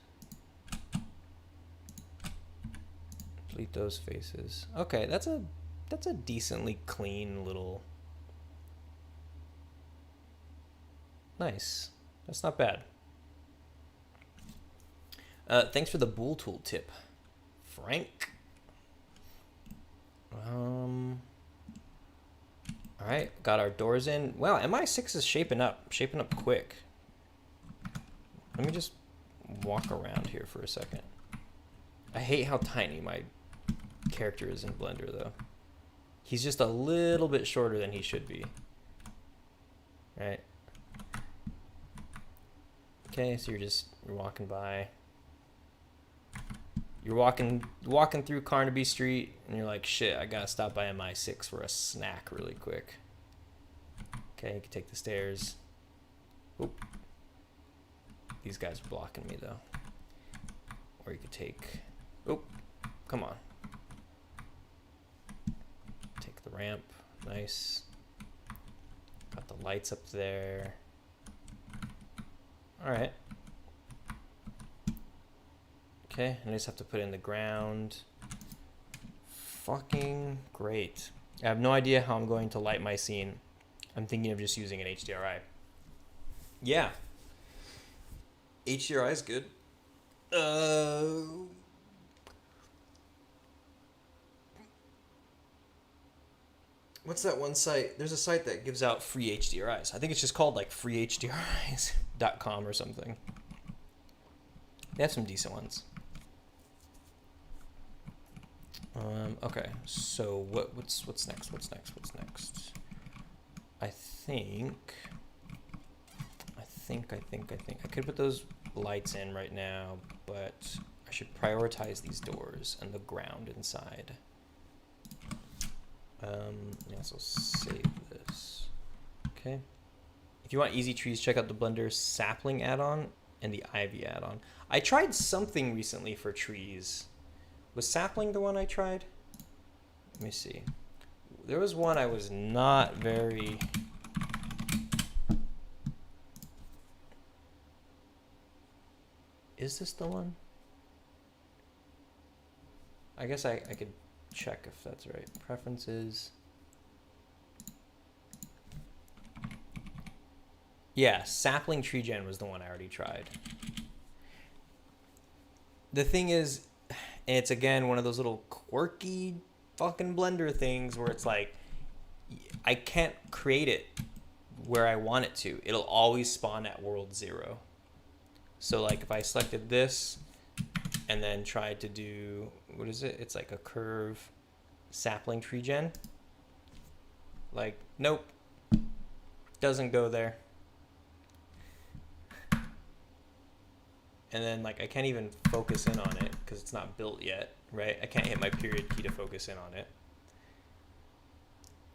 delete those faces. Okay, that's a decently clean little, nice. That's not bad. Thanks for the Bool Tool tip, Frank. All right, got our doors in. Wow, MI6 is shaping up quick. Let me just walk around here for a second. I hate how tiny my character is in Blender, though. He's just a little bit shorter than he should be. Right? Okay, so you're walking by. You're walking through Carnaby Street, and you're like, shit, I gotta stop by MI6 for a snack really quick. Okay, you can take the stairs. Oop. These guys are blocking me, though. Or you could take... Oop. Come on. Take the ramp. Nice. Got the lights up there. All right. Okay, and I just have to put in the ground. Fucking great. I have no idea how I'm going to light my scene. I'm thinking of just using an HDRI. Yeah. HDRI is good. What's that one site? There's a site that gives out free HDRIs. I think it's just called like freehdris.com or something. They have some decent ones. Okay, so what's next? What's next? I think I could put those lights in right now, but I should prioritize these doors and the ground inside. Yeah, so save this. Okay. If you want easy trees, check out the Blender sapling add-on and the ivy add-on. I tried something recently for trees. Was sapling the one I tried? Let me see. There was one I was not very... Is this the one? I guess I could check if that's right. Preferences. Yeah, sapling tree gen was the one I already tried. The thing is, and it's again one of those little quirky fucking Blender things where it's like, I can't create it where I want it to. It'll always spawn at world 0. So like if I selected this and then tried to do, what is it? It's like a curve sapling tree gen. Like, nope, doesn't go there. And then like I can't even focus in on it because it's not built yet, right? I can't hit my period key to focus in on it.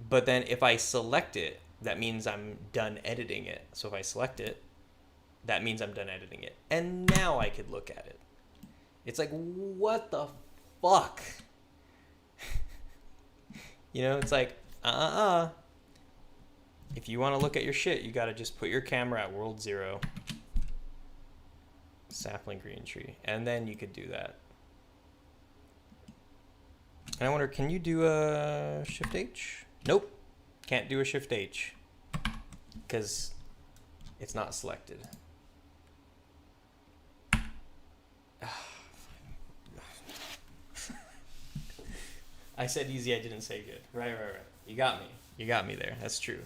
But then if I select it, that means I'm done editing it. So if I select it, that means I'm done editing it. And now I could look at it. It's like, what the fuck? You know, it's like, If you want to look at your shit, you got to just put your camera at world 0. Sapling green tree. And then you could do that. And I wonder, can you do a Shift H? Nope. Can't do a Shift H. Because it's not selected. I said easy, I didn't say good. Right. You got me. You got me there. That's true.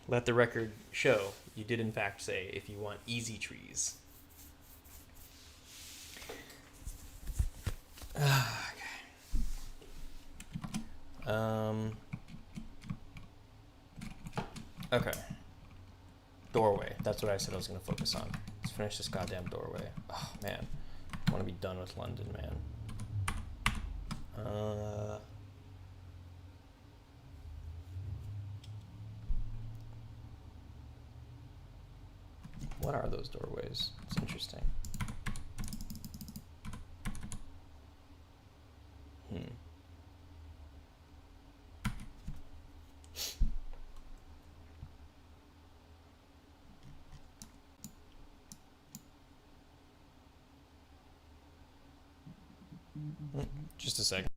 Let the record show you did in fact say if you want easy trees. Okay. Doorway. That's what I said I was going to focus on. Let's finish this goddamn doorway. Oh, man. I want to be done with London, man. What are those doorways? It's interesting. Just a second.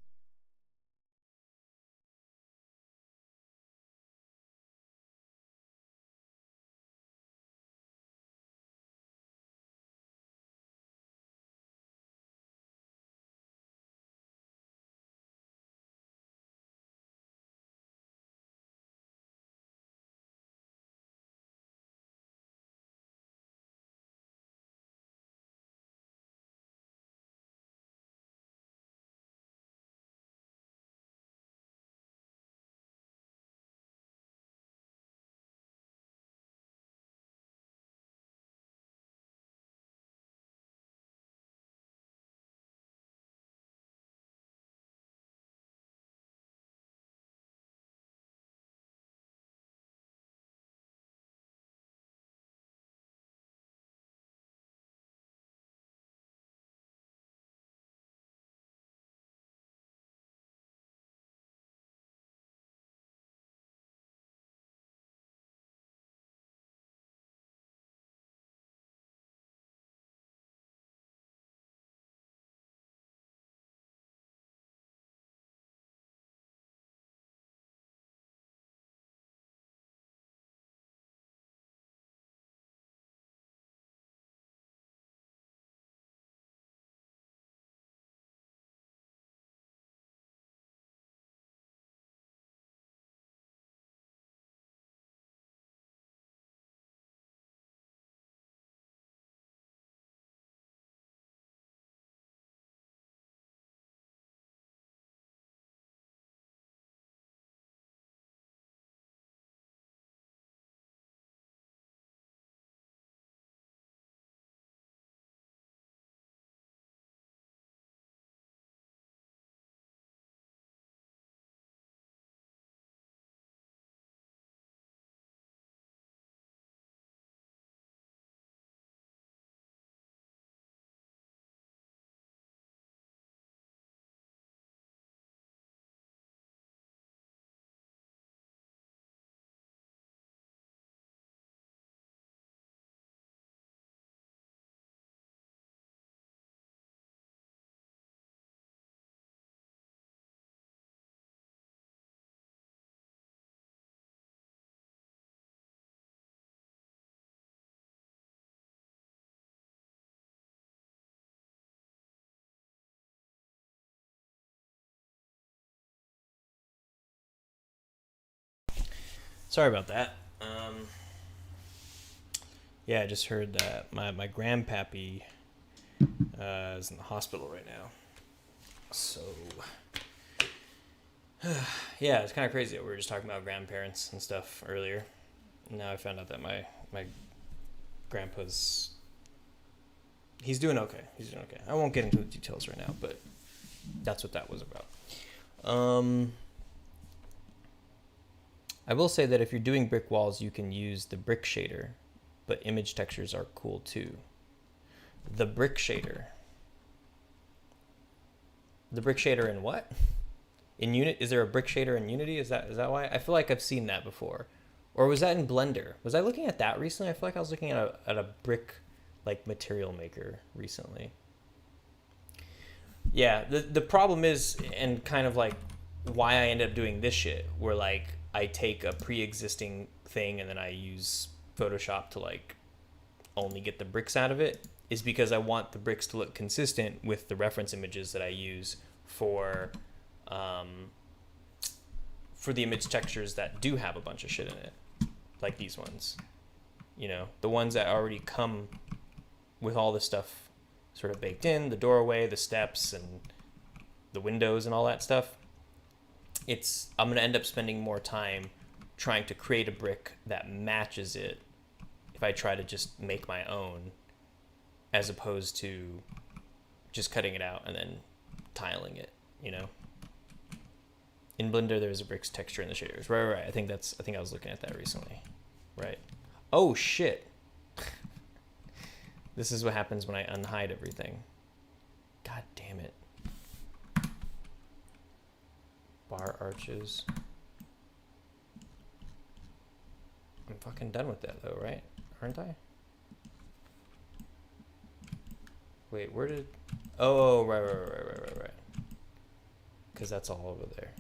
Sorry about that. Yeah, I just heard that my grandpappy is in the hospital right now. So, yeah, it's kind of crazy that we were just talking about grandparents and stuff earlier. Now I found out that my grandpa's... He's doing okay. I won't get into the details right now, but that's what that was about. I will say that if you're doing brick walls, you can use the brick shader, but image textures are cool too. The brick shader. The brick shader in what? In Unity? Is there a brick shader in Unity? Is that why? I feel like I've seen that before. Or was that in Blender? Was I looking at that recently? I feel like I was looking at a brick like material maker recently. Yeah, the problem is, and kind of like why I ended up doing this shit, where like I take a pre-existing thing and then I use Photoshop to like only get the bricks out of it, is because I want the bricks to look consistent with the reference images that I use for the image textures that do have a bunch of shit in it, like these ones. You know, the ones that already come with all this stuff sort of baked in, the doorway, the steps, and the windows and all that stuff. I'm going to end up spending more time trying to create a brick that matches it if I try to just make my own, as opposed to just cutting it out and then tiling it, you know? In Blender, there's a bricks texture in the shaders. Right. I think I was looking at that recently. Right. Oh, shit. This is what happens when I unhide everything. God damn it. Bar arches. I'm fucking done with that though, right? Aren't I? Wait, where did... Oh, right. Because that's all over there.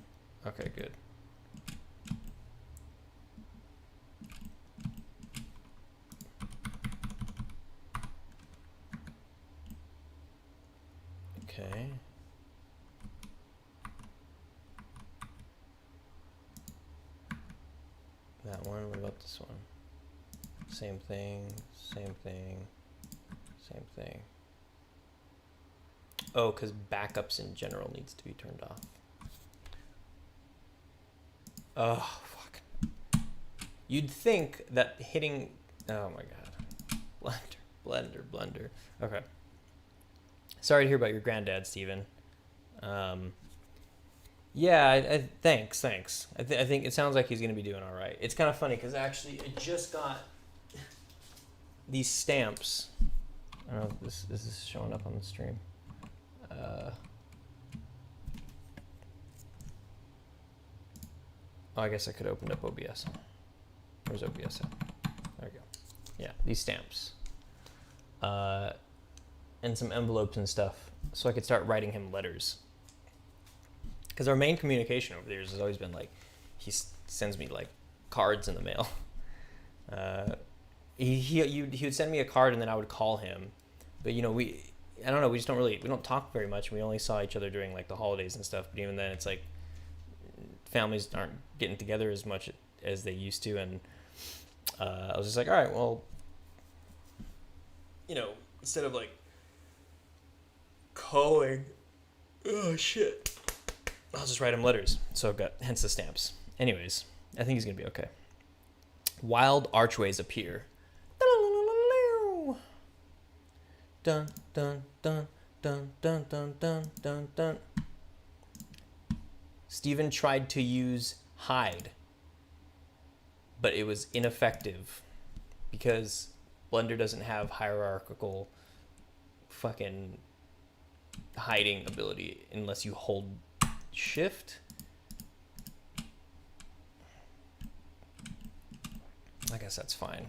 Okay, good. Okay. That one, what about this one? Same thing. Oh, because backups in general needs to be turned off. Oh, fuck. You'd think that hitting... Oh my god. Blender. Okay. Sorry to hear about your granddad, Steven. Yeah, thanks. I think it sounds like he's going to be doing all right. It's kind of funny because actually I just got these stamps. I don't know if this is showing up on the stream. I guess I could have opened up OBS. Where's OBS at? There we go. Yeah, these stamps. And some envelopes and stuff, so I could start writing him letters. Because our main communication over the years has always been like, he sends me like cards in the mail. He would send me a card and then I would call him. But you know, we don't talk very much. We only saw each other during like the holidays and stuff. But even then, it's like families aren't getting together as much as they used to. And I was just like, all right, well, you know, instead of like calling, oh shit, I'll just write him letters. So I've got, hence the stamps. Anyways, I think he's gonna be okay. Wild archways appear. Dun dun dun dun dun dun dun dun dun. Steven tried to use hide, but it was ineffective because Blender doesn't have hierarchical fucking hiding ability unless you hold shift. I guess that's fine.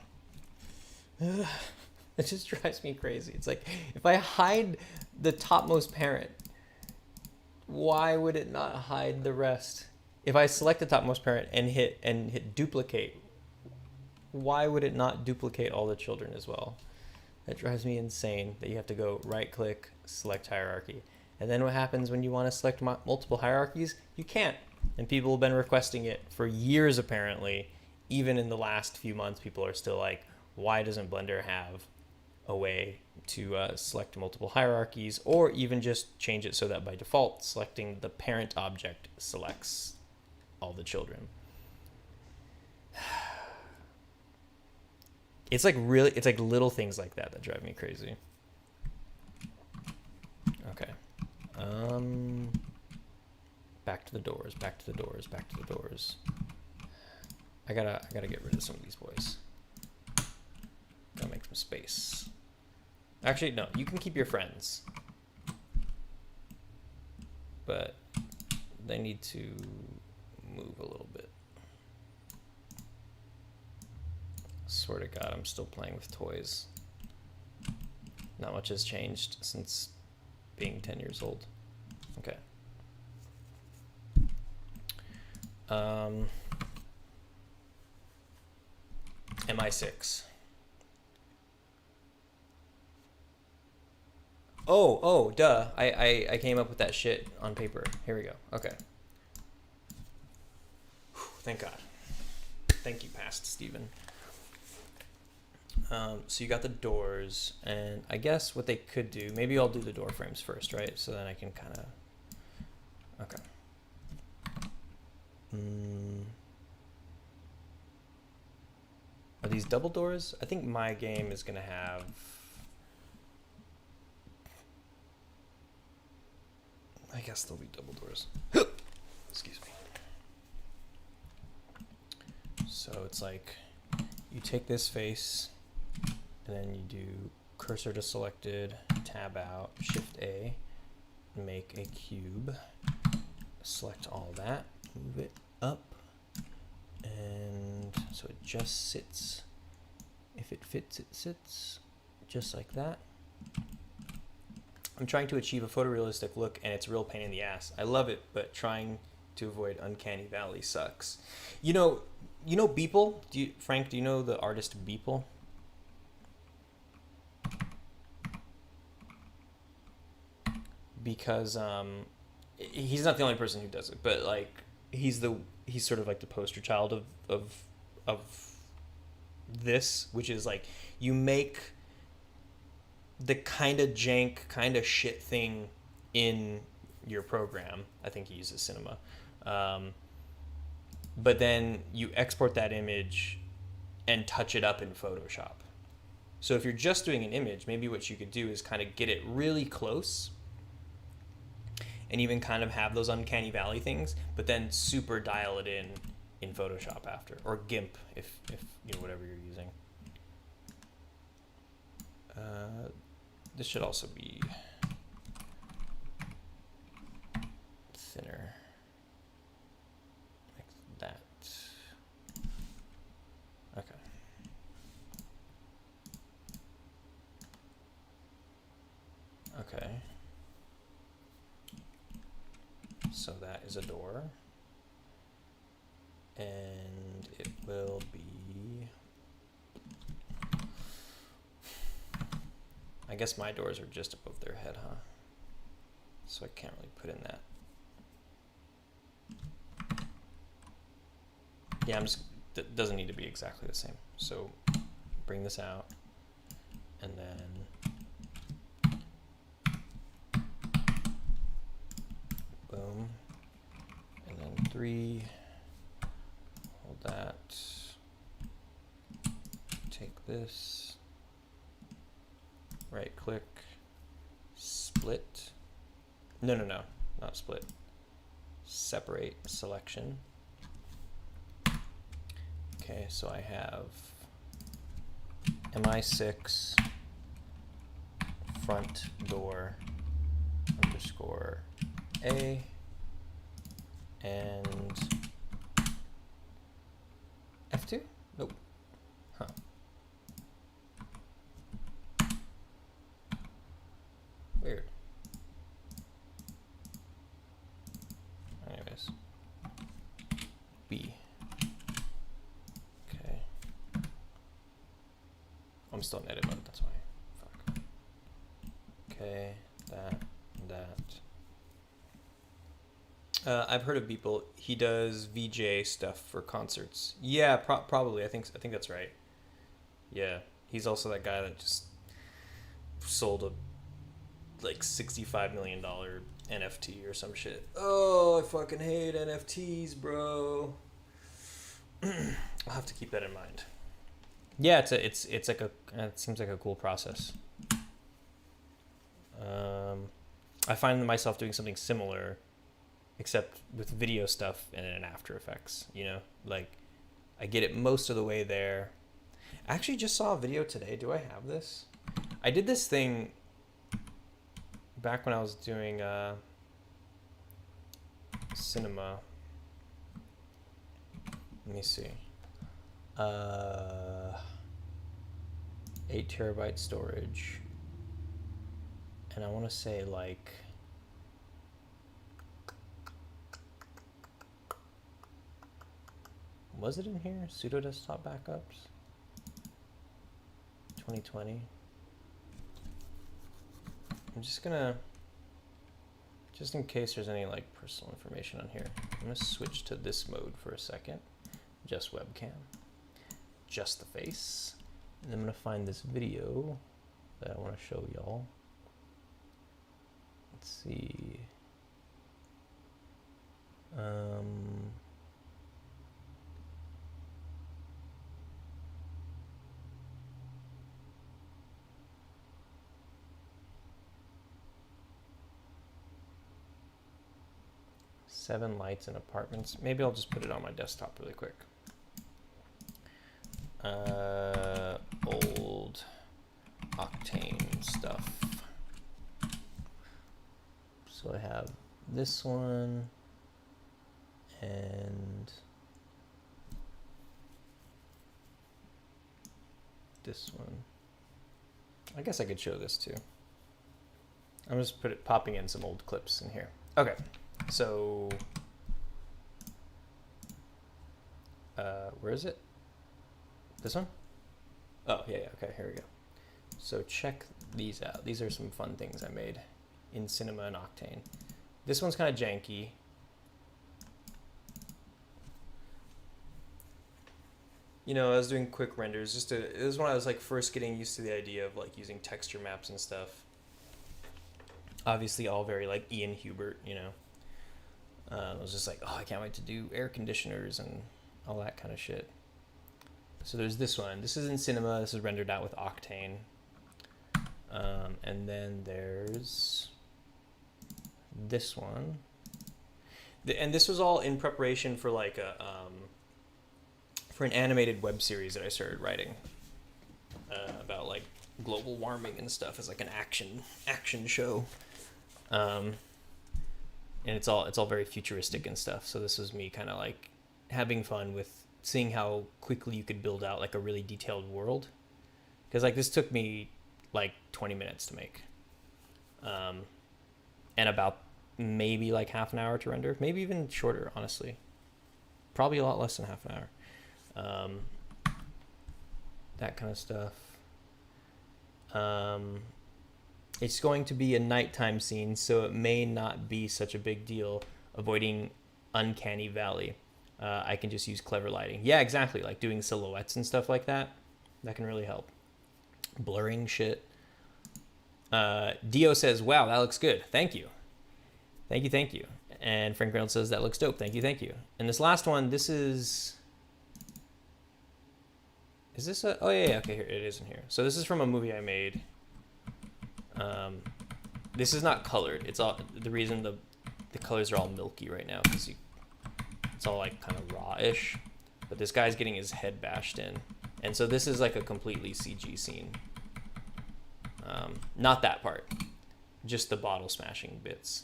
It just drives me crazy. It's like, if I hide the topmost parent, why would it not hide the rest? If I select the topmost parent and hit duplicate, why would it not duplicate all the children as well? That drives me insane that you have to go right click, select hierarchy. And then what happens when you want to select multiple hierarchies? You can't. And people have been requesting it for years apparently, even in the last few months, people are still like, why doesn't Blender have a way to select multiple hierarchies, or even just change it so that by default, selecting the parent object selects all the children? It's like little things like that that drive me crazy. Okay. Back to the doors, back to the doors, back to the doors. I gotta get rid of some of these boys. Gotta make some space. Actually, no, you can keep your friends. But they need to move a little bit. Swear to God, I'm still playing with toys. Not much has changed since being 10 years old. Okay. MI6. Oh, duh. I came up with that shit on paper. Here we go. Okay. Whew, thank God. Thank you, past Steven. So you got the doors, and I guess what they could do, maybe I'll do the door frames first, right? So then I can kind of, okay. Are these double doors? I think my game is gonna have, I guess they'll be double doors. Excuse me. So it's like, you take this face, and then you do cursor to selected, tab out, shift A, make a cube, select all that, move it up, and so it just sits. If it fits, it sits, just like that. I'm trying to achieve a photorealistic look, and it's a real pain in the ass. I love it, but trying to avoid Uncanny Valley sucks. You know Beeple? Frank, do you know the artist Beeple? Because he's not the only person who does it, but like he's sort of like the poster child of this, which is like you make the kind of jank, kind of shit thing in your program. I think he uses Cinema. But then you export that image and touch it up in Photoshop. So if you're just doing an image, maybe what you could do is kind of get it really close and even kind of have those Uncanny Valley things, but then super dial it in Photoshop after, or GIMP if you know, whatever you're using. This should also be thinner, like that. Okay. Okay. So that is a door, and it will be, I guess my doors are just above their head, huh? So I can't really put in that. Yeah, it doesn't need to be exactly the same. So bring this out, and then boom, and then 3, hold that, take this, right click, split, no, not split, separate selection. Okay, so I have MI6 front door underscore A and F2? Nope. Huh. Weird. Anyways. B. Okay. I'm still in edit mode, that's why. Fuck. Okay, that, and that. I've heard of Beeple. He does VJ stuff for concerts. Yeah, probably. I think that's right. Yeah, he's also that guy that just sold a like $65 million NFT or some shit. Oh, I fucking hate NFTs, bro. I'll have to keep that in mind. Yeah, it's like it seems like a cool process. I find myself doing something similar, except with video stuff and in After Effects. You know, like I get it most of the way there. I actually just saw a video today. Do I have this? I did this thing back when I was doing cinema. Let me see. 8 terabyte storage. And I want to say like was it in here? Pseudo desktop backups 2020. I'm just gonna, just in case there's any like personal information on here, I'm gonna switch to this mode for a second. Just webcam, just the face. And I'm gonna find this video that I want to show y'all. Let's see. Seven lights in apartments. Maybe I'll just put it on my desktop really quick. Old Octane stuff. So I have this one and this one. I guess I could show this too. I'm just popping in some old clips in here. Okay, so where is it? This one? Oh, yeah, okay, here we go. So check these out. These are some fun things I made in Cinema and Octane. This one's kind of janky. You know, I was doing quick renders. It was when I was like first getting used to the idea of like using texture maps and stuff. Obviously all very like Ian Hubert, you know. I was just like, oh, I can't wait to do air conditioners and all that kind of shit. So there's this one. This is in Cinema. This is rendered out with Octane. And then there's this one. And this was all in preparation for like a for an animated web series that I started writing about like global warming and stuff as like an action show. And it's all very futuristic and stuff. So this was me kind of like having fun with seeing how quickly you could build out like a really detailed world, because like this took me like 20 minutes to make, and about maybe like half an hour to render, maybe even shorter, honestly, probably a lot less than half an hour. That kind of stuff. It's going to be a nighttime scene, so it may not be such a big deal avoiding uncanny valley. I can just use clever lighting. Yeah, exactly. Like doing silhouettes and stuff like that. That can really help. Blurring shit. Dio says, wow, that looks good. Thank you. Thank you. And Frank Reynolds says, that looks dope. Thank you. And this last one, this is this a, oh yeah, okay, here it is in here. So this is from a movie I made. This is not colored. It's all, the reason the colors are all milky right now, because it's all like kind of raw-ish, but this guy's getting his head bashed in, and so this is like a completely CG scene. Not that part, just the bottle smashing bits.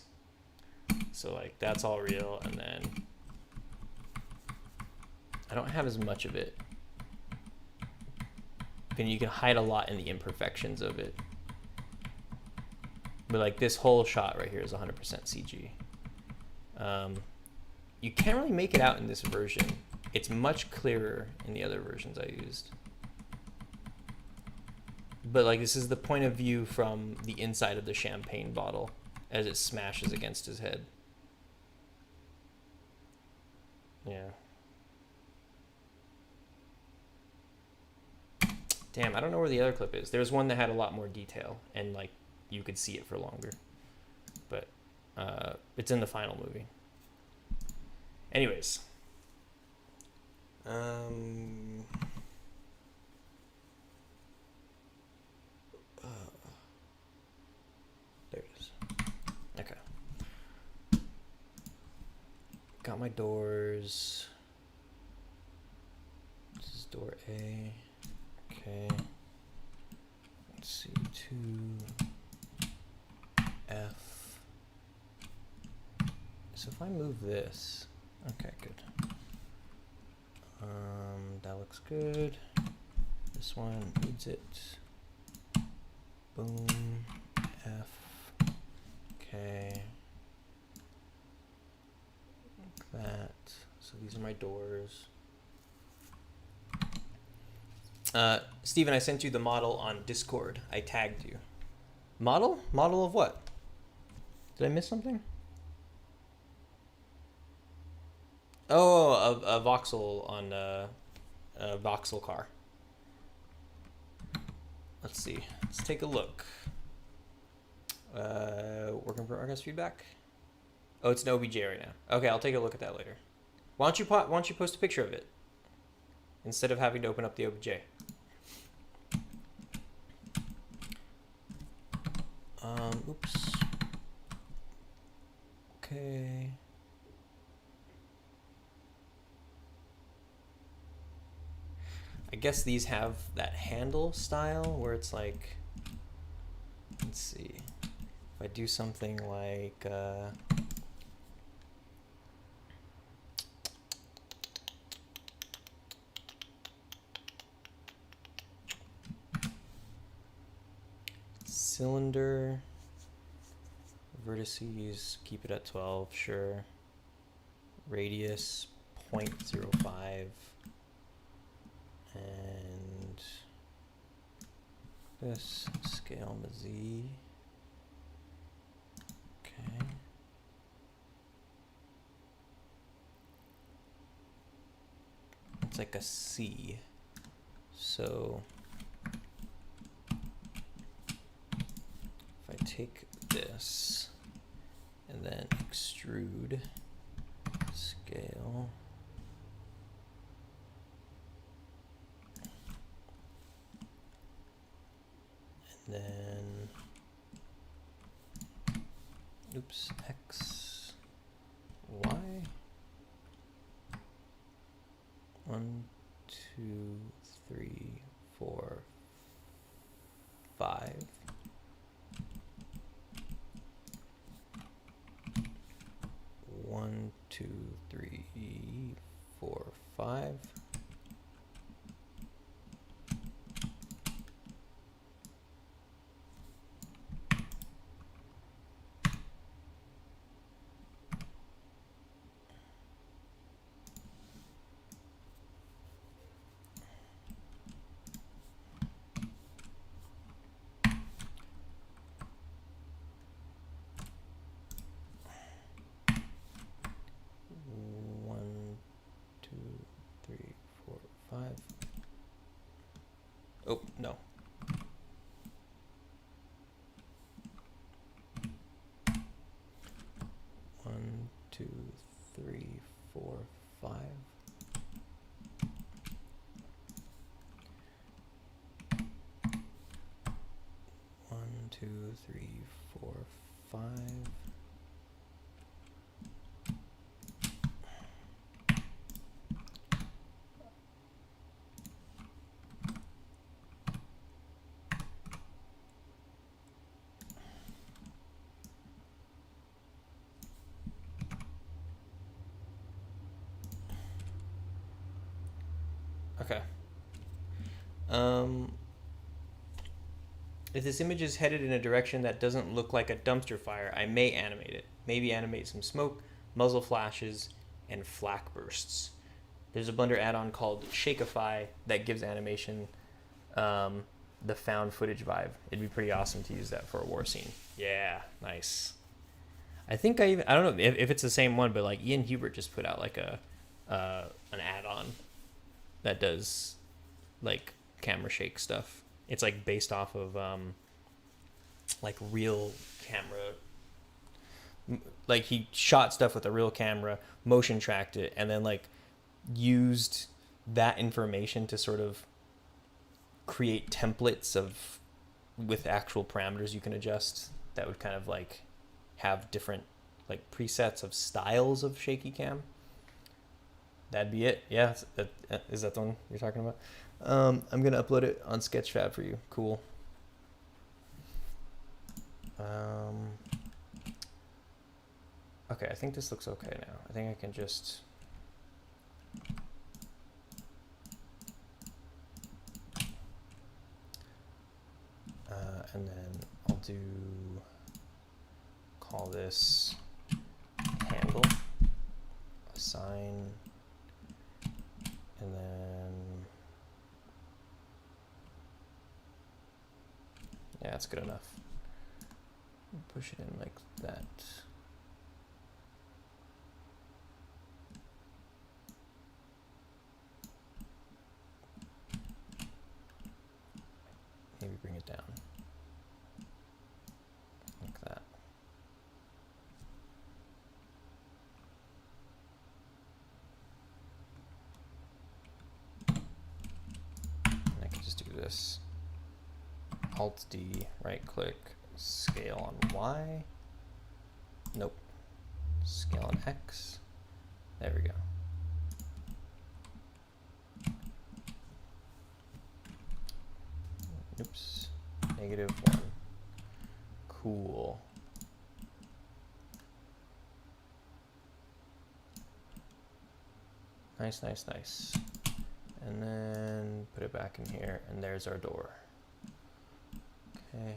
So like that's all real, and then I don't have as much of it, and you can hide a lot in the imperfections of it. But like this whole shot right here is 100% CG. You can't really make it out in this version. It's much clearer in the other versions I used. But like this is the point of view from the inside of the champagne bottle as it smashes against his head. Yeah. Damn, I don't know where the other clip is. There's one that had a lot more detail and like you could see it for longer. But it's in the final movie. Anyways. There it is. Okay. Got my doors. This is door A. Okay. Let's see. 2F. So if I move this, okay, good. That looks good. This one needs it. Boom. F. Okay. Like that. So these are my doors. Steven, I sent you the model on Discord. I tagged you. Model? Model of what? Did I miss something? Oh, a voxel on a voxel car. Let's see. Let's take a look. Work in progress feedback. Oh, it's an OBJ right now. Okay, I'll take a look at that later. Why don't you post a picture of it instead of having to open up the OBJ? Oops. Okay. I guess these have that handle style where it's like, let's see, if I do something like, cylinder, vertices, keep it at 12, sure. Radius 0.05. And this scale to Z. Okay. It's like a C. So if I take this and then extrude scale, then, oops, X, Y, 1, 2, 3, 4, 5. One, two, three, 4, 5. Oh, no. One, two, three, four, 5. One, two, three, 4, 5. Okay. If this image is headed in a direction that doesn't look like a dumpster fire, I may animate it. Maybe animate some smoke, muzzle flashes, and flak bursts. There's a Blender add-on called Shakeify that gives animation the found footage vibe. It'd be pretty awesome to use that for a war scene. Yeah, nice. I think I don't know if it's the same one, but like Ian Hubert just put out like a an add-on that does like camera shake stuff. It's like based off of like real camera. Like he shot stuff with a real camera, motion tracked it, and then like used that information to sort of create templates of with actual parameters you can adjust that would kind of like have different like presets of styles of shaky cam. That'd be it. Yeah, is that the one you're talking about? I'm gonna upload it on Sketchfab for you. Cool. Okay, I think this looks okay now. I think I can just and then I'll call this handle, assign, and then, yeah, that's good enough. Push it in like that. Maybe bring it down. Like that. And I can just do this. Alt-D, right-click, scale on Y. Nope. Scale on X. There we go. Oops. -1. Cool. Nice, nice, nice. And then put it back in here, and there's our door. Okay.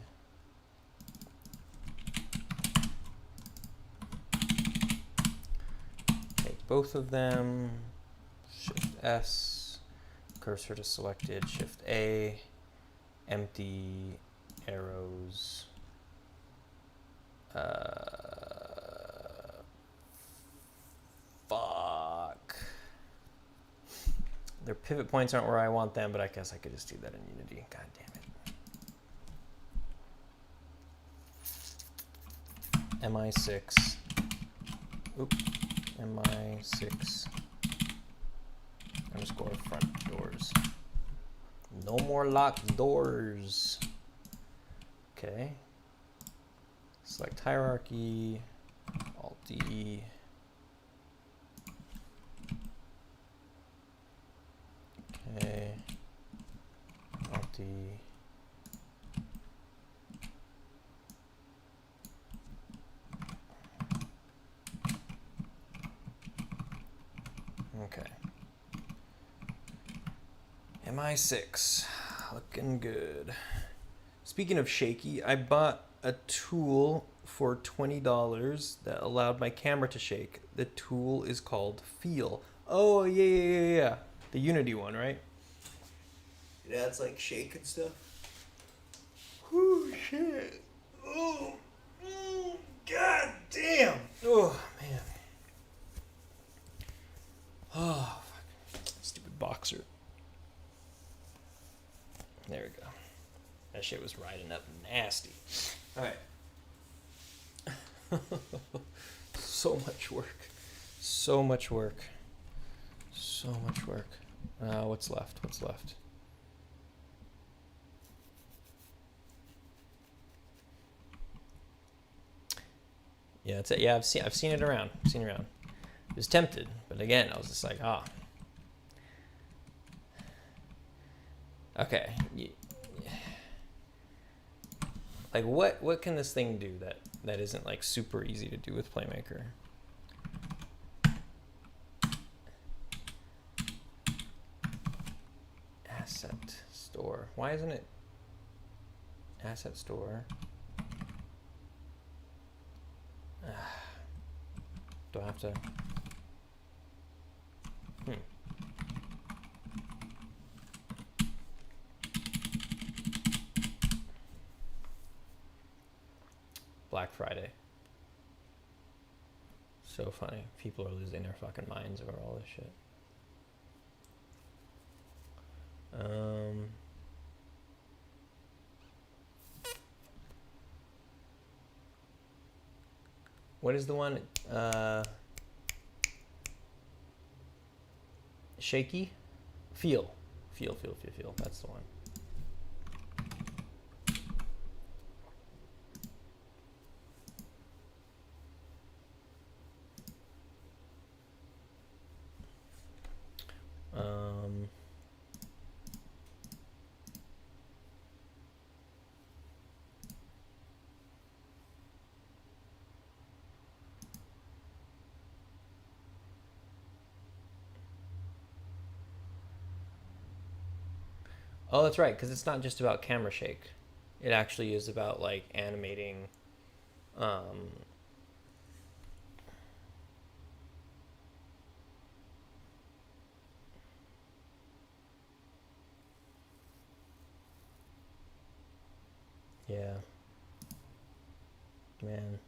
Take both of them, Shift S, cursor to selected, Shift A, empty arrows. Fuck. Their pivot points aren't where I want them, but I guess I could just do that in Unity. God damn it. MI6. Oop. MI6. Underscore front doors. No more locked doors. Okay. Select hierarchy. Alt-D. Okay. Alt-D. Okay. MI6. Looking good. Speaking of shaky, I bought a tool for $20 that allowed my camera to shake. The tool is called Feel. Oh, yeah. The Unity one, right? It adds like shake and stuff. Whoo, shit. Oh, god damn. Oh, man. Oh, fuck. Stupid boxer. There we go. That shit was riding up nasty. All right. So much work. So much work. So much work. What's left? What's left? Yeah, that's it. Yeah, I've seen it around. I was tempted, but again, I was just like, ah. Okay. Like, what can this thing do that isn't like super easy to do with Playmaker? Asset store. Why isn't it asset store? Do I have to? Black Friday. So funny. People are losing their fucking minds over all this shit. What is the one? Shaky? Feel. Feel. That's the one. Oh, that's right, because it's not just about camera shake. It actually is about like animating. Yeah. Man.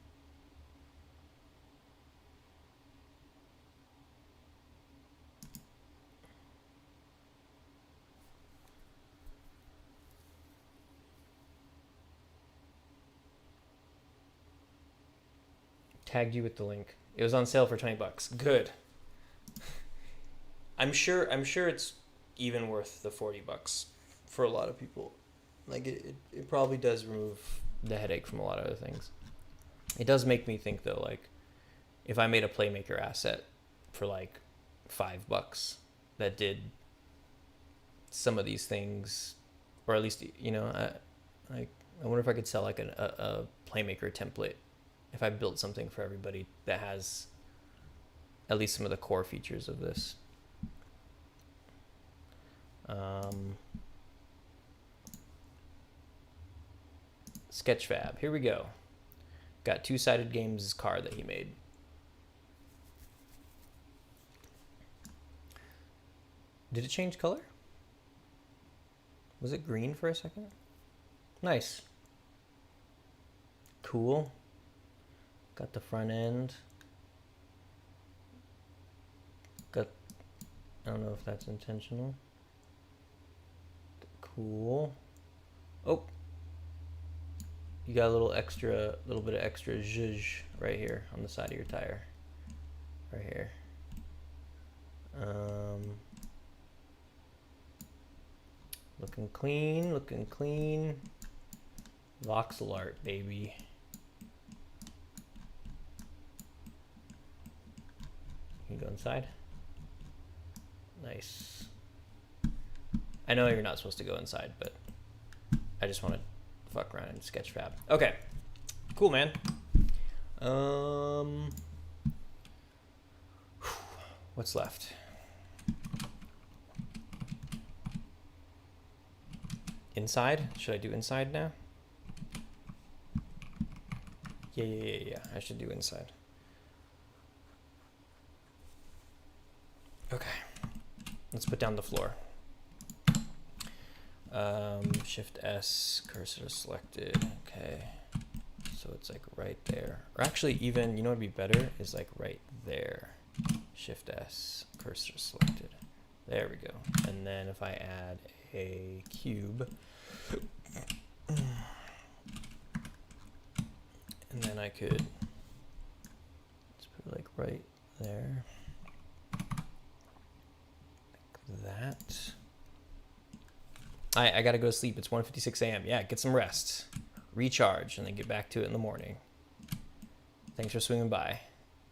Tagged you with the link. It was on sale for $20. Good. I'm sure it's even worth the $40 for a lot of people. Like it probably does remove the headache from a lot of other things. It does make me think though, like if I made a Playmaker asset for like $5 that did some of these things, or at least I wonder if I could sell like a Playmaker template if I built something for everybody that has at least some of the core features of this. Sketchfab. Here we go. Got Two-Sided Games' card that he made. Did it change color? Was it green for a second? Nice. Cool. Got the front end. I don't know if that's intentional. Cool. Oh. You got a little bit of extra zhuzh right here on the side of your tire. Right here. Looking clean. Voxel art, baby. You can go inside. Nice. I know you're not supposed to go inside, but I just want to fuck around and Sketchfab. Okay, cool, man. What's left? Inside? Should I do inside now? Yeah. I should do inside. Okay. Let's put down the floor. Shift S, cursor selected. Okay. So it's like right there. Or actually even, you know what would be better? Is like right there. Shift S, cursor selected. There we go. And then if I add a cube, and then I could just put it like right there. Like that. I gotta go to sleep. It's 1:56 a.m. Yeah, get some rest. Recharge, and then get back to it in the morning. Thanks for swinging by.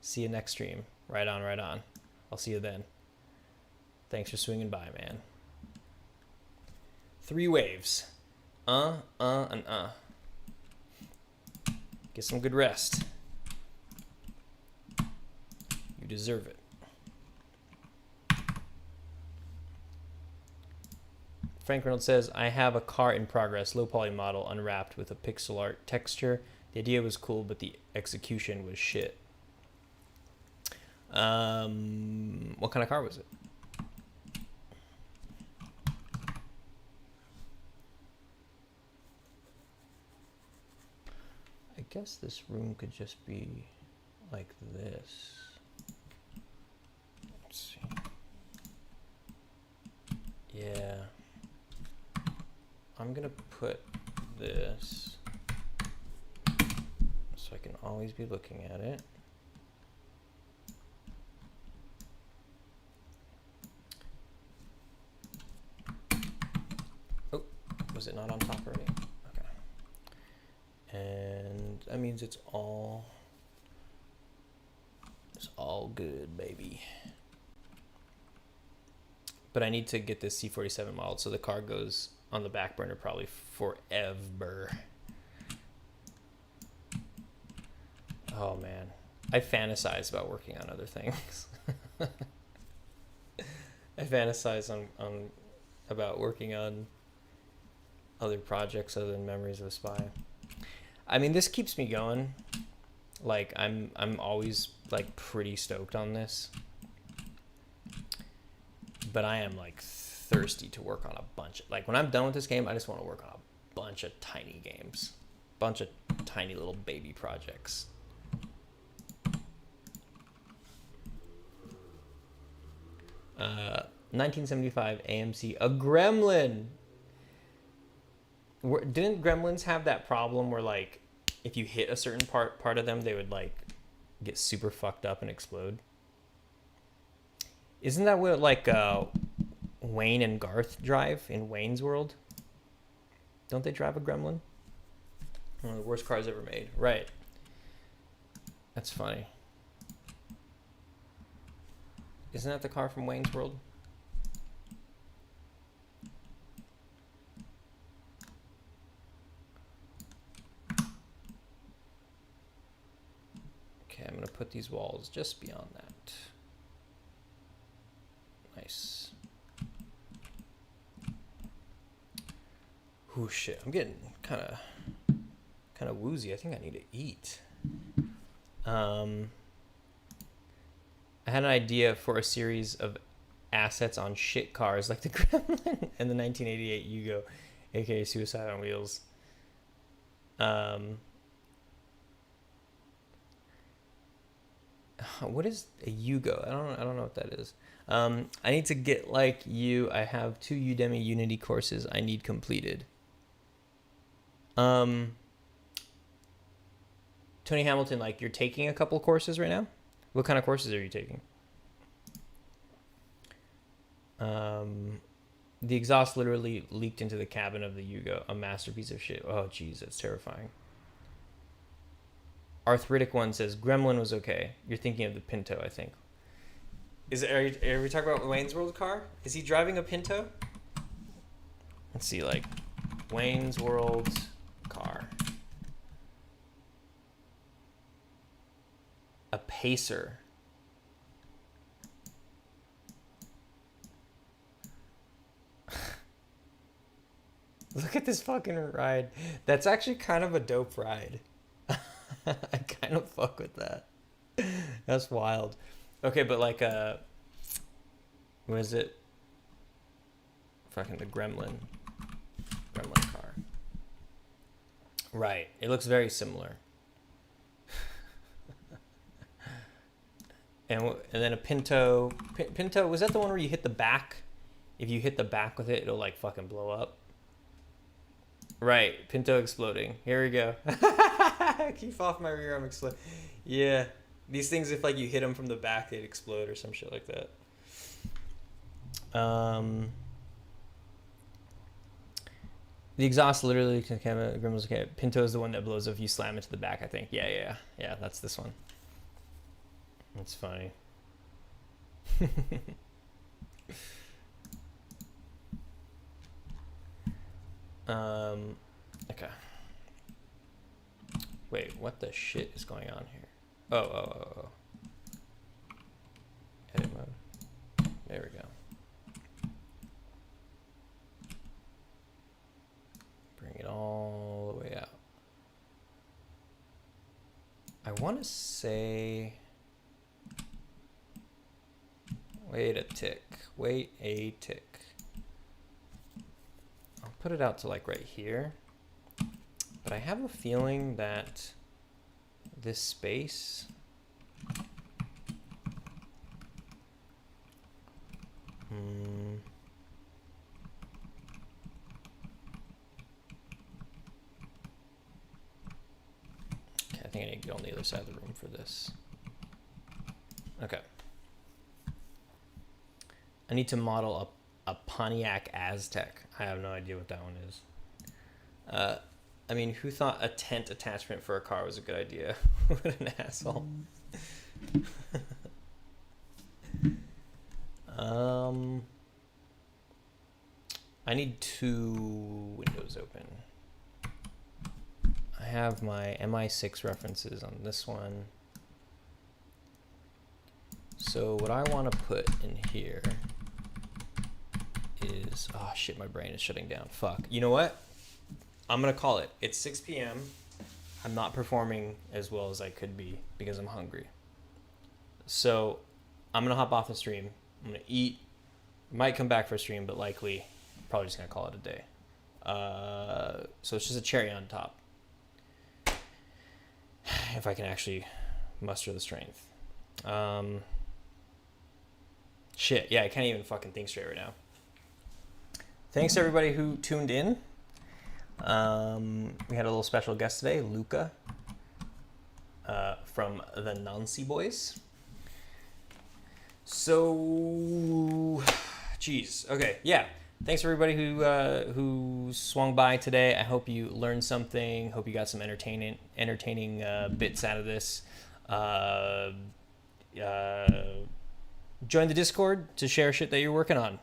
See you next stream. Right on. I'll see you then. Thanks for swinging by, man. 3 waves. And Get some good rest. You deserve it. Frank Reynolds says, I have a car in progress, low poly model, unwrapped with a pixel art texture. The idea was cool, but the execution was shit. What kind of car was it? I guess this room could just be like this. Let's see. Yeah. I'm gonna put this so I can always be looking at it. Oh, was it not on top already? Okay. And that means it's all good, baby. But I need to get this C47 modeled so the car goes on the back burner probably forever. Oh man, I fantasize about working on other things. I fantasize on about working on other projects other than Memories of a Spy. I mean, this keeps me going. Like I'm always like pretty stoked on this. But I am like thirsty to work on a bunch of, like when I'm done with this game, I just want to work on a bunch of tiny games, bunch of tiny little baby projects. Uh, 1975 AMC, a gremlin. Didn't gremlins have that problem where like if you hit a certain part of them, they would like get super fucked up and explode? Isn't that what like Wayne and Garth drive in Wayne's World? Don't they drive a gremlin? One of the worst cars ever made. Right. That's funny. Isn't that the car from Wayne's World? Okay, I'm gonna put these walls just beyond that. Nice. Oh shit, I'm getting kind of woozy. I think I need to eat. I had an idea for a series of assets on shit cars like the Gremlin and the 1988 Yugo, aka Suicide on Wheels. What is a Yugo? I don't know what that is. I need to get like you. I have 2 Udemy Unity courses I need completed. Tony Hamilton, like you're taking a couple courses right now? What kind of courses are you taking? The exhaust literally leaked into the cabin of the Yugo. A masterpiece of shit. Oh, geez, that's terrifying. Arthritic One says Gremlin was okay. You're thinking of the Pinto, I think. Are we talking about Wayne's World car? Is he driving a Pinto? Let's see, like Wayne's World car. A Pacer. Look at this fucking ride. That's actually kind of a dope ride. I kind of fuck with that. That's wild. Okay, but like what is it? Fucking the Gremlin car. Right. It looks very similar. and then a Pinto. Pinto, was that the one where you hit the back? If you hit the back with it, it'll like fucking blow up. Right, Pinto exploding. Here we go. Keep off my rear, I'm exploding. Yeah, these things, if like you hit them from the back, they'd explode or some shit like that. The exhaust literally Gremlin's okay. Pinto is the one that blows up if you slam it to the back, I think. Yeah, that's this one. That's funny. Okay. Wait, what the shit is going on here? Oh. Edit mode. There we go. Bring it all the way out. I want to say... Wait a tick. I'll put it out to like right here. But I have a feeling that this space think I need to go on the other side of the room for this. Okay. I need to model a Pontiac Aztec. I have no idea what that one is. I mean, who thought a tent attachment for a car was a good idea? What an asshole. I need 2 windows open. I have my MI6 references on this one. So what I want to put in here is, oh shit, my brain is shutting down. Fuck. You know what? I'm going to call it. It's 6 p.m. I'm not performing as well as I could be because I'm hungry. So I'm going to hop off the stream. I'm going to eat. Might come back for a stream, but likely probably just going to call it a day. So it's just a cherry on top. If I can actually muster the strength. Shit, yeah, I can't even fucking think straight right now. Thanks to everybody who tuned in. We had a little special guest today, Luca, from the Nancy Boys. So, geez, okay, yeah. Thanks everybody who swung by today. I hope you learned something. Hope you got some entertaining bits out of this. Join the Discord to share shit that you're working on.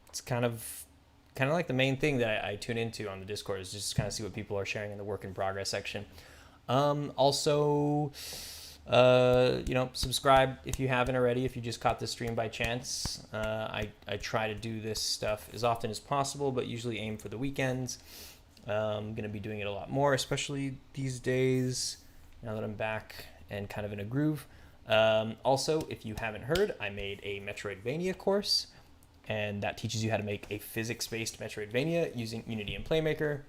It's kind of like the main thing that I tune into on the Discord is just kind of see what people are sharing in the work in progress section. Also, subscribe if you haven't already, if you just caught this stream by chance. I try to do this stuff as often as possible, but usually aim for the weekends. I'm going to be doing it a lot more, especially these days, now that I'm back and kind of in a groove. Also, if you haven't heard, I made a Metroidvania course, and that teaches you how to make a physics-based Metroidvania using Unity and Playmaker.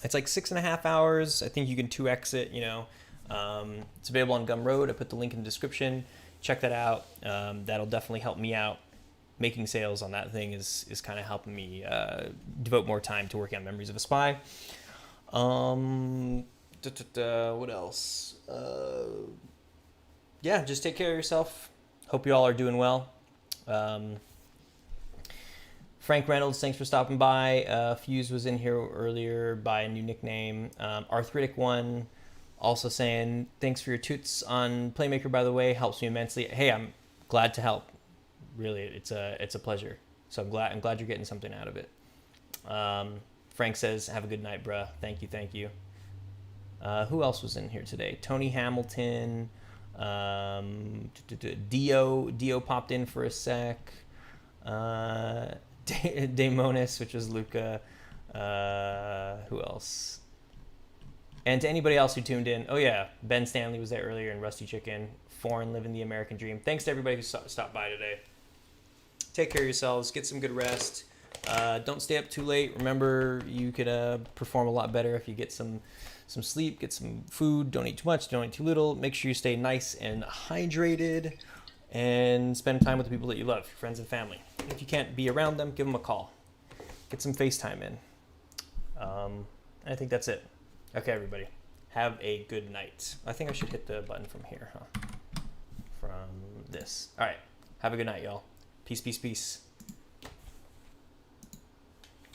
It's like 6.5 hours. I think you can 2x it, It's available on Gumroad. I put the link in the description. Check that out. That'll definitely help me out. Making sales on that thing is kind of helping me devote more time to working on Memories of a Spy. What else? Yeah, just take care of yourself. Hope you all are doing well. Frank Reynolds, thanks for stopping by. Fuse was in here earlier by a new nickname. Arthritic One also saying, thanks for your toots on Playmaker, by the way. Helps me immensely. Hey, I'm glad to help. Really, it's a pleasure. So I'm glad you're getting something out of it. Frank says, have a good night, bruh. Thank you. Who else was in here today? Tony Hamilton. Dio popped in for a sec. Daemonis, which was Luca. Who else? And to anybody else who tuned in, oh yeah, Ben Stanley was there earlier, and Rusty Chicken. Foreign living the American dream. Thanks to everybody who stopped by today. Take care of yourselves. Get some good rest. Don't stay up too late. Remember, you could perform a lot better if you get some sleep, get some food. Don't eat too much, don't eat too little. Make sure you stay nice and hydrated, and spend time with the people that you love, your friends and family. If you can't be around them, give them a call. Get some FaceTime in. I think that's it. Okay, everybody. Have a good night. I think I should hit the button from here, huh? From this. All right. Have a good night, y'all. Peace, peace, peace.